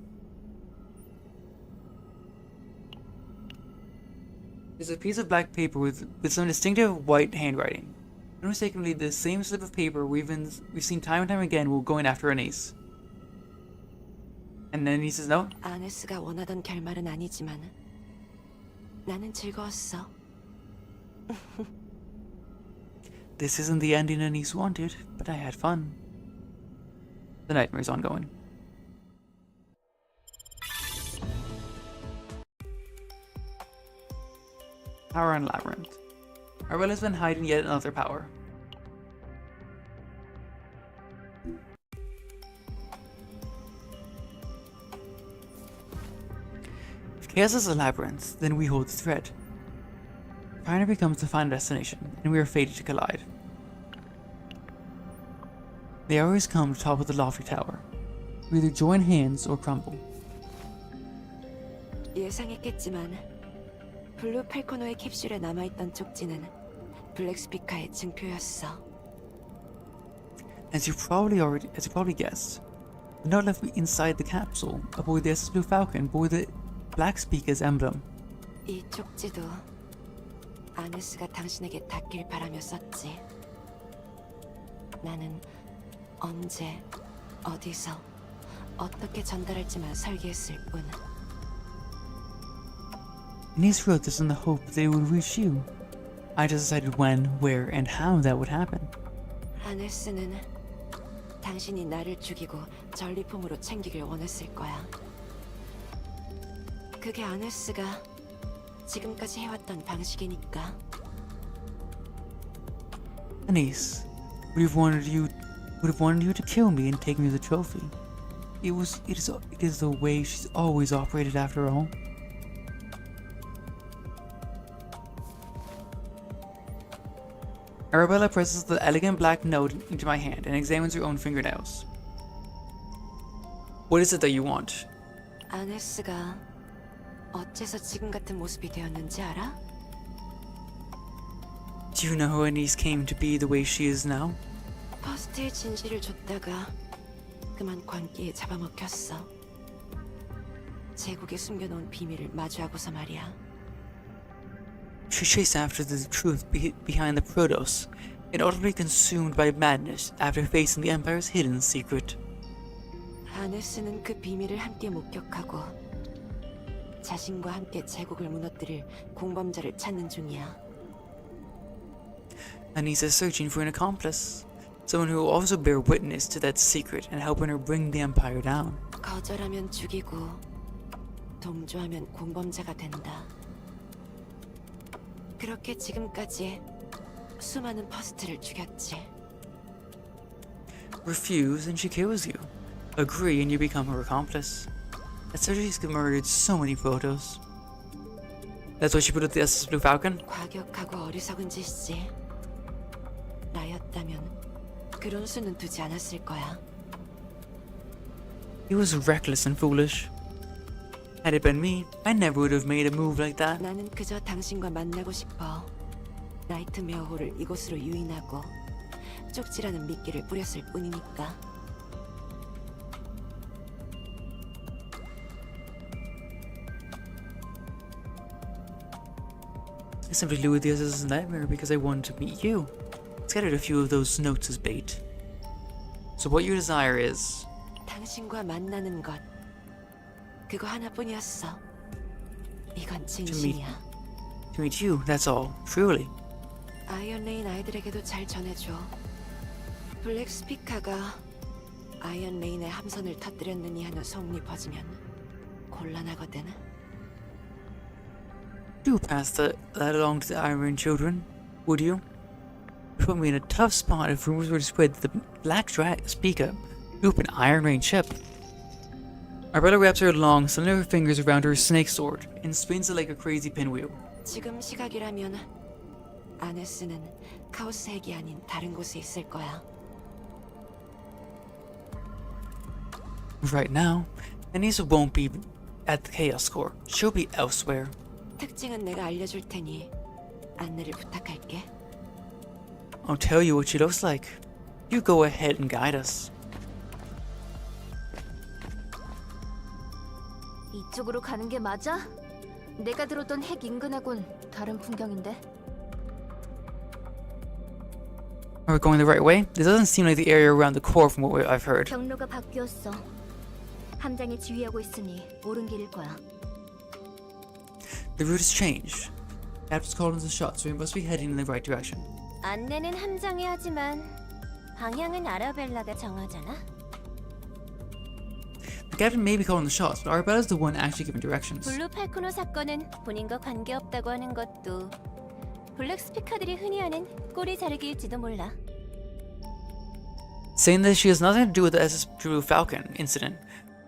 It's a piece of black paper with some distinctive white handwriting. Unmistakably, the same slip of paper we've seen time and time again while going after Anise. And then Anise's note? 아네스가 원하던 결말은 아니지만 나는 즐거웠어. This isn't the ending Anise wanted, but I had fun. The nightmare's ongoing. Power and Labyrinth. Arabella's been hiding yet another power. If chaos is a labyrinth, then we hold the thread. Pioneer becomes the final destination, and we are fated to collide. The hour has come to the top of the lofty tower. We either join hands or crumble. 예상했겠지만 블루 팔코노의 캡슐에 남아있던 쪽지는 블랙스피카의 증표였어. As you probably guessed, the note left inside the capsule aboard the SS Blue Falcon bore the Black Speaker's emblem. 이 쪽지도 아네스가 당신에게 닿길 바라며 썼지. 나는 언제, 어디서, 어떻게 전달할지만 설계했을 뿐. Anise wrote this in the hope that it would reach you. I just decided when, where, and how that would happen. 아네스는 당신이 나를 죽이고 전리품으로 챙기길 원했을 거야. 그게 아네스가 지금까지 해왔던 방식이니까. Anise would have wanted you to kill me and take me as a trophy. It is the way she's always operated after all. Arabella presses the elegant black note into my hand and examines her own fingernails. What is it that you want? 아네스가 어째서 지금 같은 모습이 되었는지 알아? Do you know how Anise came to be the way she is now? 퍼스트의 진실을 줬다가 그만 광기에 잡아먹혔어. 제국에 숨겨놓은 비밀을 마주하고서 말이야. She chased after the truth behind the Protoss, and utterly consumed by madness after facing the Empire's hidden secret. 아네스는 그 비밀을 함께 목격하고 자신과 함께 제국을 무너뜨릴 공범자를 찾는 중이야. Anissa is searching for an accomplice, someone who will also bear witness to that secret and helping her bring the Empire down. 거절하면 죽이고 동조하면 공범자가 된다. 그렇게 지금까지 수많은 퍼스트를 죽였지. Refuse and she kills you. Agree and you become her accomplice. That's how she's murdered so many photos. That's why she put up the SS Blue Falcon? 과격하고 어리석은 짓이지. 나였다면 그런 수는 두지 않았을 거야. He was reckless and foolish. Had it been me, I never would have made a move like that. 나는 그저 당신과 만나고 싶어. 나이트메어호를 이곳으로 유인하고 쪽지라는 미끼를 뿌렸을 뿐이니까. I simply lured the SS Nightmare because I wanted to meet you. Scattered a few of those notes as bait. So what your desire is... 당신과 만나는 것. 그거 하나뿐이었어. 이건 진심이야. To meet you, that's all. Truly. 아이언레인 아이들에게도 잘 전해줘. 블랙 스피카가 아이언레인의 함선을 터뜨렸느니 하는 소문이 퍼지면 곤란하거든. Do pass that along to the Iron children, would you? It put me in a tough spot if rumors were to spread that the Black Speaker blew up an Iron Rain ship. Arabella wraps her long, slender fingers around her snake sword and spins it like a crazy pinwheel. 지금 시각이라면 아네스는 카오스 핵이 아닌 다른 곳에 있을 거야. Right now, Anissa won't be at the Chaos Core. She'll be elsewhere. 특징은 내가 알려줄 테니 안내를 부탁할게. I'll tell you what she looks like. You go ahead and guide us. 이쪽으로 가는 게 맞아? 내가 들었던 핵 인근하고는 다른 풍경인데. Are we going the right way? This doesn't seem like the area around the core from what I've heard. 경로가 바뀌었어. 함장이 지휘하고 있으니 옳은 길일 거야. The route has changed. Captain's called in the shot, so we must be heading in the right direction. 안내는 함장이 하지만 방향은 아라벨라가 정하잖아. The captain may be calling the shots, but Arabella's the one actually giving directions. 블루 팔코노 사건은 본인과 관계없다고 하는 것도 블랙 스피커들이 흔히 하는 꼬리 자르기일지도 몰라. Saying that she has nothing to do with the SS Blue Falcon incident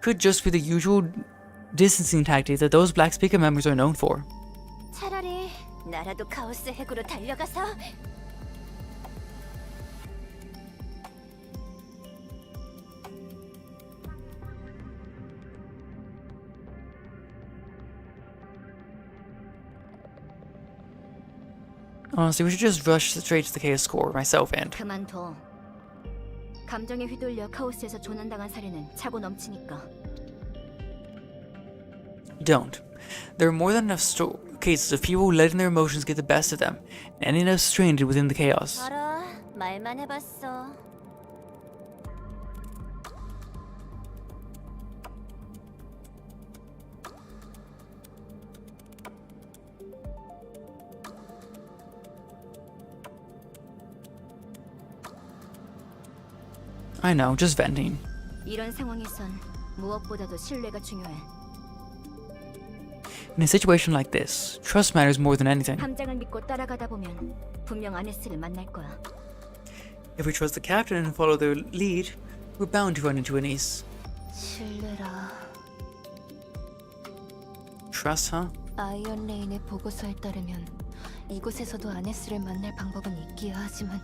could just be the usual distancing tactic that those Black Speaker members are known for. 차라리 나라도 카오스 핵으로 달려가서 Honestly, we should just rush straight to the Chaos Core, myself and... 그만둬. 감정에 휘둘려 카오스에서 조난당한 사례는 차고 넘치니까. Don't. There are more than enough cases of people letting their emotions get the best of them and ending up stranded within the chaos. 알아. 말만 해봤어. I know, just venting. 이런 상황에선 무엇보다도 신뢰가 중요해. In a situation like this, trust matters more than anything. 함장을 믿고 따라가다 보면 분명 아네스를 만날 거야. If we trust the captain and follow their lead, we're bound to run into Anise. 신뢰라. Trust, huh? 아이언레인의 보고서에 따르면 이곳에서도 아네스를 만날 방법은 있기야 하지만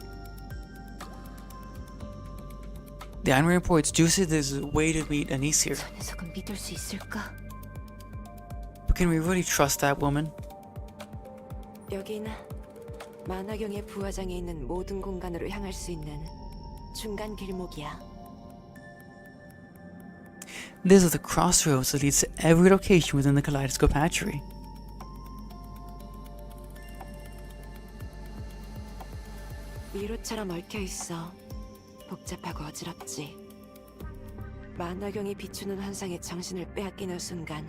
The Iron reports do say there's a way to meet Anise here. 저 녀석은 믿을 수 있을까? But can we really trust that woman? 여긴 만화경의 부화장에 있는 모든 공간으로 향할 수 있는 중간 길목이야. These are the crossroads that leads to every location within the Kaleidoscope Hatchery. 미로처럼 얽혀 있어. 복잡하고 어지럽지. 만화경이 비추는 환상에 정신을 빼앗기는 순간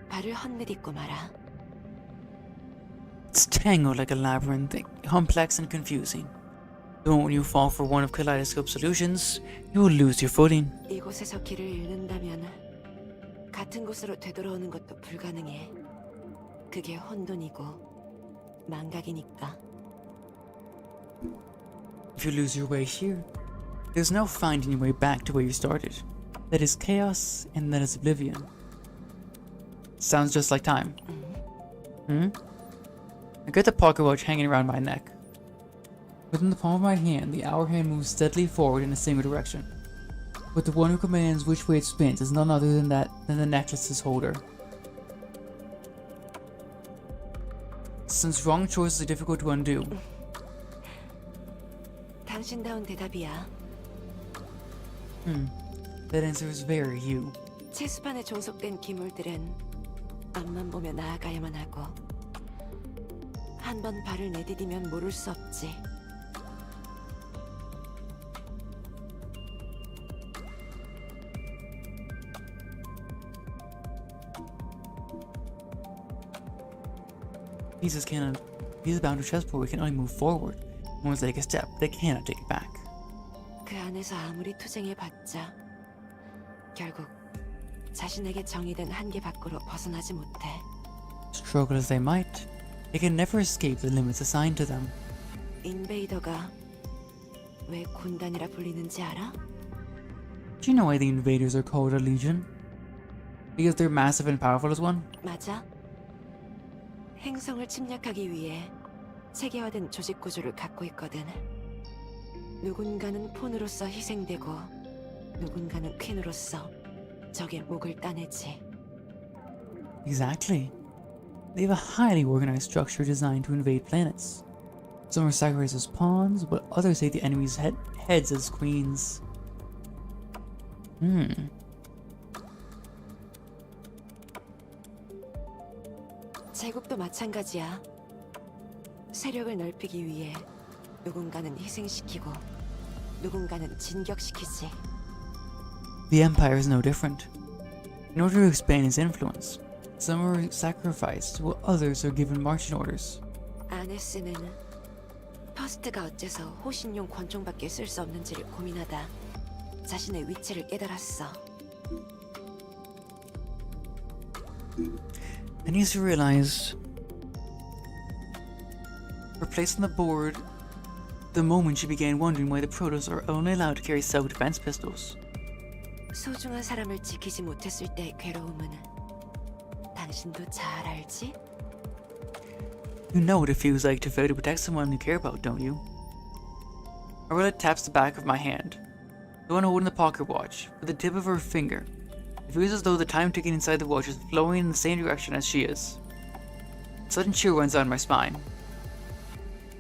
발을 헛내딛고 말아. It's tangled like a labyrinth, complex and confusing. Don't you fall for one of Kaleidoscope's solutions, you will lose your footing. 이곳에서 길을 잃는다면 같은 곳으로 되돌아오는 것도 불가능해. 그게 혼돈이고 망각이니까. If you lose your way here, there's no finding your way back to where you started. That is chaos and that is oblivion. Sounds just like time. I get the pocket watch hanging around my neck. Within the palm of my hand, the hour hand moves steadily forward in a single direction. But the one who commands which way it spins is none other than the necklace's holder. Since wrong choices are difficult to undo, 당신다운 대답이야. that answer is very you. 체스판에 종속된 기물들은 앞만 보며 나아가야만 하고 한 번 발을 내디디면 모를 수 없지. Pieces bound to chessboard can only move forward. Once they take a step, they cannot take it back. 그 안에서 아무리 투쟁해봤자 결국 자신에게 정의된 한계 밖으로 벗어나지 못해. Struggle as they might, they can never escape the limits assigned to them. 인베이더가 왜 군단이라 불리는지 알아? Do you know why the invaders are called a legion? Because they're massive and powerful as one? 맞아. 행성을 침략하기 위해 체계화된 조직 구조를 갖고 있거든. 누군가는 폰으로서 희생되고 누군가는 퀸으로서 적의 목을 따내지. Exactly. They have a highly organized structure designed to invade planets. Some are sacrificed as pawns, while others take the enemy's heads as queens. 제국도 마찬가지야. 세력을 넓히기 위해 누군가는 희생시키고 누군가는 진격시키지. The Empire is no different. In order to expand its influence, some are sacrificed while others are given marching orders. 아네스는 퍼스트가 어째서 호신용 권총밖에 쓸 수 없는지를 고민하다 자신의 위치를 깨달았어. Anissa realized her place on the board the moment she began wondering why the Protoss are only allowed to carry self-defense pistols. 소중한 사람을 지키지 못했을 때의 괴로움은 당신도 잘 알지? You know what it feels like to fail to protect someone you care about, don't you? Arabella taps the back of my hand, the one holding the pocket watch, with the tip of her finger. It feels as though the time ticking inside the watch is flowing in the same direction as she is. A sudden chill runs down my spine.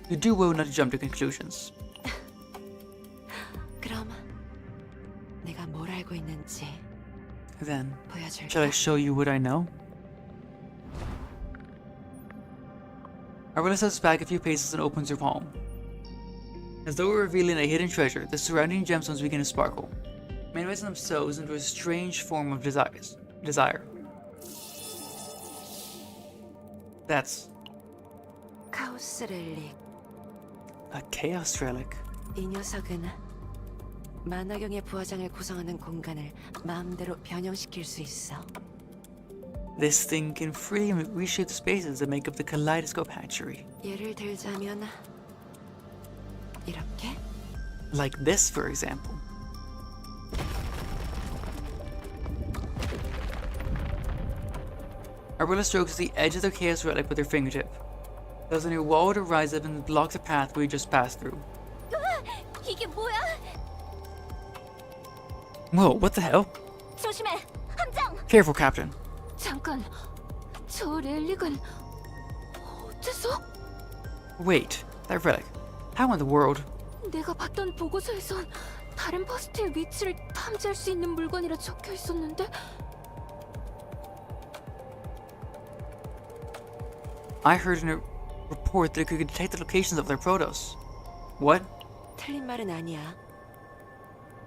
You do well not to jump to conclusions. 그럼 내가 뭘 알고 있는지 Then, 보여줄까? shall I show you what I know? Arabella steps back a few paces and opens her palm. As though revealing a hidden treasure, the surrounding gemstones begin to sparkle, manifesting themselves into a strange form of desire. That's 카오스 렐릭. a chaos relic. 이 녀석은 만화경의 부화장을 구성하는 공간을 마음대로 변형시킬 수 있어. This thing can freely reshape the spaces that make up the Kaleidoscope Hatchery. 예를 들자면 이렇게? Like this, for example. Arabella strokes the edge of the chaos relic with her fingertip, causing a wall to rise up and block the path we just passed through. 이게 뭐야? Whoa, what the hell? 조심해, 함장! Careful, Captain. 잠깐, 저 렐릭은 어째서? Wait, that relic. How in the world? 내가 봤던 보고서에선 다른 퍼스트의 위치를 탐지할 수 있는 물건이라 적혀 있었는데 I heard in a report that it could detect the locations of their protos. What? 틀린 말은 아니야.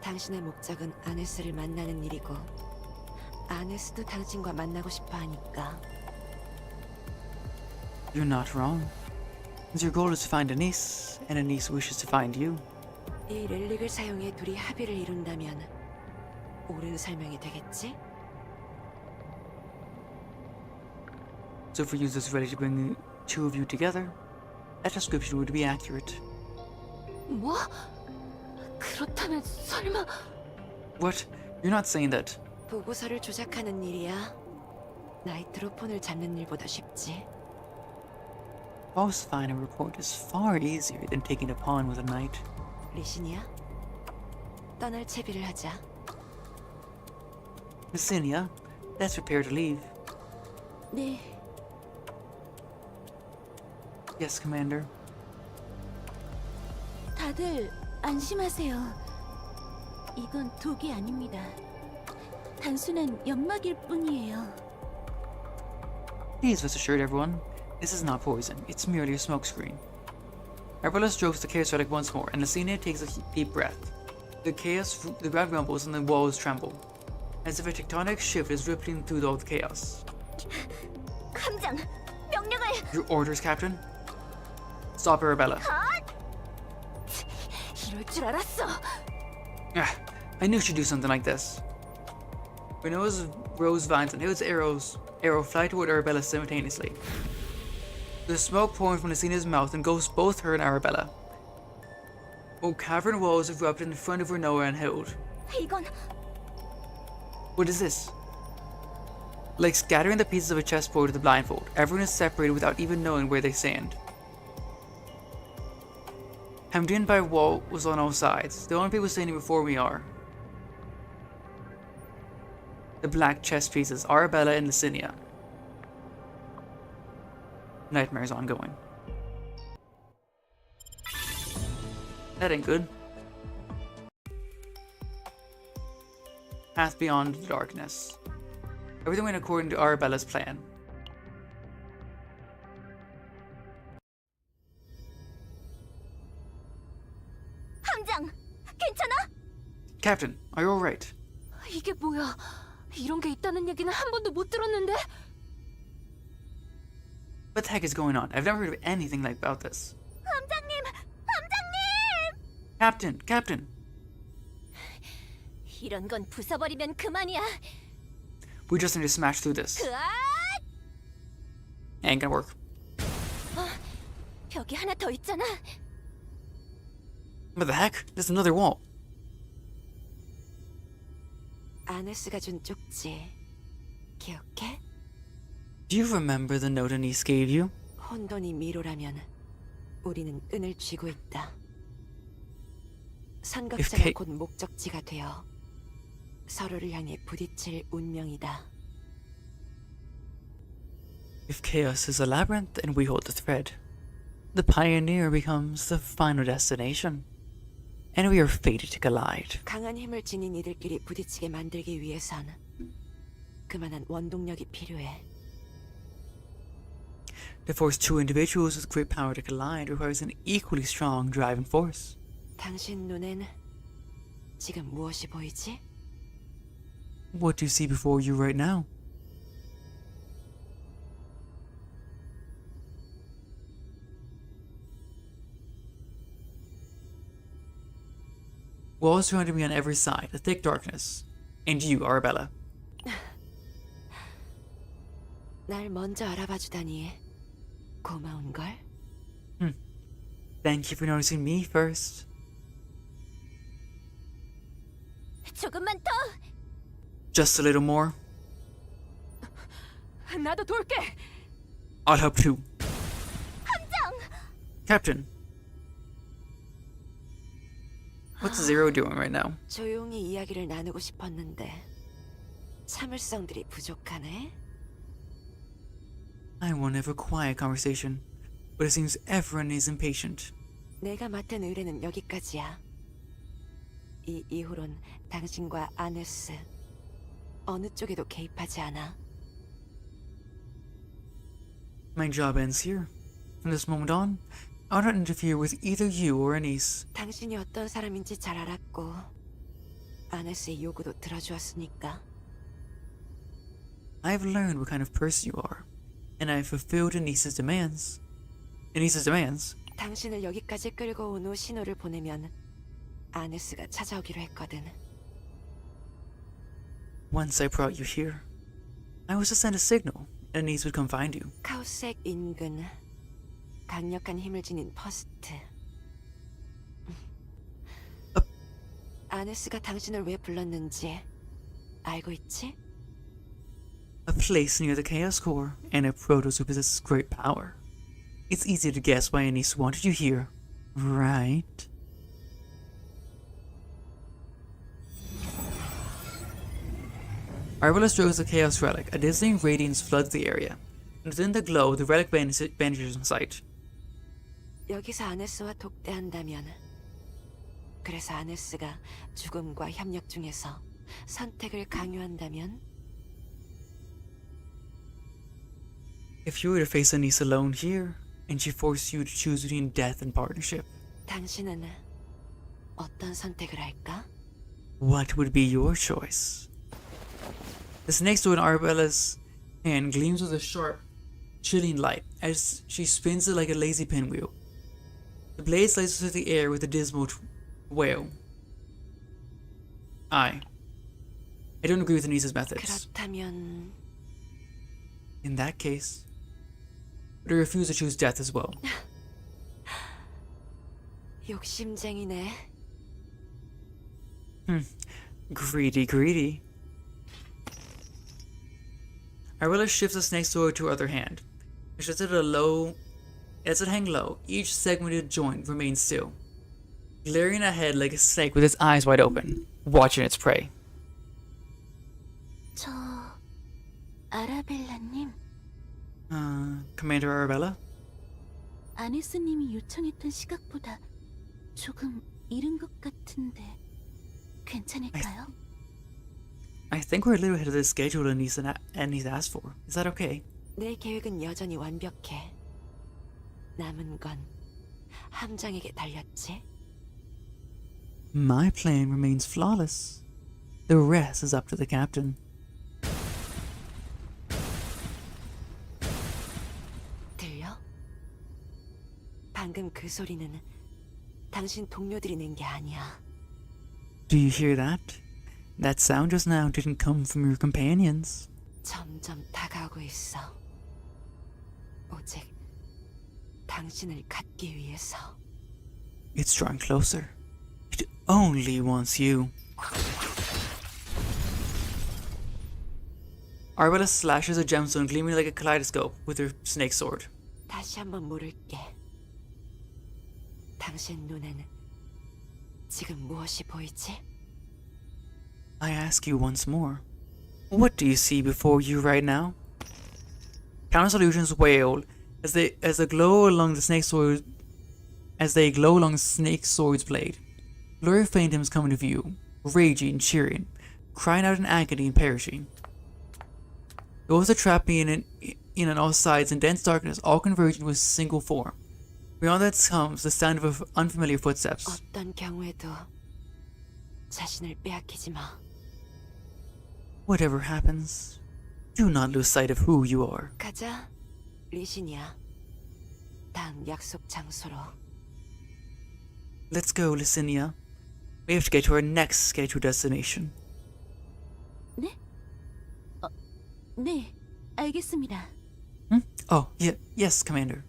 당신의 목적은 아네스를 만나는 일이고 아네스도 당신과 만나고 싶어 하니까. You're not wrong. Since your goal is to find Anise, and Anise wishes to find you. 이 렐릭을 사용해 둘이 합의를 이룬다면 옳은 설명이 되겠지? So if we use this ready to bring the two of you together, that description would be accurate. 뭐? 그렇다면 설마 What? You're not saying that. 보고서를 조작하는 일이야. 나이트로 폰을 잡는 일보다 쉽지. Falsifying a report is far easier than taking a pawn with a knight. 리신이야? 떠날 채비를 하자. Messinia, let's prepare to leave. 네, Yes, Commander. 다들 안심하세요. 이건 독이 아닙니다. 단순한 연막일 뿐이에요. Please rest assured, everyone. This is not poison. It's merely a smokescreen. Arabella strokes the chaos relic once more, and Lucina takes a deep breath. The ground rumbles and the walls tremble, as if a tectonic shift is rippling through all the chaos. 함장, 명령을. Your orders, Captain? Stop Arabella. 이럴 줄 알았어. Ah, I knew she'd do something like this. Renault's rose vines and Hood's arrow fly toward Arabella simultaneously. The smoke pouring from Lucina's mouth engulfs both her and Arabella. Cavern walls erupt in front of Renoa and Hild. 이건 What is this? Like scattering the pieces of a chessboard with a blindfold, everyone is separated without even knowing where they stand. Hemmed in by walls on all sides, the only people standing before me are the black chess pieces, Arabella and Lucinia. Nightmares ongoing. That ain't good. Path beyond the darkness. Everything went according to Arabella's plan. 함장, 괜찮아? Captain, are you alright? 이게 뭐야? 이런 게 있다는 얘기는 한 번도 못 들었는데? What the heck is going on? I've never heard of anything like about this. 함장님, 함장님! Captain, Captain! 이런 건 부숴버리면 그만이야. We just need to smash through this. 으아! Ain't gonna work. 벽이 하나 더 있잖아. What the heck? There's another wall. 아네스가 준 쪽지 기억해? Do you remember the note Anise gave you? 혼돈이 미로라면 우리는 끈을 쥐고 있다. 선각자가 곧 목적지가 되어 서로를 향해 부딪힐 운명이다. If chaos is a labyrinth and we hold the thread, the pioneer becomes the final destination, and we are fated to collide. 강한 힘을 지닌 이들끼리 부딪히게 만들기 위해선 그만한 원동력이 필요해. To force two individuals with great power to collide requires an equally strong driving force. 당신 눈엔 지금 무엇이 보이지? What do you see before you right now? Walls surrounding me on every side, a thick darkness. And you, Arabella. 날 먼저 알아봐 주다니 고마운걸? Thank you for noticing me first. 조금만 더. Just a little more. 나도 돌게. I'll help too. 함장. Captain. What's Zero doing right now? 조용히 이야기를 나누고 싶었는데 참을성들이 부족하네. I want to have a quiet conversation, but it seems everyone is impatient. 내가 맡은 의뢰는 여기까지야. 이 이후론 당신과 아네스 어느 쪽에도 개입하지 않아. My job ends here. From this moment on, I'll not interfere with either you or Anise. 당신이 어떤 사람인지 잘 알았고 아네스의 요구도 들어주었으니까. I've learned what kind of person you are, and I've fulfilled Anise's demands. Anise's demands? 당신을 여기까지 끌고 온 후 신호를 보내면 아네스가 찾아오기로 했거든. Once I brought you here, I was to send a signal, and Anise would come find you. 카오스의 인근, 강력한 힘을 지닌 퍼스트. 아네스가 당신을 왜 불렀는지 알고 있지? A place near the Chaos Core, and a Protoss who possesses great power. It's easy to guess why Anise wanted you here, right? Arabella strokes the Chaos Relic. A dizzying radiance floods the area, and within the glow, the relic vanishes from sight. 여기서 아네스와 독대한다면, 그래서 아네스가 죽음과 협력 중에서 선택을 강요한다면, If you were to face Anise alone here, and she forced you to choose between death and partnership, 당신은 어떤 선택을 할까? what would be your choice? The snake sword in Arabella's hand gleams with a sharp, chilling light as she spins it like a lazy pinwheel. The blade slices through the air with a dismal wail. I don't agree with Anise's methods. 그렇다면 In that case, but I refuse to choose death as well. 욕심쟁이네. Greedy. Arabella shifts the snake sword to her other hand. As it hang low, each segmented joint remains still, glaring ahead like a snake with its eyes wide open, watching its prey. 저 아라벨라님, Commander Arabella? 아네스님이 요청했던 시각보다 조금 이른 것 같은데 괜찮을까요? I think we're a little ahead of the schedule Anise asked for. Is that okay? 내 계획은 여전히 완벽해. 남은 건 함장에게 달렸지. My plan remains flawless. The rest is up to the captain. 들려? 방금 그 소리는 당신 동료들이 낸 게 아니야. Do you hear that? That sound just now didn't come from your companions. 점점 다가오고 있어. 오직 당신을 갖기 위해서. It's drawing closer. It only wants you. Arabella slashes a gemstone gleaming like a kaleidoscope with her snake sword. 다시 한번 물을게. 당신 눈엔 지금 무엇이 보이지? I ask you once more. What do you see before you right now? Countless illusions wail as they glow along the snake sword sword's blade. Blurry phantoms come into view, raging, cheering, crying out in agony and perishing. Those that trap me in on all sides in dense darkness, all converging to a single form. Beyond that comes the sound of unfamiliar footsteps. 어떤 경우에도 자신을 빼앗기지 마. Whatever happens, do not lose sight of who you are. 가자, 리신이야. 다음 약속 장소로. Let's go, Licinia. We have to get to our next scheduled destination. 네, 알겠습니다. Oh, yes, Commander.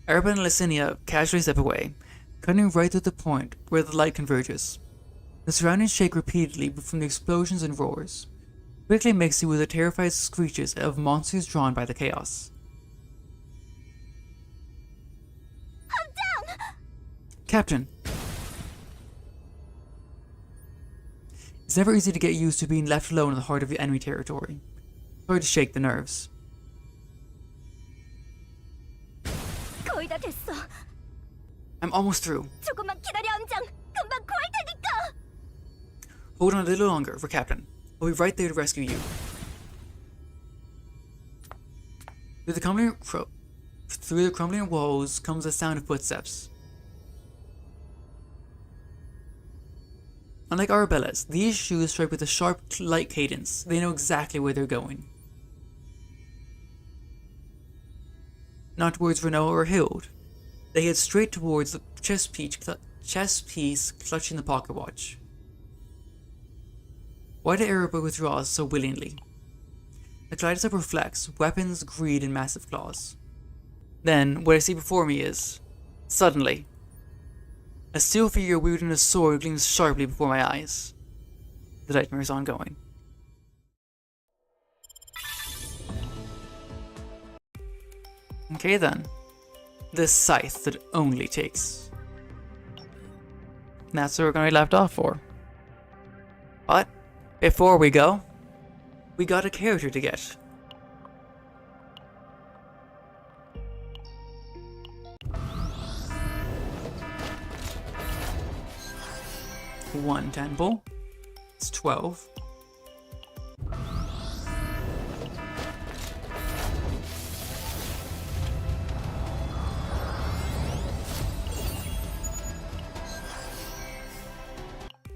Arabella and Licinia casually step away, cutting right through the point where the light converges. The surroundings shake repeatedly from the explosions and roars, quickly mixing with the terrified screeches of monsters drawn by the chaos. Captain! It's never easy to get used to being left alone in the heart of the enemy territory. Hard to shake the nerves. 거의 다 됐어. I'm almost through. 조금만 기다려, 함장. 금방 구할 테니까. Hold on a little longer for Captain. I'll be right there to rescue you. Through the crumbling walls comes the sound of footsteps. Unlike Arabella's, these shoes strike with a sharp, light cadence. They know exactly where they're going. Not towards Renault or Hild. They head straight towards the chess piece clutching the pocket watch. Why did Arabella withdraw so willingly? The kaleidoscope reflects weapons, greed, and massive claws. Then, what I see before me is, suddenly, a steel figure wielding a sword gleams sharply before my eyes. The nightmare is ongoing. Okay then. The scythe that only takes. And that's what we're gonna be left off for. But, before we go, we got a character to get. One temple. It's 12.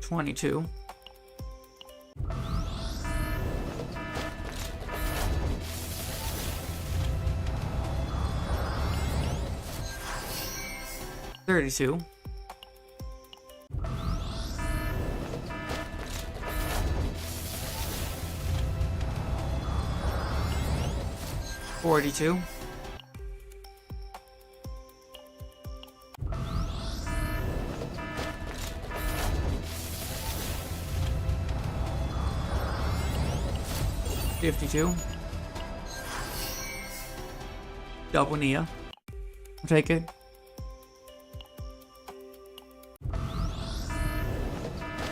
$22. $32. $42. $52. Double Nia. I'll take it.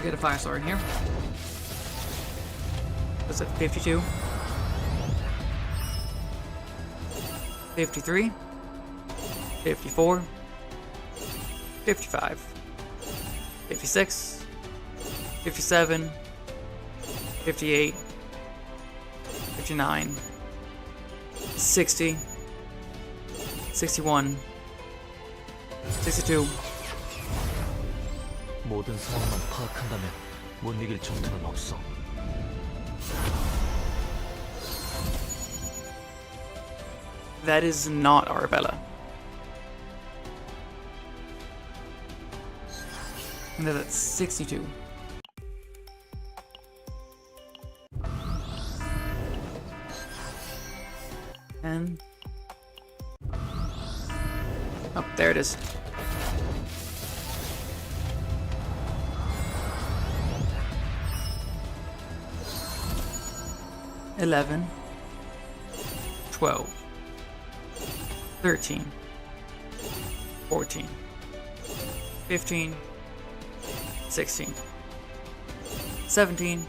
Get a 5-star in here. What's that? 52. 53. 54. 55. 56. 57. 58. 59. 60. 61. 62. 모든 상황만 파악한다면 못 이길 정도는 없어. That is not Arabella. And that's 62. And oh, there it is. $11, $12, $13, $14, $15, $16, $17,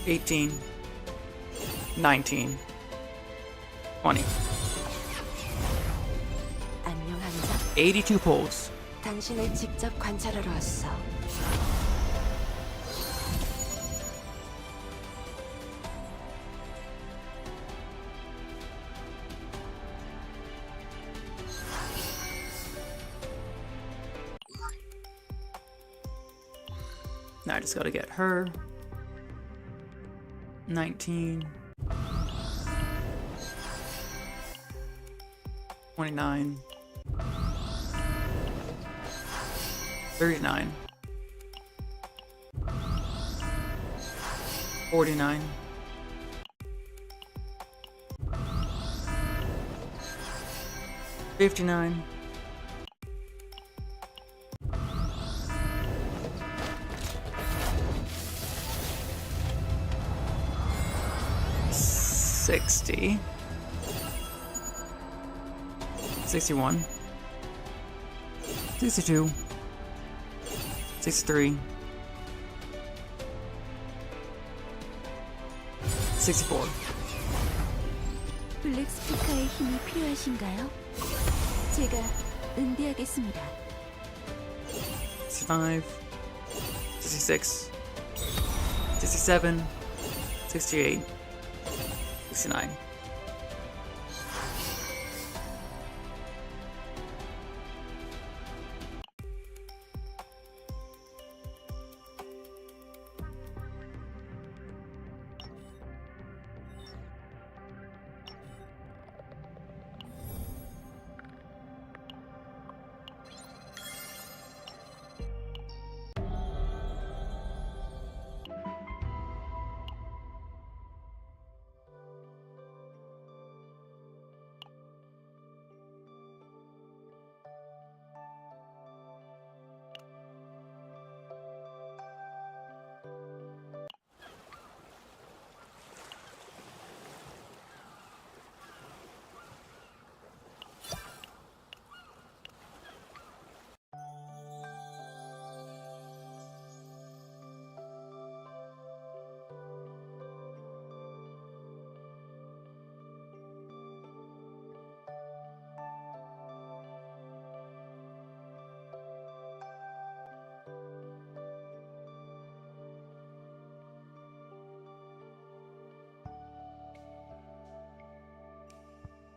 $18, $19, $20. 안녕, 한자. 82 polls. 당신을 직접 관찰하러 왔어. Now I just gotta get her. 19. 29. 39. 49. 59. 60. 61. 62. 63. 64. 블랙 스피커의 힘이 필요하신가요? 제가 응대하겠습니다. 65, 66, 67, 68, 69.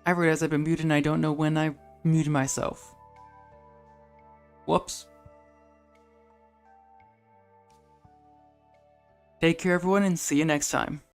I realize I've been muted and I don't know when I muted myself. Whoops. Take care everyone and see you next time.